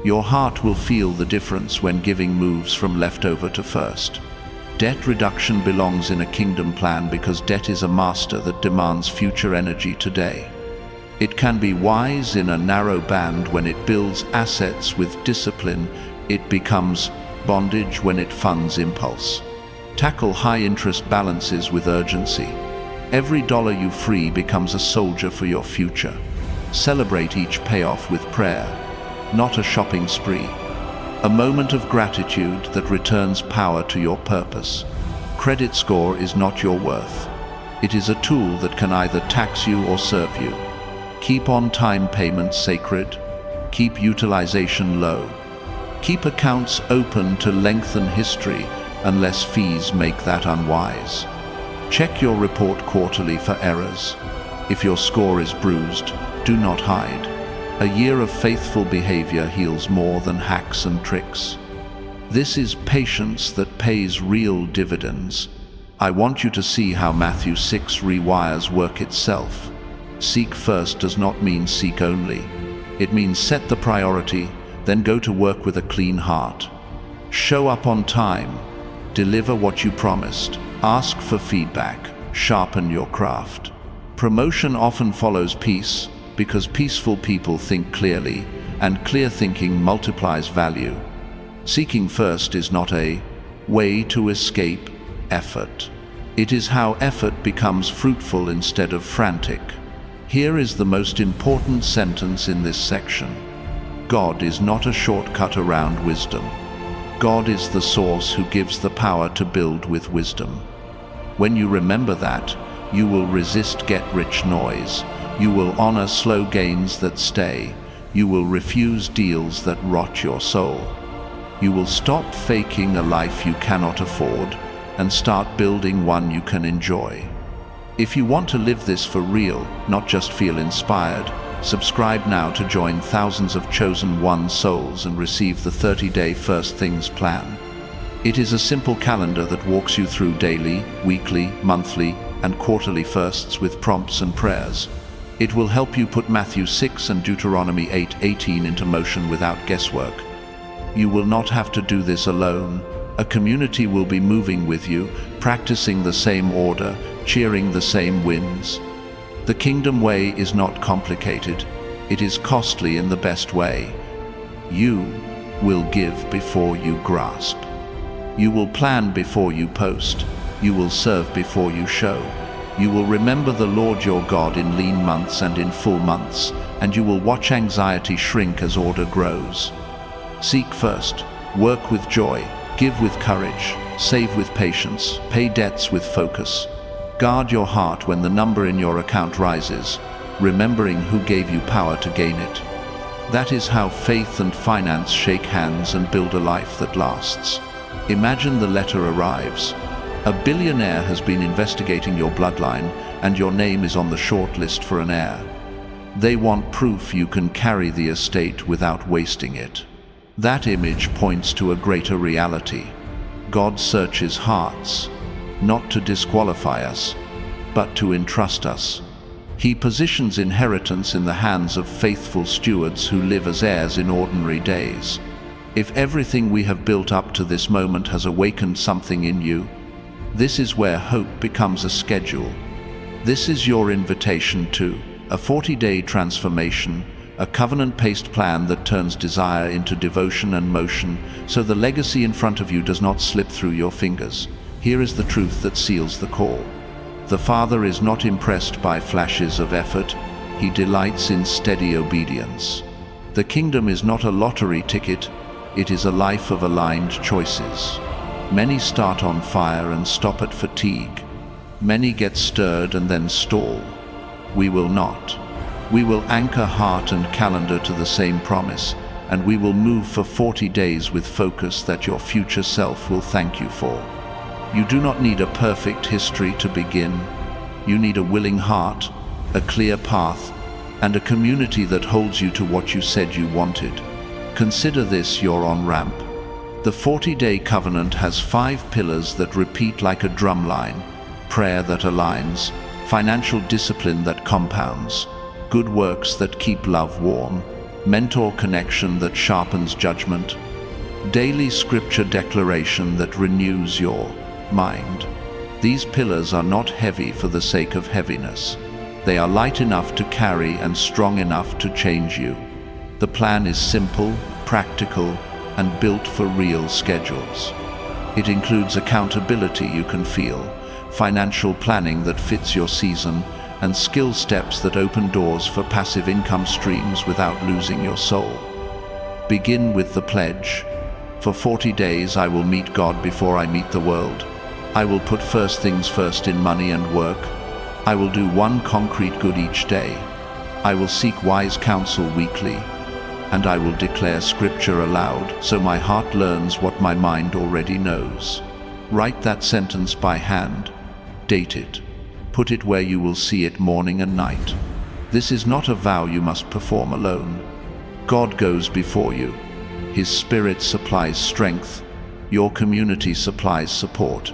Your heart will feel the difference when giving moves from leftover to first. Debt reduction belongs in a kingdom plan because debt is a master that demands future energy today. It can be wise in a narrow band when it builds assets with discipline. It becomes bondage when it funds impulse. Tackle high-interest balances with urgency. Every dollar you free becomes a soldier for your future. Celebrate each payoff with prayer, not a shopping spree. A moment of gratitude that returns power to your purpose. Credit score is not your worth. It is a tool that can either tax you or serve you. Keep on-time payments sacred. Keep utilization low. Keep accounts open to lengthen history unless fees make that unwise. Check your report quarterly for errors. If your score is bruised, do not hide. A year of faithful behavior heals more than hacks and tricks. This is patience that pays real dividends. I want you to see how Matthew 6 rewires work itself. Seek first does not mean seek only. It means set the priority, then go to work with a clean heart. Show up on time. Deliver what you promised. Ask for feedback. Sharpen your craft. Promotion often follows peace, because peaceful people think clearly, and clear thinking multiplies value. Seeking first is not a way to escape effort. It is how effort becomes fruitful instead of frantic. Here is the most important sentence in this section. God is not a shortcut around wisdom. God is the source who gives the power to build with wisdom. When you remember that, you will resist get-rich noise. You will honor slow gains that stay. You will refuse deals that rot your soul. You will stop faking a life you cannot afford and start building one you can enjoy. If you want to live this for real, not just feel inspired, subscribe now to join thousands of chosen one souls and receive the 30-day First Things plan. It is a simple calendar that walks you through daily, weekly, monthly, and quarterly firsts with prompts and prayers. It will help you put Matthew 6 and Deuteronomy 8:18 into motion without guesswork. You will not have to do this alone. A community will be moving with you, practicing the same order, cheering the same wins. The kingdom way is not complicated. It is costly in the best way. You will give before you grasp. You will plan before you post. You will serve before you show. You will remember the Lord your God in lean months and in full months, and you will watch anxiety shrink as order grows. Seek first, work with joy, give with courage, save with patience, pay debts with focus. Guard your heart when the number in your account rises, remembering who gave you power to gain it. That is how faith and finance shake hands and build a life that lasts. Imagine the letter arrives. A billionaire has been investigating your bloodline, and your name is on the short list for an heir. They want proof you can carry the estate without wasting it. That image points to a greater reality. God searches hearts, not to disqualify us, but to entrust us. He positions inheritance in the hands of faithful stewards who live as heirs in ordinary days. If everything we have built up to this moment has awakened something in you, this is where hope becomes a schedule. This is your invitation to a 40-day transformation, a covenant-paced plan that turns desire into devotion and motion, so the legacy in front of you does not slip through your fingers. Here is the truth that seals the call. The Father is not impressed by flashes of effort. He delights in steady obedience. The kingdom is not a lottery ticket. It is a life of aligned choices. Many start on fire and stop at fatigue. Many get stirred and then stall. We will not. We will anchor heart and calendar to the same promise, and we will move for 40 days with focus that your future self will thank you for. You do not need a perfect history to begin. You need a willing heart, a clear path, and a community that holds you to what you said you wanted. Consider this your on-ramp. The 40-day covenant has 5 pillars that repeat like a drumline: prayer that aligns, financial discipline that compounds, good works that keep love warm, mentor connection that sharpens judgment, daily scripture declaration that renews your mind. These pillars are not heavy for the sake of heaviness. They are light enough to carry and strong enough to change you. The plan is simple, practical, and built for real schedules. It includes accountability you can feel, financial planning that fits your season, and skill steps that open doors for passive income streams without losing your soul. Begin with the pledge. For 40 days I will meet God before I meet the world. I will put first things first in money and work. I will do one concrete good each day. I will seek wise counsel weekly. And I will declare scripture aloud so my heart learns what my mind already knows. Write that sentence by hand. Date it. Put it where you will see it morning and night. This is not a vow you must perform alone. God goes before you. His Spirit supplies strength. Your community supplies support.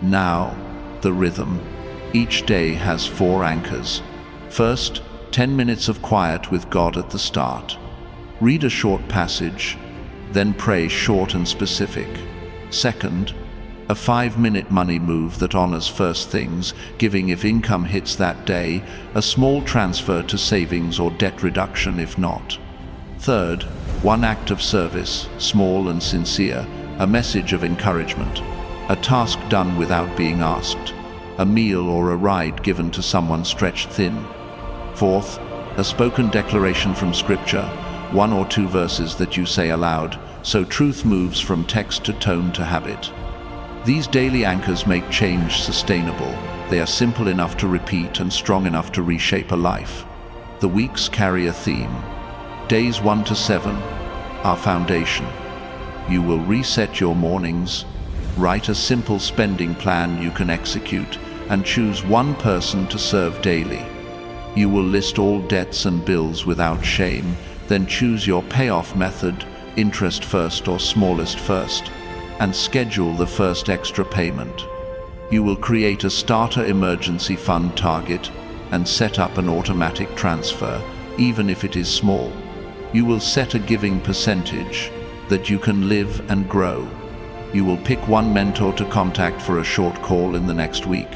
Now, the rhythm. Each day has 4 anchors. First, 10 minutes of quiet with God at the start. Read a short passage, then pray short and specific. Second, a 5-minute money move that honors first things, giving if income hits that day, a small transfer to savings or debt reduction if not. Third, 1 act of service, small and sincere, a message of encouragement, a task done without being asked, a meal or a ride given to someone stretched thin. Fourth, a spoken declaration from Scripture, 1 or 2 verses that you say aloud, so truth moves from text to tone to habit. These daily anchors make change sustainable. They are simple enough to repeat and strong enough to reshape a life. The weeks carry a theme. Days 1 to 7 are foundation. You will reset your mornings, write a simple spending plan you can execute, and choose 1 person to serve daily. You will list all debts and bills without shame, then choose your payoff method, interest first or smallest first, and schedule the first extra payment. You will create a starter emergency fund target and set up an automatic transfer, even if it is small. You will set a giving percentage that you can live and grow. You will pick 1 mentor to contact for a short call in the next week.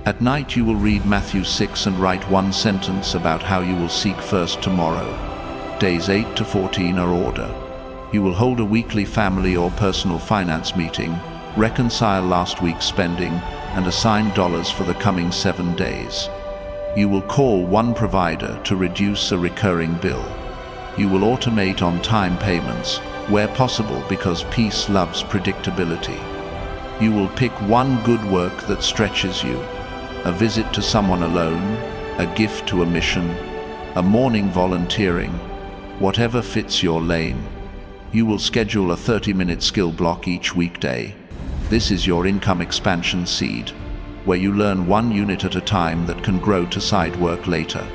At night you will read Matthew 6 and write 1 sentence about how you will seek first tomorrow. Days 8 to 14 are order. You will hold a weekly family or personal finance meeting, reconcile last week's spending, and assign dollars for the coming 7 days. You will call 1 provider to reduce a recurring bill. You will automate on-time payments, where possible because peace loves predictability. You will pick 1 good work that stretches you, a visit to someone alone, a gift to a mission, a morning volunteering, whatever fits your lane. You will schedule a 30-minute skill block each weekday. This is your income expansion seed, where you learn 1 unit at a time that can grow to side work later.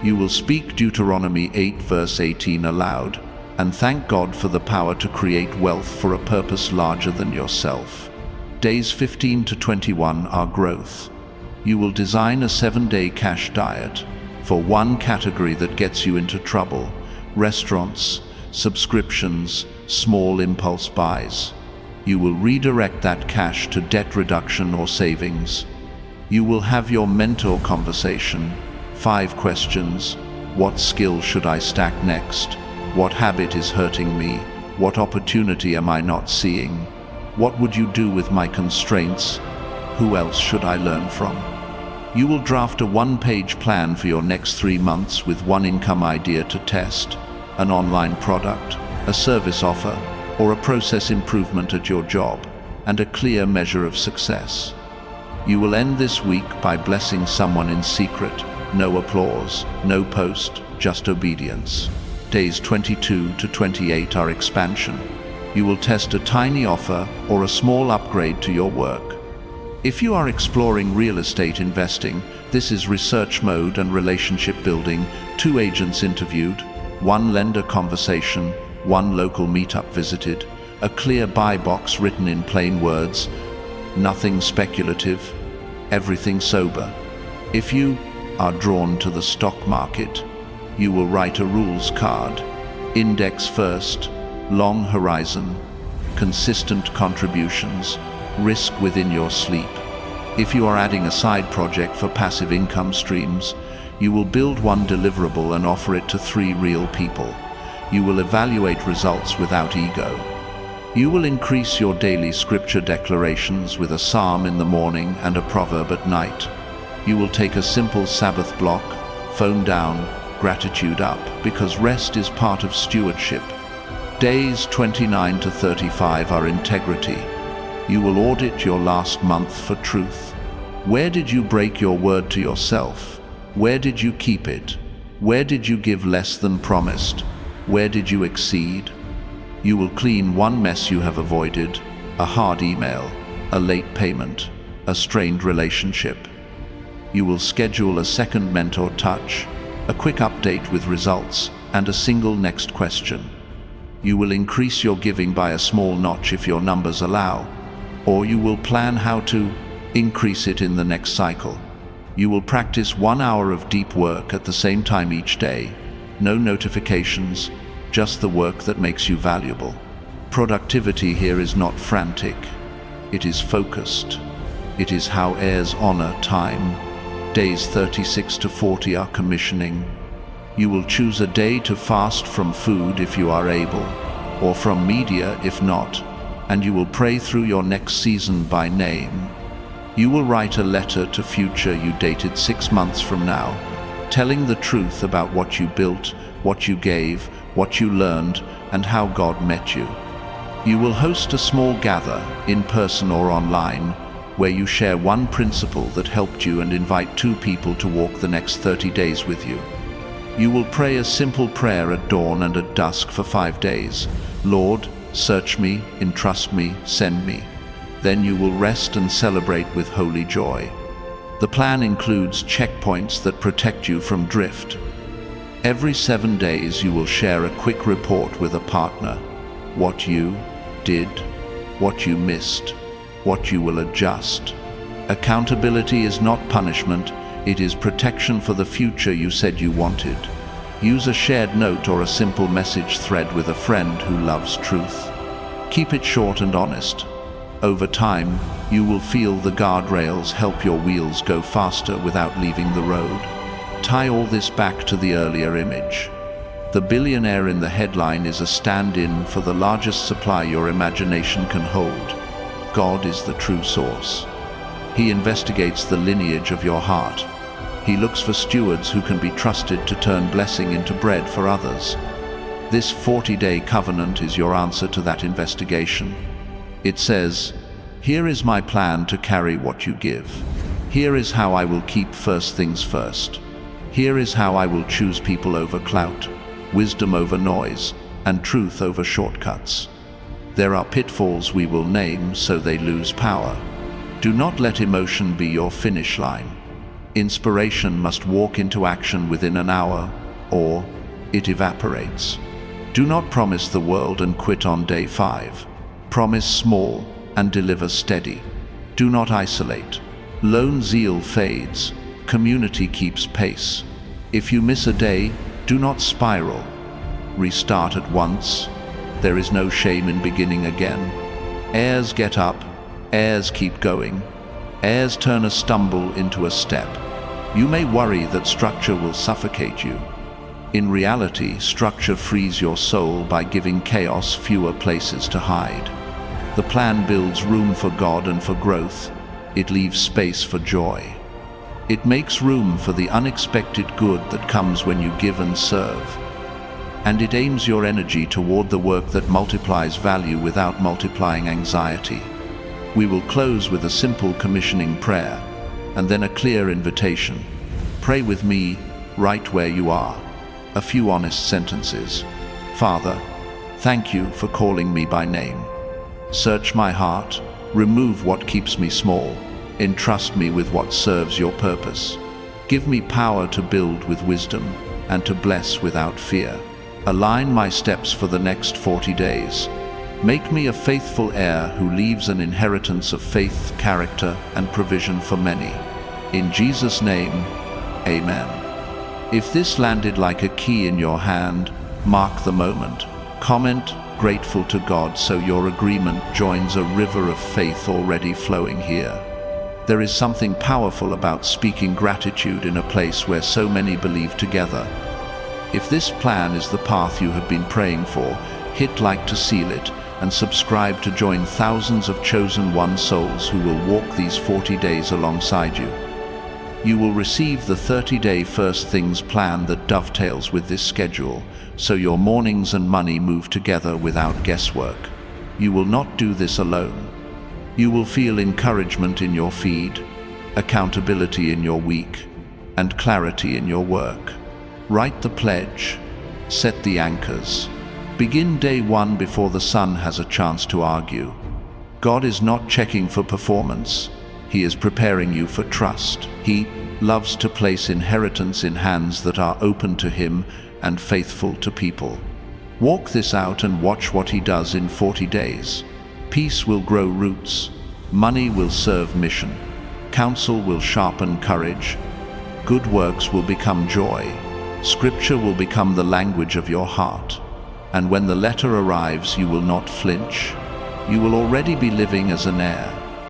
You will speak Deuteronomy 8 verse 18 aloud, and thank God for the power to create wealth for a purpose larger than yourself. Days 15 to 21 are growth. You will design a 7-day cash diet for 1 category that gets you into trouble: restaurants, subscriptions, small impulse buys. You will redirect that cash to debt reduction or savings. You will have your mentor conversation. 5 questions. What skill should I stack next? What habit is hurting me? What opportunity am I not seeing? What would you do with my constraints? Who else should I learn from? You will draft a 1-page plan for your next 3 months with 1 income idea to test, an online product, a service offer, or a process improvement at your job, and a clear measure of success. You will end this week by blessing someone in secret. No applause, no post, just obedience. Days 22 to 28 are expansion. You will test a tiny offer or a small upgrade to your work. If you are exploring real estate investing, this is research mode and relationship building. 2 agents interviewed, 1 lender conversation, 1 local meetup visited, a clear buy box written in plain words, nothing speculative, everything sober. If you are drawn to the stock market, you will write a rules card. Index first, long horizon, consistent contributions, risk within your sleep. If you are adding a side project for passive income streams, you will build 1 deliverable and offer it to 3 real people. You will evaluate results without ego. You will increase your daily scripture declarations with a psalm in the morning and a proverb at night. You will take a simple Sabbath block, phone down, gratitude up, because rest is part of stewardship. Days 29 to 35 are integrity. You will audit your last month for truth. Where did you break your word to yourself? Where did you keep it? Where did you give less than promised? Where did you exceed? You will clean 1 mess you have avoided, a hard email, a late payment. a strained relationship. You will schedule a second mentor touch, a quick update with results, and a single next question. You will increase your giving by a small notch if your numbers allow, or you will plan how to increase it in the next cycle. You will practice 1 hour of deep work at the same time each day. No notifications, just the work that makes you valuable. Productivity here is not frantic. It is focused. It is how heirs honor time. Days 36 to 40 are commissioning. You will choose a day to fast from food if you are able, or from media if not, and you will pray through your next season by name. You will write a letter to future you dated 6 months from now, telling the truth about what you built, what you gave, what you learned, and how God met you. You will host a small gather, in person or online, where you share one principle that helped you and invite 2 people to walk the next 30 days with you. You will pray a simple prayer at dawn and at dusk for 5 days. Lord, search me, entrust me, send me. Then you will rest and celebrate with holy joy. The plan includes checkpoints that protect you from drift. Every 7 days you will share a quick report with a partner. What you did, what you missed, what you will adjust. Accountability is not punishment, it is protection for the future you said you wanted. Use a shared note or a simple message thread with a friend who loves truth. Keep it short and honest. Over time, you will feel the guardrails help your wheels go faster without leaving the road. Tie all this back to the earlier image. The billionaire in the headline is a stand-in for the largest supply your imagination can hold. God is the true source. He investigates the lineage of your heart. He looks for stewards who can be trusted to turn blessing into bread for others. This 40-day covenant is your answer to that investigation. It says, "Here is my plan to carry what you give. Here is how I will keep first things first. Here is how I will choose people over clout, wisdom over noise, and truth over shortcuts. There are pitfalls we will name so they lose power. Do not let emotion be your finish line. Inspiration must walk into action within an hour, or it evaporates. Do not promise the world and quit on day 5. Promise small and deliver steady. Do not isolate. Lone zeal fades. Community keeps pace. If you miss a day, do not spiral. Restart at once. There is no shame in beginning again. Heirs get up. Heirs keep going. Heirs turn a stumble into a step. You may worry that structure will suffocate you. In reality, structure frees your soul by giving chaos fewer places to hide. The plan builds room for God and for growth. It leaves space for joy. It makes room for the unexpected good that comes when you give and serve. And it aims your energy toward the work that multiplies value without multiplying anxiety. We will close with a simple commissioning prayer, and then a clear invitation. Pray with me right where you are. A few honest sentences. Father, thank you for calling me by name. Search my heart, remove what keeps me small, entrust me with what serves your purpose. Give me power to build with wisdom and to bless without fear. Align my steps for the next 40 days. Make me a faithful heir who leaves an inheritance of faith, character, and provision for many. In Jesus' name, amen. If this landed like a key in your hand, mark the moment. Comment, grateful to God, so your agreement joins a river of faith already flowing here. There is something powerful about speaking gratitude in a place where so many believe together. If this plan is the path you have been praying for, hit like to seal it, and subscribe to join thousands of chosen one souls who will walk these 40 days alongside you. You will receive the 30-day First Things plan that dovetails with this schedule, so your mornings and money move together without guesswork. You will not do this alone. You will feel encouragement in your feed, accountability in your week, and clarity in your work. Write the pledge, set the anchors. Begin day 1 before the sun has a chance to argue. God is not checking for performance. He is preparing you for trust. He loves to place inheritance in hands that are open to him and faithful to people. Walk this out and watch what he does in 40 days. Peace will grow roots. Money will serve mission. Counsel will sharpen courage. Good works will become joy. Scripture will become the language of your heart. And when the letter arrives, you will not flinch. You will already be living as an heir.